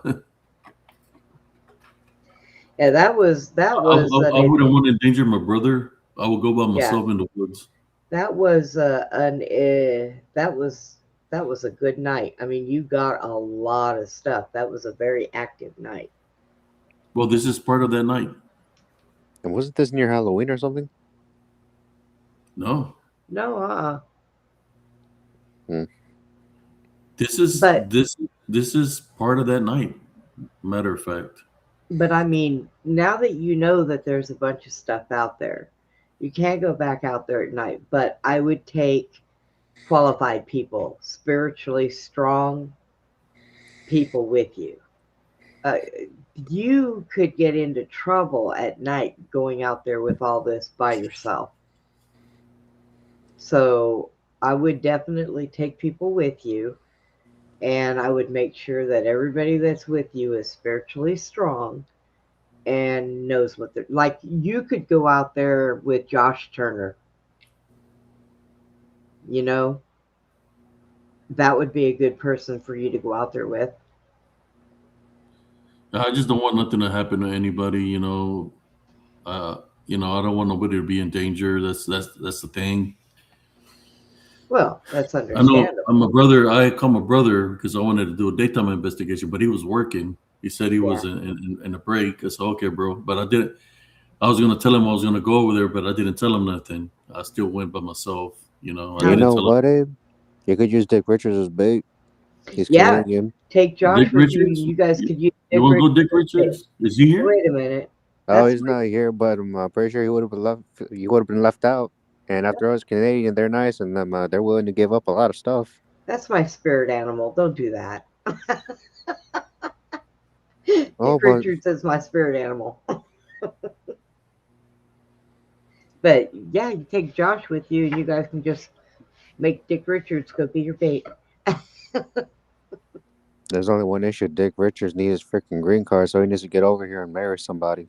Yeah, that was I wouldn't want to endanger my brother. I would go by myself in the woods. that was that was a good night. I mean, you got a lot of stuff. That was a very active night. Well, this is part of that night. And wasn't this near Halloween or something? No, No, this is But- this is part of that night. Matter of fact, but I mean, now that you know that there's a bunch of stuff out there, you can't go back out there at night. But I would take qualified people, spiritually strong people with you. You could get into trouble at night going out there with all this by yourself. So I would definitely take people with you, and I would make sure that everybody that's with you is spiritually strong and knows what they're like. You could go out there with Josh Turner, you know, that would be a good person for you to go out there with. I just don't want nothing to happen to anybody. I don't want nobody to be in danger. That's the thing. Well, that's I know understandable. I'm a brother. I call my brother because I wanted to do a daytime investigation, but he was working. He said he was in a break. I said, okay, bro. But I didn't. I was gonna tell him I was gonna go over there, but I didn't tell him nothing. I still went by myself. I You didn't know tell him. what, Abe? You could use Dick Richards as bait. He's Yeah. Canadian. Take Josh Dick with you. Richards? You guys could use You want to go, Dick Richards? Is he here? Wait a minute. Oh, That's he's not here, but I'm pretty sure he would have been left. He would have been left out. And after all, it's Canadian. They're nice, and they're willing to give up a lot of stuff. That's my spirit animal. Don't do that. Oh, Dick but Richards is my spirit animal. But yeah, you take Josh with you, and you guys can just make Dick Richards go be your bait. there's only one issue. Dick Richards needs his freaking green card, so he needs to get over here and marry somebody.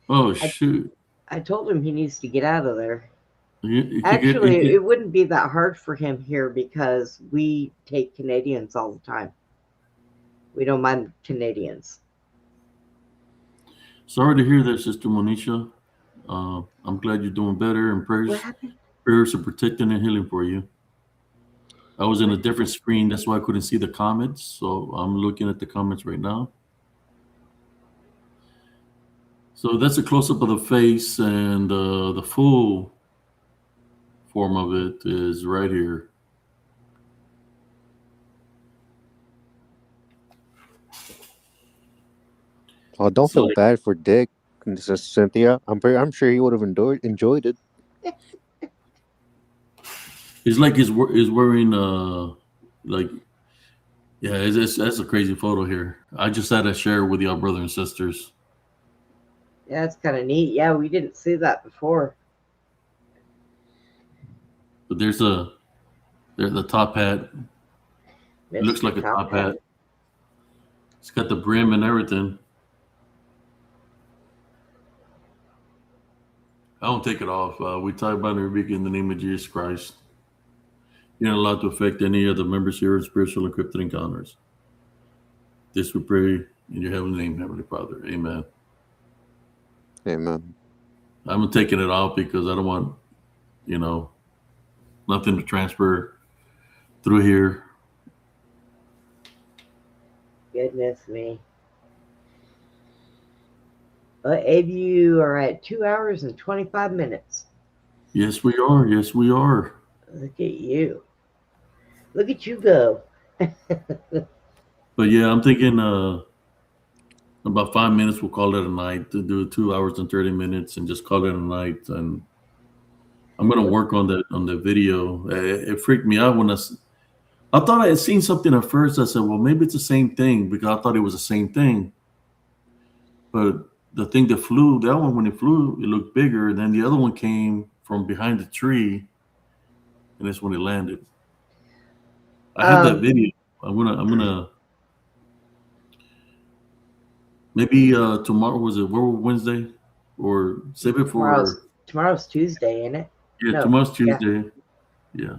Oh shoot! I told him he needs to get out of there. You could Actually, it wouldn't be that hard for him here because we take Canadians all the time. We don't mind Canadians. sorry to hear that, Sister Monisha. I'm glad you're doing better, and What prayers happened? are protecting and healing for you. I was in a different screen, that's why I couldn't see the comments. So I'm looking at the comments right now. So that's a close up of the face, and the full form of it is right here. Oh, don't So- feel bad for Dick. This is Cynthia. I'm sure he would have enjoyed it. It's like he's wearing like, yeah, that's a crazy photo here. I just had to share with y'all, brothers and sisters. Yeah, it's kind of neat. Yeah, we didn't see that before. But there's the top hat. It looks like a top hat. It's got the brim and everything. I don't take it off. We tie bind and rebuke in the name of Jesus Christ. You're not allowed to affect any of the members here in spiritual encrypted encounters. This we pray In your heavenly name, Heavenly Father. Amen. Amen. I'm taking it off because I don't want, you know, nothing to transfer through here. Goodness me. Well, Abe, you are at 2 hours and 25 minutes. Yes, we are. Yes, we are. Look at you. Look at you go. But yeah, I'm thinking about 5 minutes. We'll call it a night to do 2 hours and 30 minutes and just call it a night. And I'm gonna work on the video. It freaked me out when I thought I had seen something at first. I said, well, maybe it's the same thing because I thought it was the same thing. But the thing that flew, that one when it flew, it looked bigger. Then the other one came from behind the tree, and that's when it landed. I have that video. I'm gonna maybe tomorrow was it Wednesday or save it for Tomorrow's Tuesday, ain't it? yeah, No, tomorrow's yeah. Tuesday. Yeah.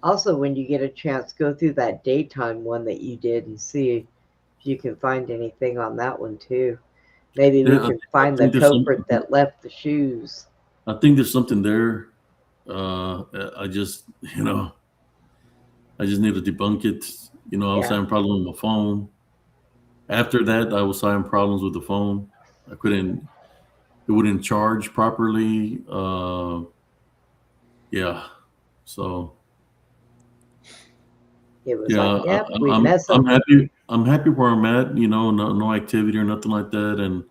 Also, when you get a chance, go through that daytime one that you did and see if you can find anything on that one too. Maybe we Yeah, can find the think there's culprit that left the shoes. I think there's something there. I just I just need to debunk it. I was Yeah. having problems with my phone. After that, I was having problems with the phone. It wouldn't charge properly. Yeah. So It was yeah, like, yep, we I'm mess I'm up. happy. I'm happy where I'm at. No activity or nothing like that. And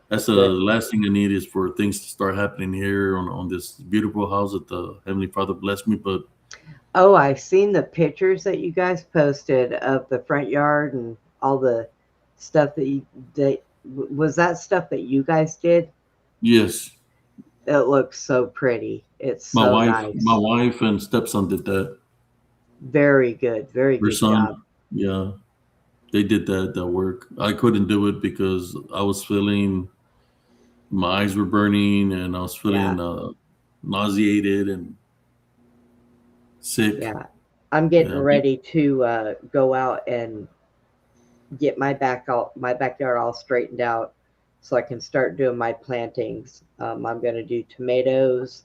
that's the Good. last thing I need is for things to start happening here on this beautiful house that the Heavenly Father blessed me. But Oh, I've seen the pictures that you guys posted of the front yard and all the stuff was that stuff that you guys did? yes, It looks so pretty. It's my so wife, nice. my wife and stepson did that. Very good. Very Her good son, job. yeah, they did that work. I couldn't do it because I was feeling my eyes were burning and I was feeling nauseated and sick. Yeah. I'm getting Yeah, ready to go out and get my backyard all straightened out so I can start doing my plantings. I'm going to do tomatoes,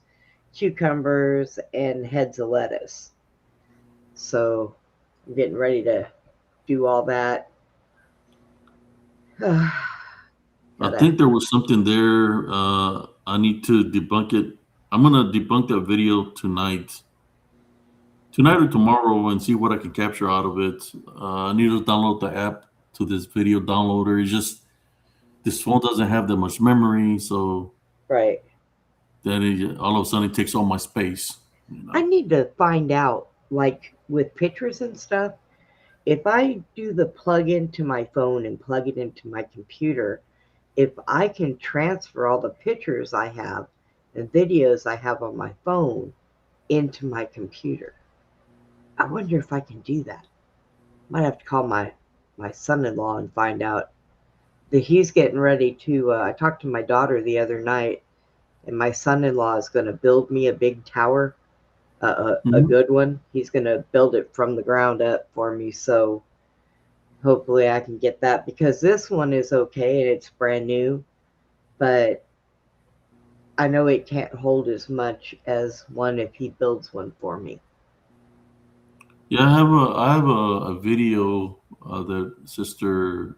cucumbers, and heads of lettuce. So I'm getting ready to do all that. I think there was something there. I need to debunk it. I'm gonna debunk that video tonight or tomorrow, and see what I can capture out of it. I need to download the app to this video downloader. It's just this phone doesn't have that much memory, so Right. then all of a sudden it takes all my space. I need to find out, like with pictures and stuff, if I do the plug into my phone and plug it into my computer, if I can transfer all the pictures I have and videos I have on my phone into my computer. I wonder if I can do that. Might have to call my son-in-law and find out that he's getting ready to. I talked to my daughter the other night, and my son-in-law is going to build me a big tower, a Mhm. good one. He's going to build it from the ground up for me. So hopefully I can get that, because this one is okay and it's brand new, but I know it can't hold as much as one if he builds one for me. Yeah, I have a video that Sister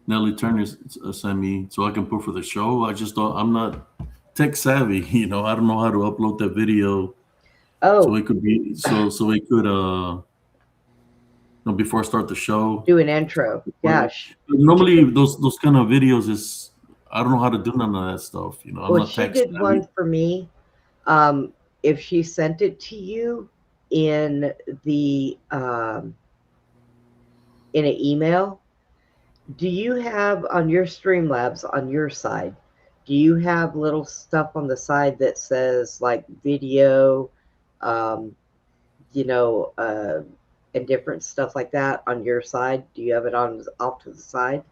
Nellie Turner sent me, so I can put for the show. I just don't. I'm not tech savvy. I don't know how to upload that video, so Oh, it could be so it could before I start the show. do an intro. Gosh. Normally those kind of videos is I don't know how to do none of that stuff. I'm Well, not she tech did savvy. one for me. If she sent it to you in the in an email, do you have on your Streamlabs on your side? Do you have little stuff on the side that says like video, um, and different stuff like that on your side? Do you have it on off to the side?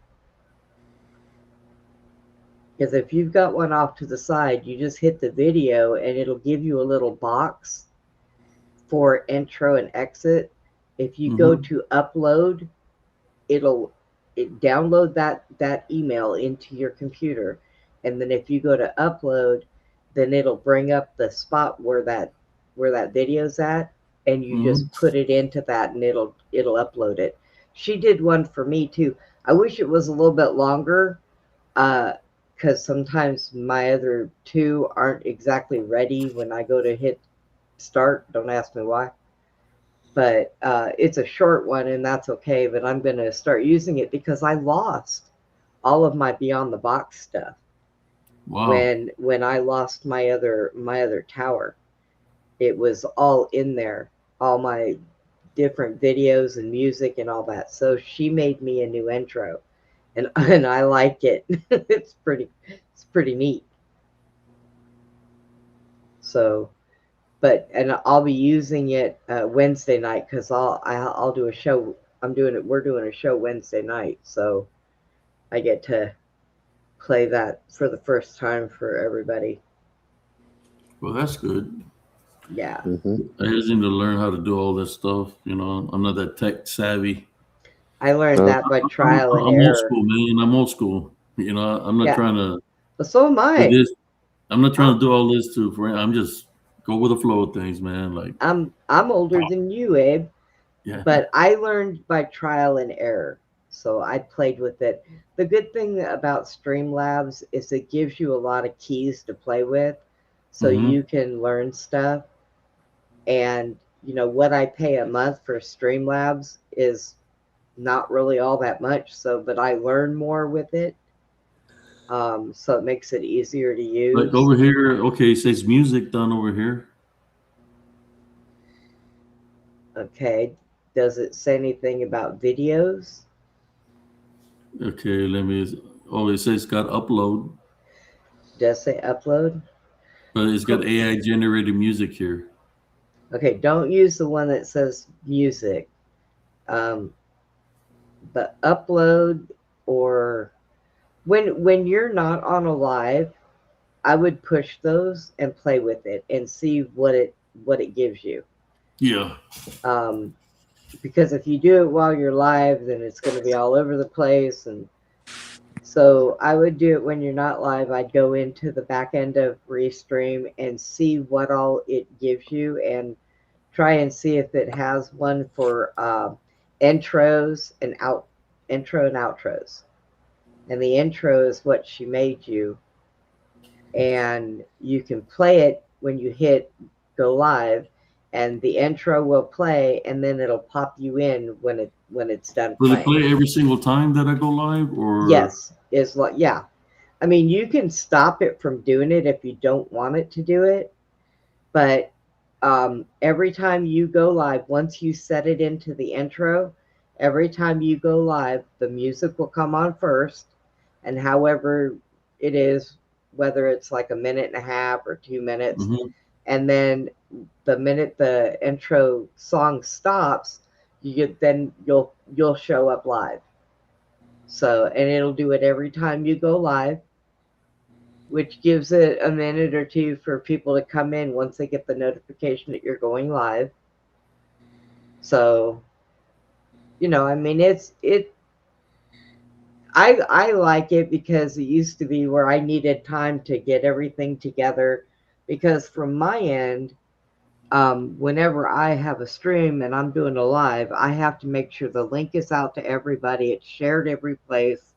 Because if you've got one off to the side, you just hit the video and it'll give you a little box for intro and exit. If you go Mhm. to upload, it'll download that email into your computer, and then if you go to upload, then it'll bring up the spot where that video's at, and you Mhm. just put it into that, and it'll upload it. She did one for me too. I wish it was a little bit longer, because sometimes my other two aren't exactly ready when I go to hit start. Don't ask me why. But it's a short one, and that's okay. But I'm going to start using it because I lost all of my Beyond the Box stuff Wow. when I lost my other tower. It was all in there, all my different videos and music and all that. So she made me a new intro, and and I like it. It's pretty neat. So, but and I'll be using it Wednesday night because I'll do a show. I'm doing it. We're doing a show Wednesday night, so I get to play that for the first time for everybody. Well, that's good. Yeah, Hmm. I just need to learn how to do all this stuff. You know, I'm not that tech savvy. I learned Uh, that by I'm, trial and I'm old error. school, man. I'm old school. You know, I'm not Yeah, trying to but so am do I. this. I'm not trying I'm to do all this I'm just go with the flow of things, man. Like, I'm older than you, Abe. yeah. But I learned by trial and error. So I played with it. The good thing about Streamlabs is it gives you a lot of keys to play with so Hmm. you can learn stuff. And what I pay a month for Streamlabs is not really all that much. So, but I learn more with it. So it makes it easier to Like use. over here, okay, it says music done over here. Okay. Does it say anything about videos? Okay, let me. Oh, it says got upload, Does it say upload? but it's got AI generated music here. Okay, don't use the one that says music. Um, but upload, or when you're not on a live, I would push those and play with it and see what it gives you. Yeah. Um, because if you do it while you're live, then it's going to be all over the place. And so I would do it when you're not live. I'd go into the back end of Restream and see what all it gives you, and try and see if it has one for intros and intro and outros. And the intro is what she made you, and you can play it when you hit go live, and the intro will play, and then it'll pop you in when it's done Will it playing. play every single time that I go live, or Yes, is like, yeah. I mean, you can stop it from doing it if you don't want it to do it, but every time you go live, once you set it into the intro, every time you go live, the music will come on first, and however it is, whether it's like a minute and a half or 2 minutes, Mhm. and then the minute the intro song stops, you'll show up live. So, and it'll do it every time you go live, which gives it a minute or two for people to come in once they get the notification that you're going live. So, I mean, I like it because it used to be where I needed time to get everything together. Because from my end, whenever I have a stream and I'm doing a live, I have to make sure the link is out to everybody. It's shared every place.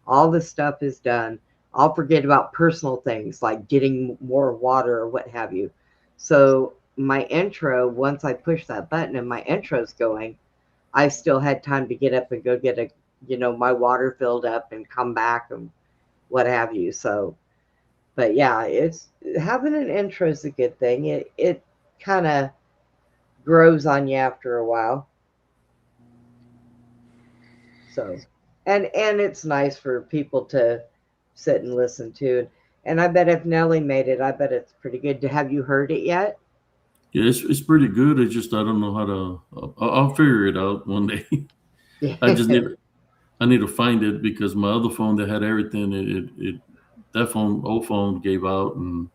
All this stuff is done. I'll forget about personal things like getting more water or what have you. So my intro, once I push that button and my intro's going, I still had time to get up and go get my water filled up and come back and what have you. So, but yeah, it's having an intro is a good thing. It kind of grows on you after a while. So, and it's nice for people to sit and listen to. And I bet if Nelly made it, I bet it's pretty good. Have you heard it yet? Yeah, it's pretty good. It's just I don't know how to. I'll figure it out one day. I just Yeah. need I need to find it because my other phone that had everything, it that phone old phone gave out, and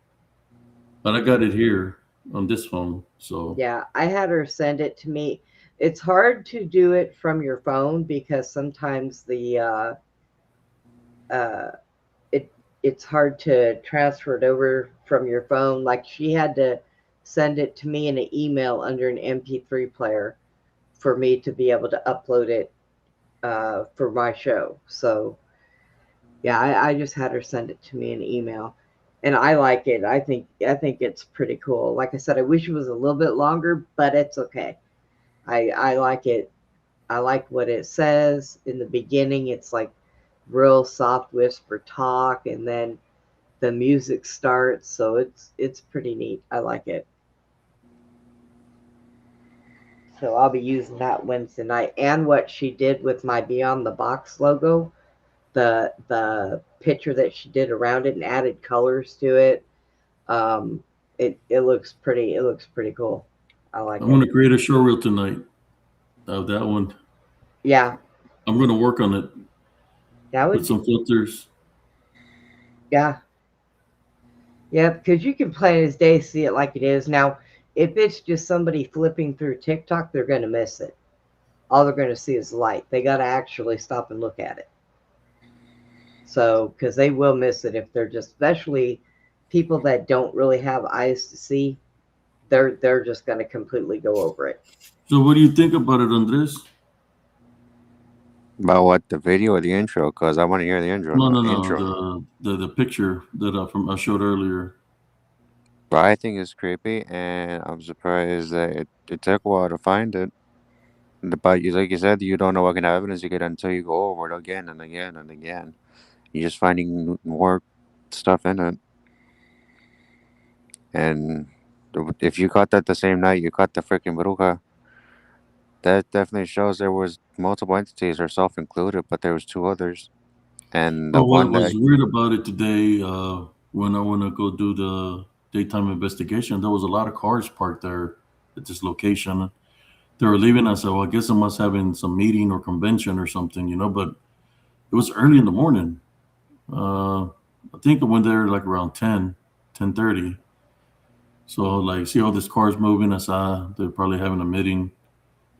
but I got it here on this phone. So Yeah, I had her send it to me. It's hard to do it from your phone because sometimes uh, it it's hard to transfer it over from your phone. Like she had to send it to me in an email under an MP3 player for me to be able to upload it for my show. So yeah, I just had her send it to me in email, and I like it. I think it's pretty cool. Like I said, I wish it was a little bit longer, but it's okay. I like it. I like what it says in the beginning. It's like real soft whisper talk, and then the music starts. So it's pretty neat. I like it. So I'll be using that Wednesday night. And what she did with my Beyond the Box logo, the picture that she did around it and added colors to it. Um, it looks pretty. It looks pretty cool. I like I'm it. gonna create a show reel tonight of that one. Yeah, I'm gonna work on it that with would. some filters. Yeah, yeah. Because you can play it as day, see it like it is. Now, if it's just somebody flipping through TikTok, they're going to miss it. All they're going to see is light. They got to actually stop and look at it. So, because they will miss it if they're just, especially people that don't really have eyes to see, they're just going to completely go over it. So what do you think about it, Andres? About what, the video or the intro? Because I want to hear the No, no, intro. no. The picture that I showed earlier. But I think it's creepy, and I'm surprised that it took a while to find it. But like you said, you don't know what kind of evidence you get until you go over it again and again and again. You're just finding more stuff in it. And if you caught that the same night you caught the freaking bruja, that definitely shows there was multiple entities, herself included, but there was two others. And the Oh, what one was that, weird about it today, when I went to go do the daytime investigation, there was a lot of cars parked there at this location. They were leaving. I said, well, I guess I must having some meeting or convention or something, but it was early in the morning. I think I went there like around 10:30. So like, see all these cars moving. I saw they're probably having a meeting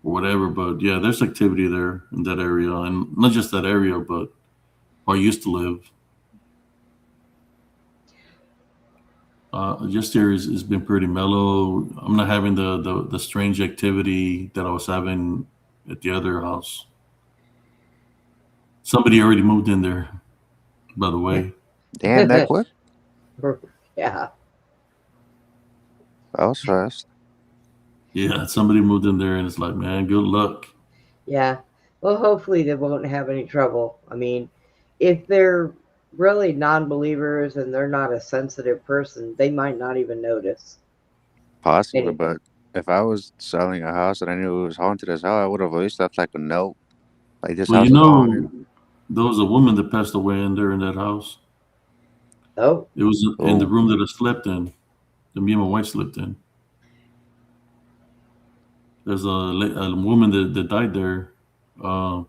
or whatever. But yeah, there's activity there in that area, and not just that area, but where I used to live. Just here has been pretty mellow. I'm not having the strange activity that I was having at the other house. Somebody already moved in there, by the way. damn, that quick? Yeah, That was fast. Yeah, somebody moved in there, and it's like, man, good luck. yeah. Well, hopefully they won't have any trouble. I mean, if they're really non-believers and they're not a sensitive person, they might not even notice Possibly, anything. but if I was selling a house and I knew it was haunted as hell, I would have at least left like a note. Like, this Well, house is haunted. there was a woman that passed away in there in that house. Oh, It was in the Oh, room that I slept in, that me and my wife slept in. There's a woman that died there. Uh,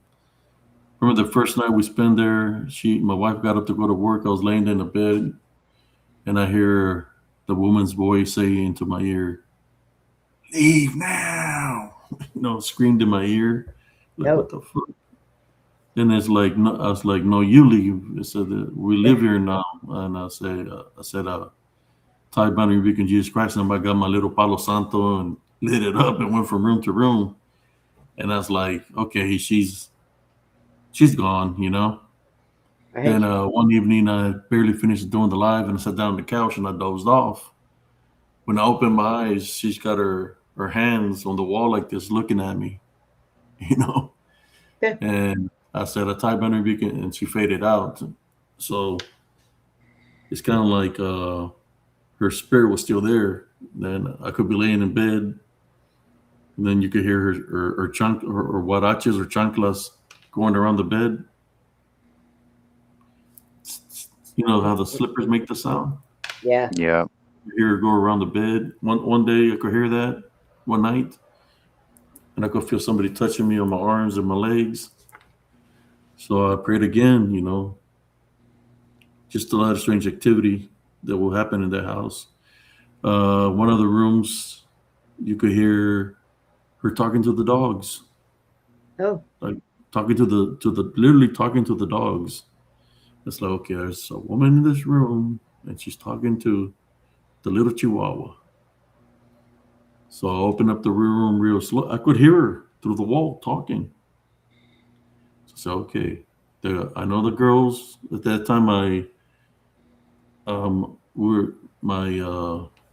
Remember the first night we spent there? My wife got up to go to work. I was laying in the bed, and I hear the woman's voice say into my ear, "Leave now!" Screamed in my ear. Like, what no. the fuck? Then it's like, no, I was like, "No, you leave." It said that we live here now, and I said, "Ty Bunny, Rebuking Jesus Christ," and I got my little Palo Santo and lit it up and went from room to room. And I was like, "Okay, she's gone." Then Right? one evening, I barely finished doing the live, and I sat down on the couch and I dozed off. When I opened my eyes, she's got her hands on the wall like this, looking at me, you know. And I said, "I type under beacon," and she faded out. So it's kind of like her spirit was still there. Then I could be laying in bed, and then you could hear her chunk or huaraches or chanclas going around the bed. You know how the slippers make the sound. Yeah. yeah. You hear her go around the bed. One day I could hear that one night, and I could feel somebody touching me on my arms and my legs. So I prayed again. Just a lot of strange activity that will happen in that house. One of the rooms, you could hear her talking to the dogs, Oh, talking to the literally talking to the dogs. It's like, okay, there's a woman in this room and she's talking to the little chihuahua. So I opened up the room real slow. I could hear her through the wall talking. So okay, I know the girls at that time. My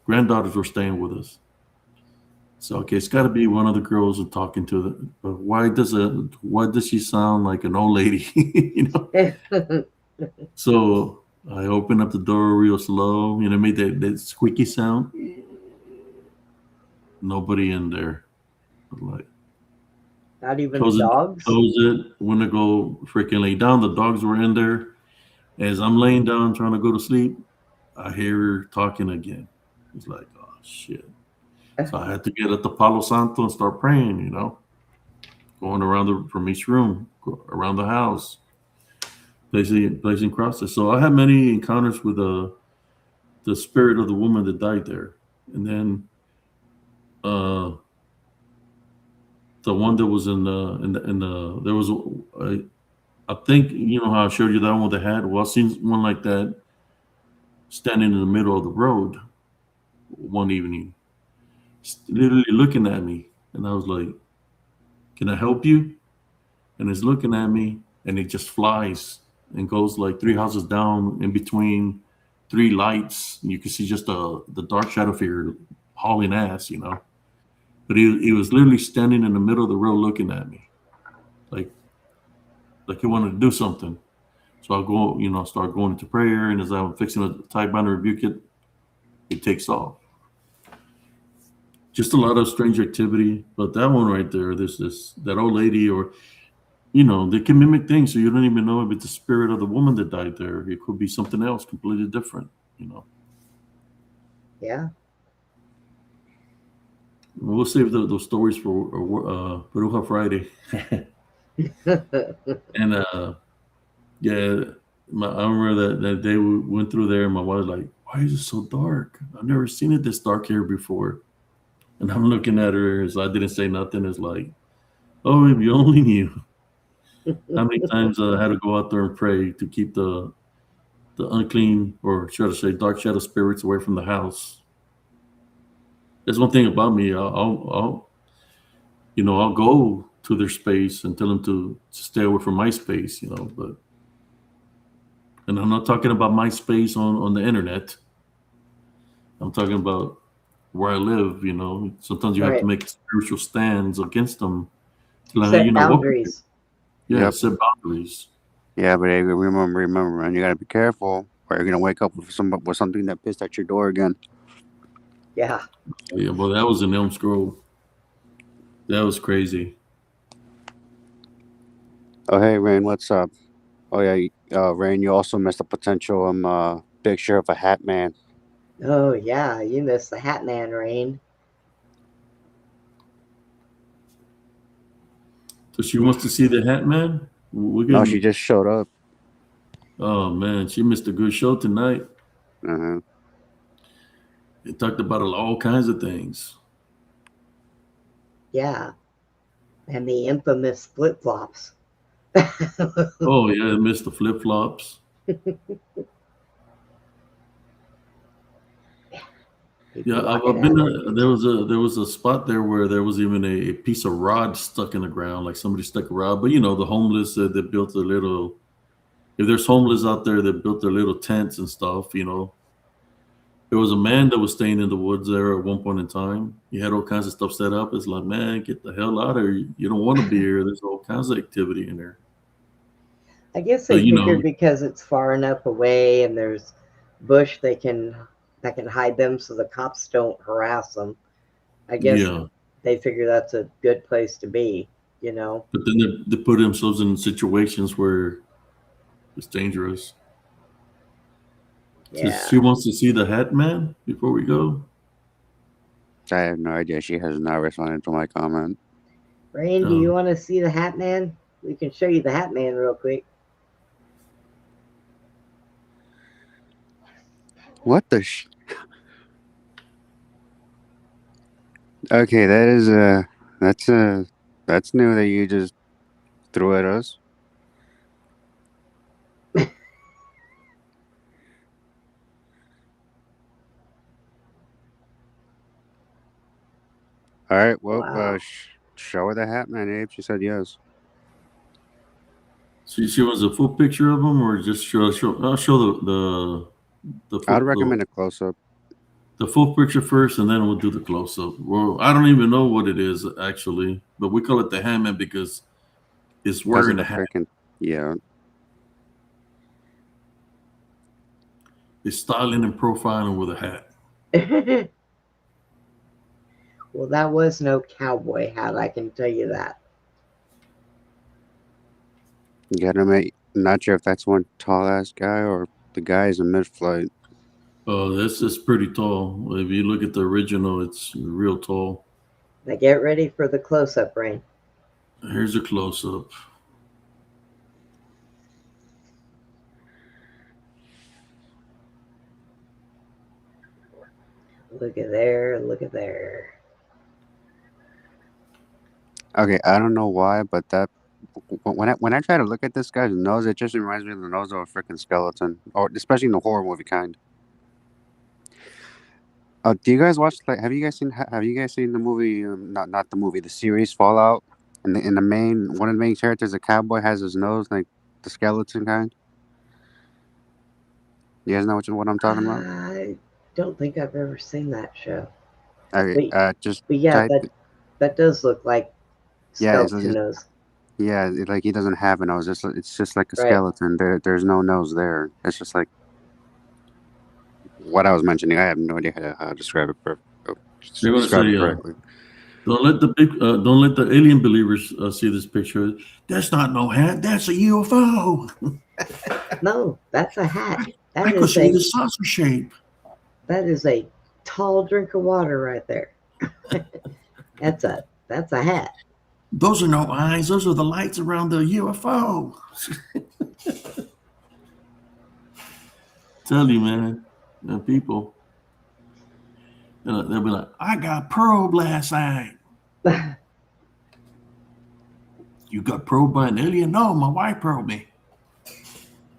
granddaughters were staying with us. So okay, it's got to be one of the girls and talking to the. But why does she sound like an old lady? So I opened up the door real slow. Made that squeaky sound. Nobody in there. Like not even the close it, dogs. close it. When I go freaking lay down, the dogs were in there. As I'm laying down trying to go to sleep, I hear her talking again. It's like, oh shit. So I had to get at the Palo Santo and start praying, going around from each room, around the house, placing crosses. So I had many encounters with the spirit of the woman that died there. And then uh, the one that was there was, I think, how I showed you that one with the hat? Well, I seen one like that standing in the middle of the road one evening, literally looking at me. And I was like, can I help you? And it's looking at me and it just flies and goes like 3 houses down in between 3 lights. And you can see just the dark shadow figure hauling ass. But he was literally standing in the middle of the road looking at me like he wanted to do something. So I'll go, start going into prayer. And as I'm fixing to tie bind and rebuke it, it takes off. Just a lot of strange activity. But that one right there, that old lady, or they can mimic things, so you don't even know if it's the spirit of the woman that died there. It could be something else completely different. Yeah. We'll save those stories for Peruja Friday. And yeah, I remember that day we went through there, and my wife was like, "Why is it so dark? I've never seen it this dark here before." And I'm looking at her, so I didn't say nothing. It's like, oh, if you only knew how many times I had to go out there and pray to keep the unclean, or should I say dark shadow spirits, away from the house. That's one thing about me. I'll go to their space and tell them to stay away from my space. And I'm not talking about my space on the internet. I'm talking about where I live. Sometimes you have to Right. make spiritual stands against them. Like, Set what? boundaries. Yeah, Yep. set boundaries. Yeah, but hey, remember, man, you gotta be careful, or you're gonna wake up with something that pissed at your door again. Yeah. Yeah, well, that was in Elm Grove. That was crazy. Oh, hey, Rain, what's up? Oh yeah, Rain, you also missed a potential picture of a Hat Man. Oh, yeah. You missed the Hat Man, Rain. So she wants to see the Hat Man. We No, can. she just showed up. Oh man, she missed a good show tonight. Uh-huh. It talked about all kinds of things. Yeah. And the infamous flip flops. Oh yeah, I missed the flip flops. Yeah, I've been. There was a spot there where there was even a piece of rod stuck in the ground, like somebody stuck a rod. But the homeless that built a little. If there's homeless out there that built their little tents and stuff, there was a man that was staying in the woods there at one point in time. He had all kinds of stuff set up. It's like, man, get the hell out of here. You don't want to be here. There's all kinds of activity in there. I guess But they figured because it's far enough away and there's bush that can hide them so the cops don't harass them. I guess yeah. they figure that's a good place to be, But then they put themselves in situations where it's dangerous. So Yeah. she wants to see the Hat Man before we go. I have no idea. She has not responded to my comment. Rain, do you want to see the Hat Man? We can show you the Hat Man real quick. What the Okay, that is That's new that you just threw at us. All right. Well, Wow. show her the hat, man. Abe. She said yes. She wants a full picture of him, or just show. I'll show the I'd full recommend a close up. the full picture first, and then we'll do the close up. Well, I don't even know what it is actually, but we call it the Hammond because it's Because of wearing the a hat. freaking yeah. It's styling and profiling with a hat. Well, that was no cowboy hat, I can tell you that. You gotta make. Not sure if that's one tall ass guy or the guy is in mid flight. Oh, this is pretty tall. If you look at the original, it's real tall. Now get ready for the close up, Rain. Here's a close up. Look at there, look at there. Okay, I don't know why, but that when I try to look at this guy's nose, it just reminds me of the nose of a freaking skeleton, or especially in the horror movie kind. Do you guys watch have you guys seen the movie? Not the movie, the series Fallout. And in the main one of the main characters, the cowboy has his nose like the skeleton kind. You guys know what I'm talking about? I don't think I've ever seen that show. Okay, just But yeah, type. that does look like Yeah, skeleton nose. yeah, like he doesn't have a nose. It's just like a Right. skeleton. There's no nose there. It's just like what I was mentioning. I have no idea how to describe it. They're gonna Describe say, it correctly. don't let the alien believers see this picture. That's not no hat. That's a UFO. No, that's a hat. I could see the saucer shape. That is a tall drink of water right there. that's a hat. Those are no eyes. Those are the lights around the UFO. Tell you, man, people. They'll be like, I got probed last night. You got probed by an alien? No, my wife probed me.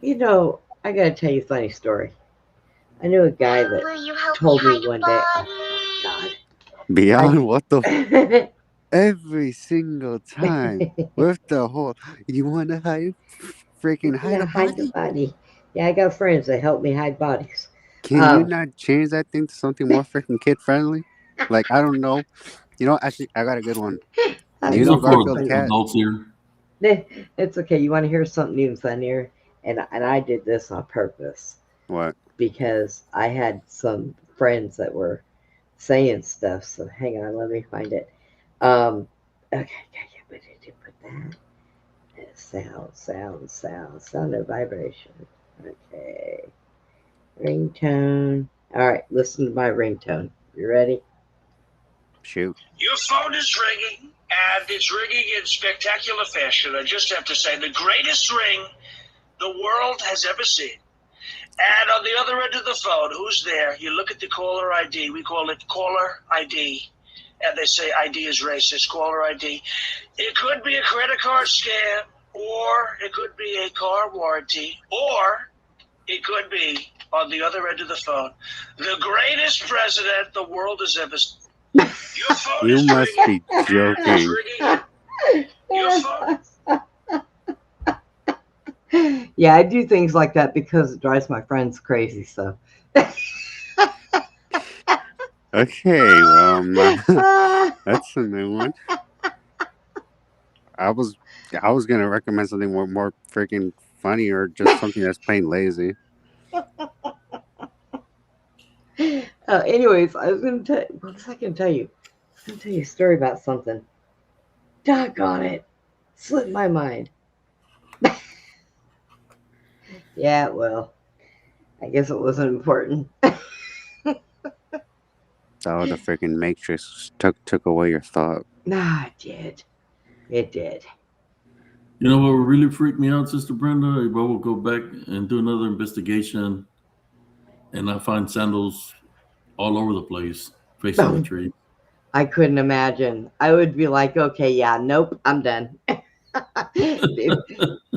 You know, I gotta tell you a funny story. I knew a guy that told me one day. Oh, God. Beyond what the every single time with the whole you want to hide a body? Yeah, I got friends that help me hide bodies. Can you not change that thing to something more freaking kid friendly? Like I don't know. You know, actually, I got a good one. Do you know Garfield Cat? It's okay. You want to hear something even funnier? And I did this on purpose. What? Because I had some friends that were saying stuff. So hang on, let me find it. Okay, where did you put that? Sound of vibration. Okay. Ringtone. All right, listen to my ringtone. You ready? Shoot. Your phone is ringing, and it's ringing in spectacular fashion. I just have to say, the greatest ring the world has ever seen. And on the other end of the phone, who's there? You look at the caller ID. We call it caller ID. And they say ID is racist, caller ID. It could be a credit card scam, or it could be a car warranty, or it could be, on the other end of the phone, the greatest president the world has ever seen. Your phone You is must ringing, be joking. Your phone. Yeah, I do things like that because it drives my friends crazy. So. Okay, that's a new one. I was gonna recommend something more freaking funny or just something that's plain lazy. Anyways, I was gonna tell. What was I gonna tell you? I was gonna tell you a story about something. Doggone it, slipped my mind. Yeah, well, I guess it wasn't important. Oh, the freaking Matrix took away your thought. Nah, it did. It did. You know what would really freak me out, Sister Brenda? If I will go back and do another investigation and I find sandals all over the place, facing the tree. I couldn't imagine. I would be like, okay, yeah, nope, I'm done.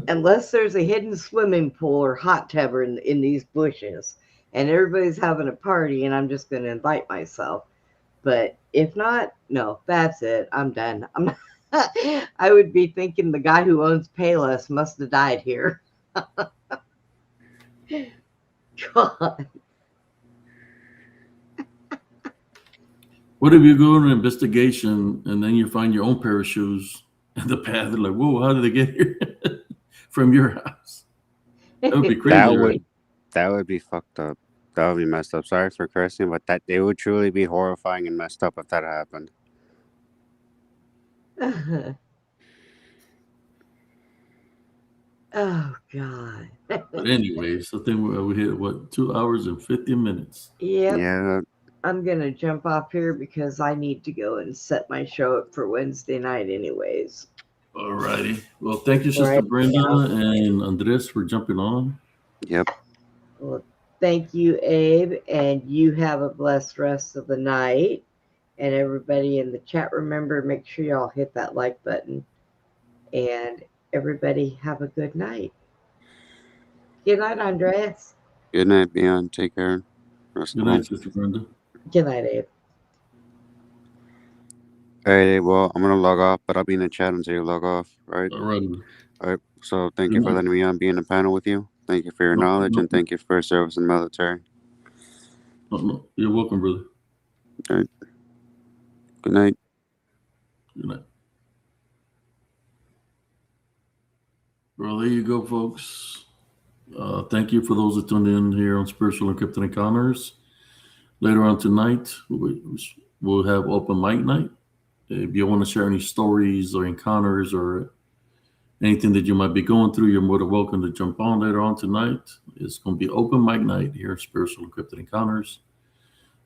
Unless there's a hidden swimming pool or hot tub in these bushes and everybody's having a party and I'm just going to invite myself. But if not, no, that's it. I'm done. I would be thinking the guy who owns Payless must have died here. God. What if you go on an investigation and then you find your own pair of shoes in the path? They're like, whoa, how did they get here from your house? That would be crazy. That right? would that would be fucked up. That would be messed up. Sorry for cursing, but that it would truly be horrifying and messed up if that happened. Oh, God. But anyways, I think we hit, what, 2 hours and 50 minutes. Yep. Yeah, I'm going to jump off here because I need to go and set my show up for Wednesday night anyways. All righty. Well, thank you, Sister Right. Brenda and Andres, for jumping on. yep. Well, thank you, Abe, and you have a blessed rest of the night. And everybody in the chat, remember, make sure y'all hit that like button. And everybody have a good night. Good night, Andres. Good night, Beyond. Take care. Rest Good of the night, Sister Brenda. Good night, Abe. All right, well, I'm gonna log off, but I'll be in the chat until you log off, right? All right. All right. So thank you for letting me on, be in the panel with you. Thank you for your knowledge, and thank you for your service in the military. No, you're welcome, brother. Good night. Good night. Well, there you go, folks. Thank you for those that tuned in here on Spiritual Encrypted Encounters. Later on tonight, we'll have open mic night. If you want to share any stories or encounters or anything that you might be going through, you're more than welcome to jump on later on tonight. It's going to be open mic night here at Spiritual Encrypted Encounters.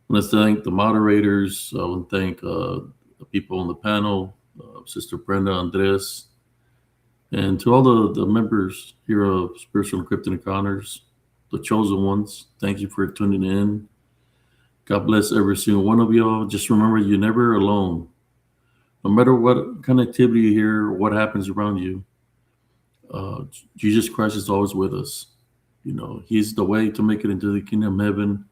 I want to thank the moderators. I want to thank the people on the panel, Sister Brenda, Andres, and to all the members here of Spiritual Encrypted Encounters, the chosen ones. Thank you for tuning in. God bless every single one of y'all. Just remember, you're never alone. No matter what kind of activity you hear, what happens around you, Jesus Christ is always with us. You know, He's the way to make it into the kingdom of heaven,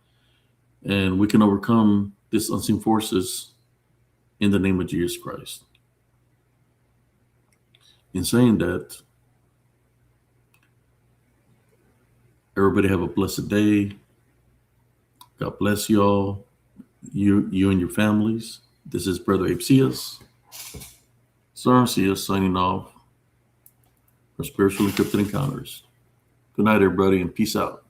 and we can overcome these unseen forces in the name of Jesus Christ. In saying that, everybody have a blessed day. God bless y'all, you and your families. This is Brother Abe Cias. Sir Cias signing off for Spiritual Encrypted Encounters. Good night, everybody, and peace out.